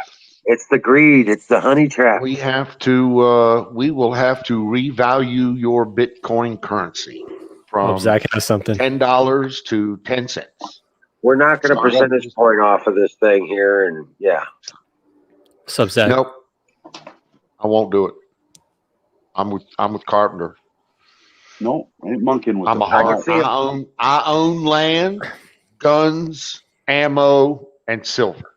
It's the greed. It's the honey trap. We have to. We will have to revalue your Bitcoin currency from Zach has something. $10 to 10 cents. We're not going to Sorry. percentage point off of this thing here, and yeah. What's up, Zach? Nope, I won't do it. I'm with Carpenter. No, I ain't monkeying with I'm the a hard. see it. I own land, guns, ammo, and silver.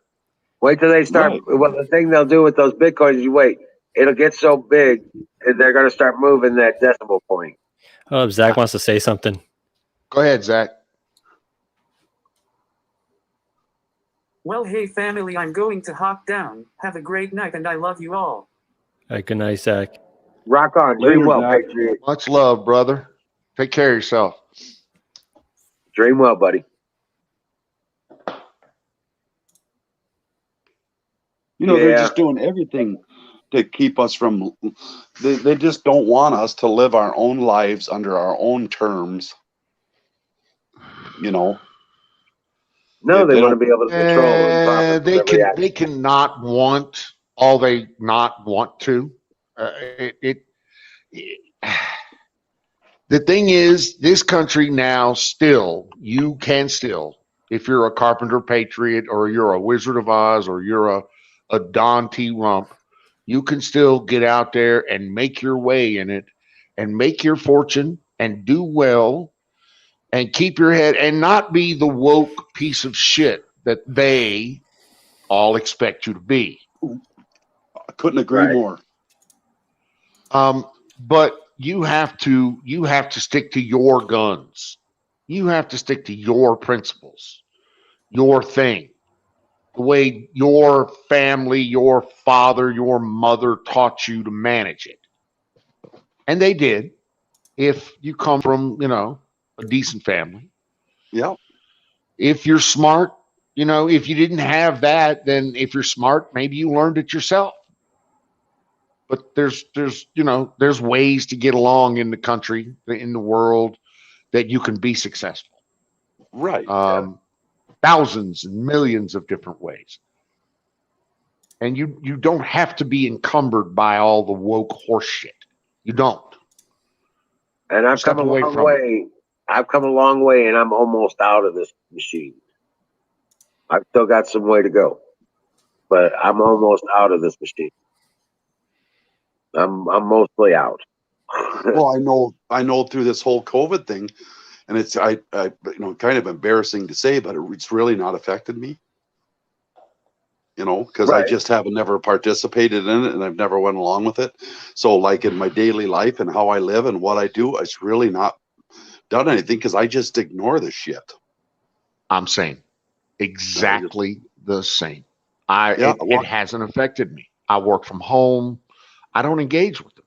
Wait till they start. Right. Well, the thing they'll do with those bitcoins, you wait. It'll get so big, and they're going to start moving that decimal point. Oh, Zach wants to say something. Go ahead, Zach. Well, hey family, I'm going to hop down. Have a great night, and I love you all. All right, good night, Zach. Rock on. Later, Dream well, Zach. Patriot. Much love, brother. Take care of yourself. Dream well, buddy. You know, they're Yeah. just doing everything to keep us from. They just don't want us to live our own lives under our own terms. You know, No, they they want to don't. be able to control and profit from every action. They can not want all they not want to. The thing is, this country now still, you can still, if you're a Carpenter Patriot or you're a Wizard of Oz or you're a Don T. Rump, you can still get out there and make your way in it and make your fortune and do well and keep your head and not be the woke piece of shit that they all expect you to be. I couldn't agree more. But you have to stick to your guns. You have to stick to your principles, your thing, the way your family, your father, your mother taught you to manage it. And they did. If you come from, a decent family. Yeah. If you're smart, if you didn't have that, then if you're smart, maybe you learned it yourself. But there's ways to get along in the country, in the world, that you can be successful. Right. Thousands and millions of different ways. And you don't have to be encumbered by all the woke horse shit. You don't. And I've Step come a away long from way. I've come a long way, and I'm almost out of this machine. I've still got some way to go, but I'm almost out of this machine. I'm mostly out. Well, I know through this whole COVID thing, and it's I kind of embarrassing to say, but it's really not affected me. Because I Right. just haven't never participated in it, and I've never went along with it. So, like in my daily life and how I live and what I do, it's really not done anything because I just ignore the shit. I'm saying exactly the same. Yeah, It hasn't affected me. I work from home. I don't engage with them.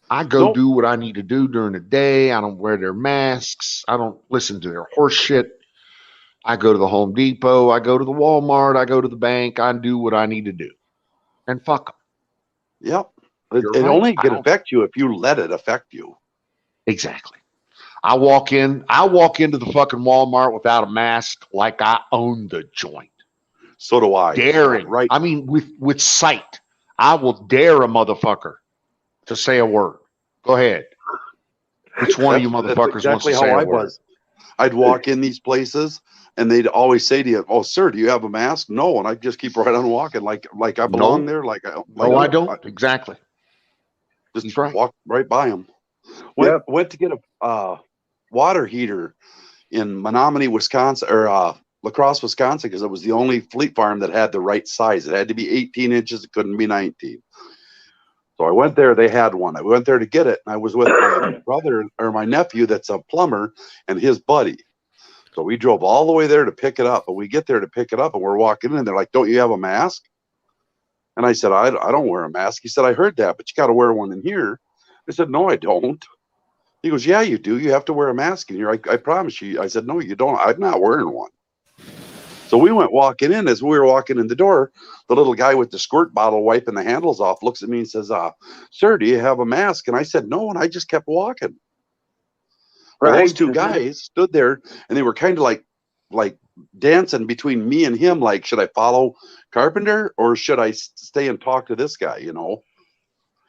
I go Nope. do what I need to do during the day. I don't wear their masks. I don't listen to their horse shit. I go to the Home Depot. I go to the Walmart. I go to the bank. I do what I need to do. And fuck them. Yep. You're It right. only I can don't- affect you if you let it affect you. Exactly. I walk into the fucking Walmart without a mask like I own the joint. So do I. Daring. Right. I mean, with sight. I will dare a motherfucker to say a word. Go ahead. Which one of you That's motherfuckers exactly wants to say how a I word? was. I'd walk in these places and they'd always say to you, "Oh, sir, do you have a mask?" No, and I'd just keep right on walking, like I belong No. there, No, I don't. Exactly. just That's right. walk right by them. Went to get a water heater in Menominee, Wisconsin, or La Crosse, Wisconsin, because it was the only fleet farm that had the right size. It had to be 18 inches. It couldn't be 19. So I went there. They had one. I went there to get it, and I was with my brother or my nephew that's a plumber and his buddy. So we drove all the way there to pick it up. But we get there to pick it up, and we're walking in, and they're like, "Don't you have a mask?" And I said, I don't wear a mask. He said, "I heard that, but you got to wear one in here." I said, "No, I don't." He goes, "Yeah, you do. You have to wear a mask in here. I promise you." I said, "No, you don't. I'm not wearing one." So we went walking in. As we were walking in the door, the little guy with the squirt bottle wiping the handles off looks at me and says, "Sir, do you have a mask?" And I said, "No," and I just kept walking. Well, those two guys stood there and they were kind of like dancing between me and him, like, should I follow Carpenter or should I stay and talk to this guy, you know?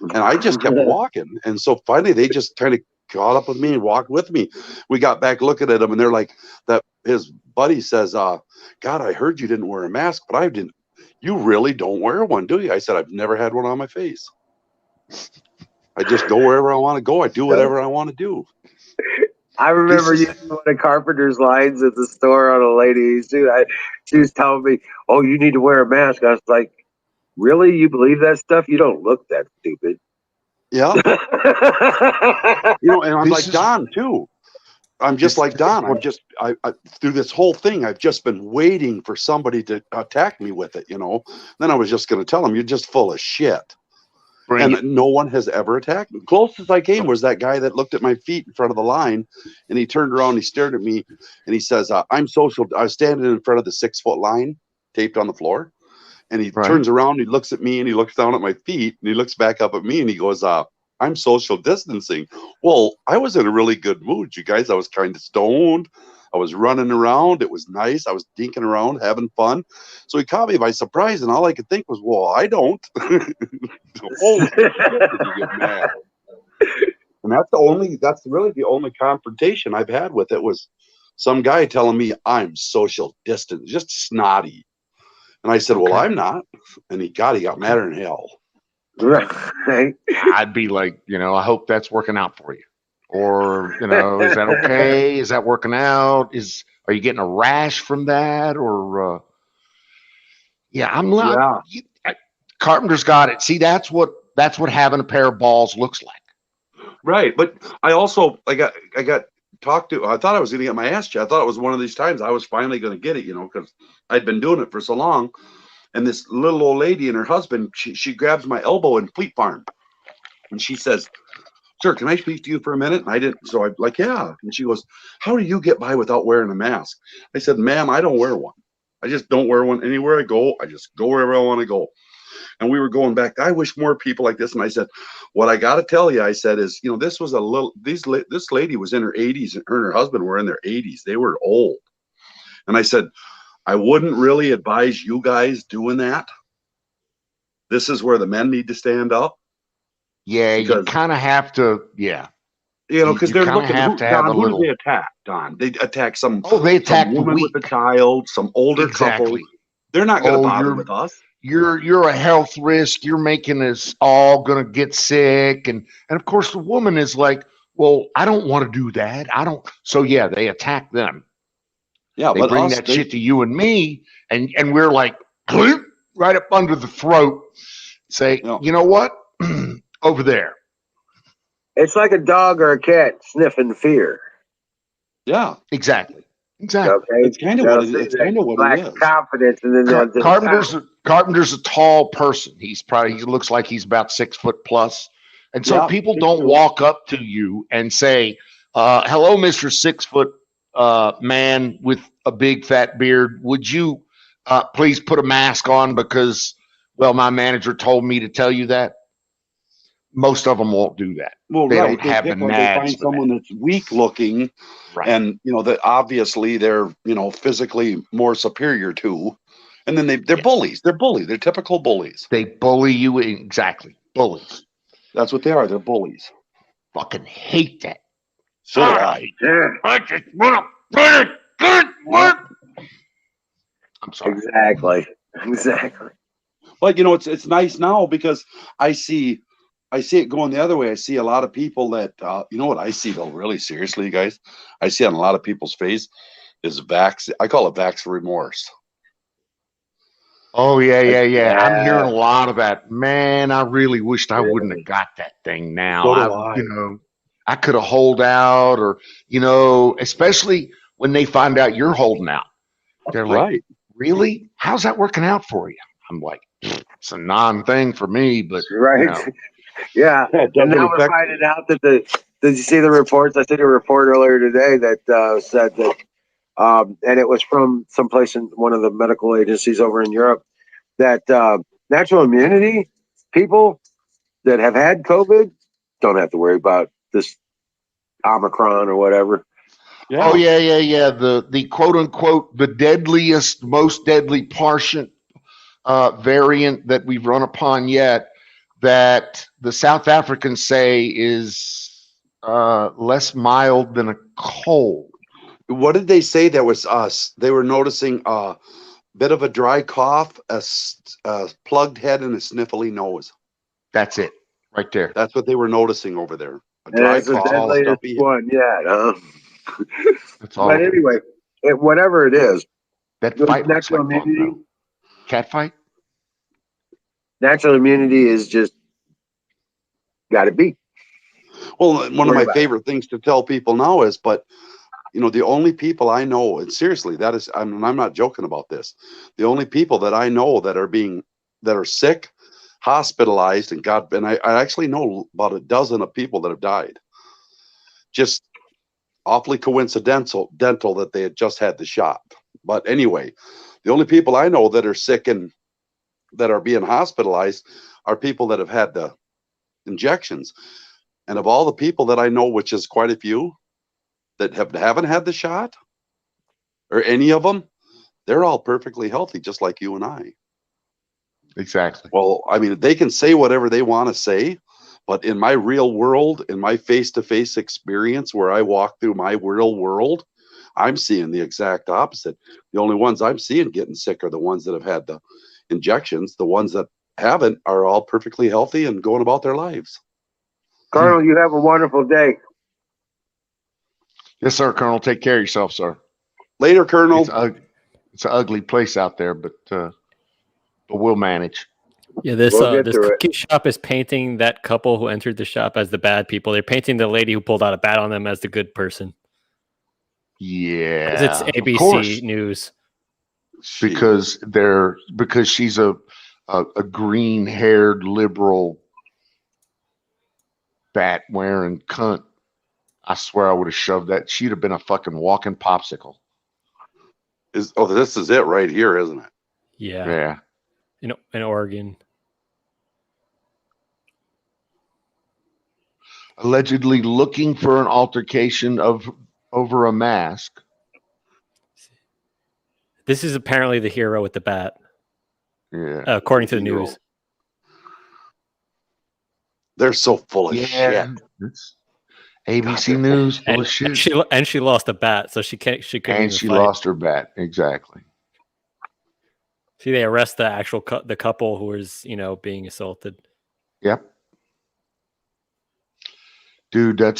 And I just kept walking. And so finally they just kind of caught up with me and walked with me. We got back looking at him and they're like, that his buddy says, "God, I heard you didn't wear a mask, but I didn't. You really don't wear one, do you?" I said, "I've never had one on my face. I just go wherever I want to go. I do whatever I want to do." I remember using one of Carpenter's lines at the store on a lady. She was telling me, "Oh, you need to wear a mask." I was like, "Really? You believe that stuff? You don't look that stupid." Yeah. And I'm like Don too. I'm just like Don. I through this whole thing, I've just been waiting for somebody to attack me with it, Then I was just going to tell him, "You're just full of shit." And no one has ever attacked me. Closest I came was that guy that looked at my feet in front of the line, and he turned around, he stared at me, and he says, "I'm social." I was standing in front of the 6-foot line taped on the floor, and he turns around, he looks at me, and he looks down at my feet, and he looks back up at me, and he goes, "I'm social distancing." Well, I was in a really good mood, you guys. I was kind of stoned. I was running around. It was nice. I was dinking around, having fun. So he caught me by surprise, and all I could think was, "Well, I don't." Holy shit, did you get mad? And that's really the only confrontation I've had with it was some guy telling me I'm social distance, just snotty. And I said, "Well, I'm not." And he got madder than hell. Right. I'd be like, I hope that's working out for you. Or, is that okay? Is that working out? Are you getting a rash from that? Or, I'm not. Carpenter's got it. See, that's what having a pair of balls looks like. Right. But I also, I got talked to, I thought I was going to get my ass checked. I thought it was one of these times I was finally going to get it, because I'd been doing it for so long. And this little old lady and her husband, she grabs my elbow in Fleet Farm. And she says, "Sir, can I speak to you for a minute?" And I didn't. So I'm like, "Yeah." And she goes, "How do you get by without wearing a mask?" I said, "Ma'am, I don't wear one. I just don't wear one anywhere I go. I just go wherever I want to go." And we were going back. I wish more people like this. And I said, "What I got to tell you," I said, "is, this was this lady was in her 80s and her and her husband were in their 80s. They were old." And I said, "I wouldn't really advise you guys doing that. This is where the men need to stand up." Yeah, you kind of have to. Yeah, because they're looking. Don, who do they attack? Don, they attack some. They attack some woman with a child, some older couple. They're not going to bother with us. You're a health risk. You're making us all going to get sick, and of course the woman is like, "Well, I don't want to do that. I don't." So yeah, they attack them. Yeah, they bring that shit to you and me, and we're like, right up under the throat. Say, "You know what? Over there." It's like a dog or a cat sniffing fear. Yeah, exactly. Okay, it's kind of what it is. It's kind of what it is. Confidence, and then Carpenter's a tall person. He looks like he's about 6 foot plus, and so people don't walk up to you and say, "Hello, Mr. 6 foot man with a big fat beard. Would you please put a mask on because, well, my manager told me to tell you that." Most of them won't do that. Well, they right. Don't have the nads. They find someone that's weak looking, and that obviously they're physically more superior to, and then they're bullies. They're bullies. They're typical bullies. They bully you, exactly. Bullies. That's what they are. They're bullies. Fucking hate that. So do I. Yeah, I just want to play it. Good work. I'm sorry. exactly. Exactly. But you know, it's nice now because I see it going the other way. I see a lot of people that you know what I see though, really seriously, you guys. I see on a lot of people's face is vax. I call it vax remorse. Oh yeah, Like, yeah, yeah. I'm hearing Yeah, a lot of that. Man, I really wished I wouldn't have really. got that thing now. so do I. I could have hold out or, especially when they find out you're holding out. They're like, Right. really? How's that working out for you? I'm like, it's a non-thing for me, but Right. Yeah. Yeah, it And doesn't now we're affect finding out that did you see the reports? I seen a report earlier today that said that, and it was from someplace in one of the medical agencies over in Europe, that natural immunity people that have had COVID don't have to worry about this Omicron or whatever. oh Yeah. yeah, yeah, yeah. The quote unquote the deadliest, most deadly partial variant that we've run upon yet, that the South Africans say is less mild than a cold. What did they say? That was us. They were noticing a bit of a dry cough, a plugged head, and a sniffly nose. That's it, right there. That's what they were noticing over there. A And dry that's the That's cough, a all. deadliest stuffy. one yet, huh? That's But all. anyway, whatever it is, That with fight looks natural like fun immunity, though. Cat fight. natural immunity is just got to be. Well, one of Worry my about it. favorite things to tell people now is, but you know, the only people I know, and seriously, that is, I'm not joking about this. The only people that I know that are sick, hospitalized, and I actually know about a dozen of people that have died. Just awfully coincidental that they had just had the shot. But anyway, the only people I know that are sick and that are being hospitalized are people that have had the injections. And of all the people that I know, which is quite a few, that haven't had the shot or any of them, they're all perfectly healthy, just like you and I. Exactly. Well, I mean, they can say whatever they want to say, but in my real world, in my face-to-face experience where I walk through my real world, I'm seeing the exact opposite. The only ones I'm seeing getting sick are the ones that have had the injections. The ones that haven't are all perfectly healthy and going about their lives. Colonel, you have a wonderful day. Yes, sir, Colonel. Take care of yourself, sir. Later, Colonel. It's an ugly place out there, but we'll manage. Yeah, this We'll get this through it. cookie shop is painting that couple who entered the shop as the bad people. They're painting the lady who pulled out a bat on them as the good person. Because it's Yeah, of ABC course. News. Because she's a green-haired liberal bat wearing cunt. I swear I would have shoved that. She'd have been a fucking walking popsicle. This is it right here, isn't it? Yeah. In Oregon. Allegedly looking for an altercation over a mask. This is apparently the hero with the bat, Yeah. according to the news. They're so full of shit. It's ABC News full of shit. And she lost a bat, so she couldn't And even she fight. lost her bat. Exactly. See, they arrest the actual the couple who was, being assaulted. Yep. Dude, I'd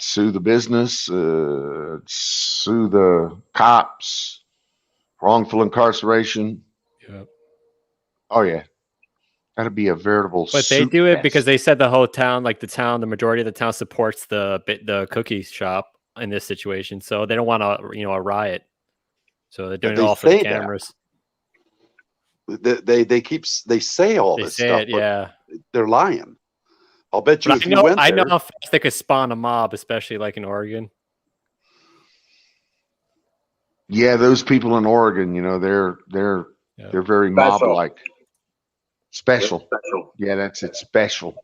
sue the business, sue the cops, wrongful incarceration. Yep. Oh yeah. That'd be a veritable But they soup do it fest. because they said the whole town, the majority of the town supports the cookie shop in this situation, so they don't want a riot. So they're doing it all for the cameras. They say all They this say stuff, it, yeah. but they're lying. I'll bet you But if you went there, I know how fast they could spawn a mob, especially like in Oregon. Yeah, those people in Oregon, they're very mob-like. Special. Yeah, that's it. Special.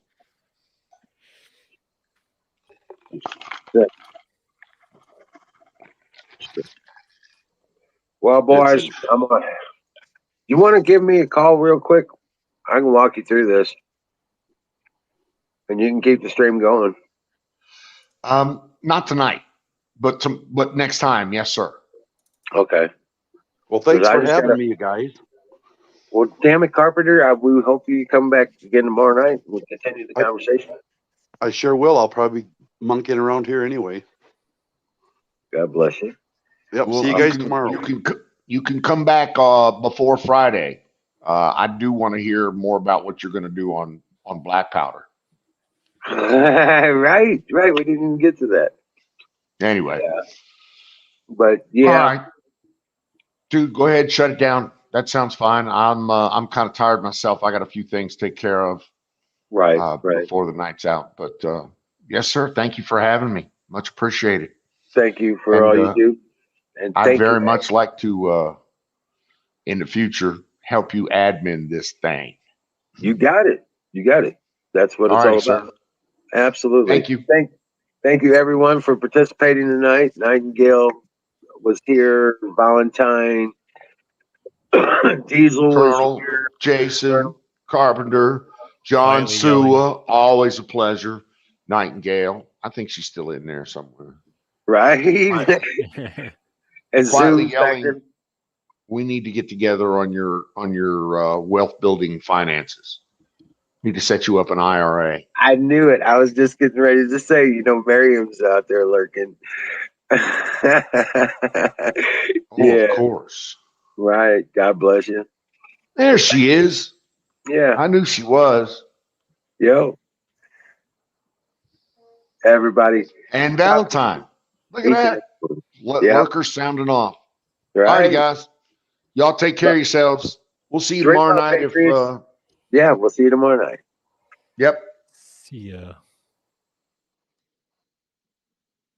Well, boys, you want to give me a call real quick? I can walk you through this. And you can keep the stream going. Not tonight, but next time, yes, sir. Okay. Well, thanks I for just having gotta- me, you guys. Well, damn it, Carpenter. We hope you come back again tomorrow night. We'll continue the conversation. I sure will. I'll probably be monkeying around here anyway. God bless you. Yep. Well, See you guys tomorrow. You can come back before Friday. I do want to hear more about what you're going to do on black powder. right. We didn't even get to that. Anyway. Yeah. But yeah. All right. Dude, go ahead, shut it down. That sounds fine. I'm kind of tired myself. I got a few things to take care of Right. before the night's out. But yes, sir. Thank you for having me. Much appreciated. Thank you for all you do. And I'd very much like to in the future help you admin this thing. You got it. That's what it's all about. Absolutely. Thank you. Thank you everyone for participating tonight. Nightingale was here, Valentine, Diesel Colonel, was here, Jason, Carpenter, John Sua, always a pleasure. Nightingale, I think she's still in there somewhere. Right? And Quietly Zoom's yelling, back there. we need to get together on your wealth building finances. Need to set you up an IRA. I knew it. I was just getting ready to say, Miriam's out there lurking. Of course. Right. God bless you. There she is. Yeah. I knew she was. Yo. Everybody. And Valentine. Look at that. Lurker's sounding off. Right. All right, guys. Y'all take care of yourselves. We'll see you tomorrow night. Yeah, we'll see you tomorrow night. Yep. See ya.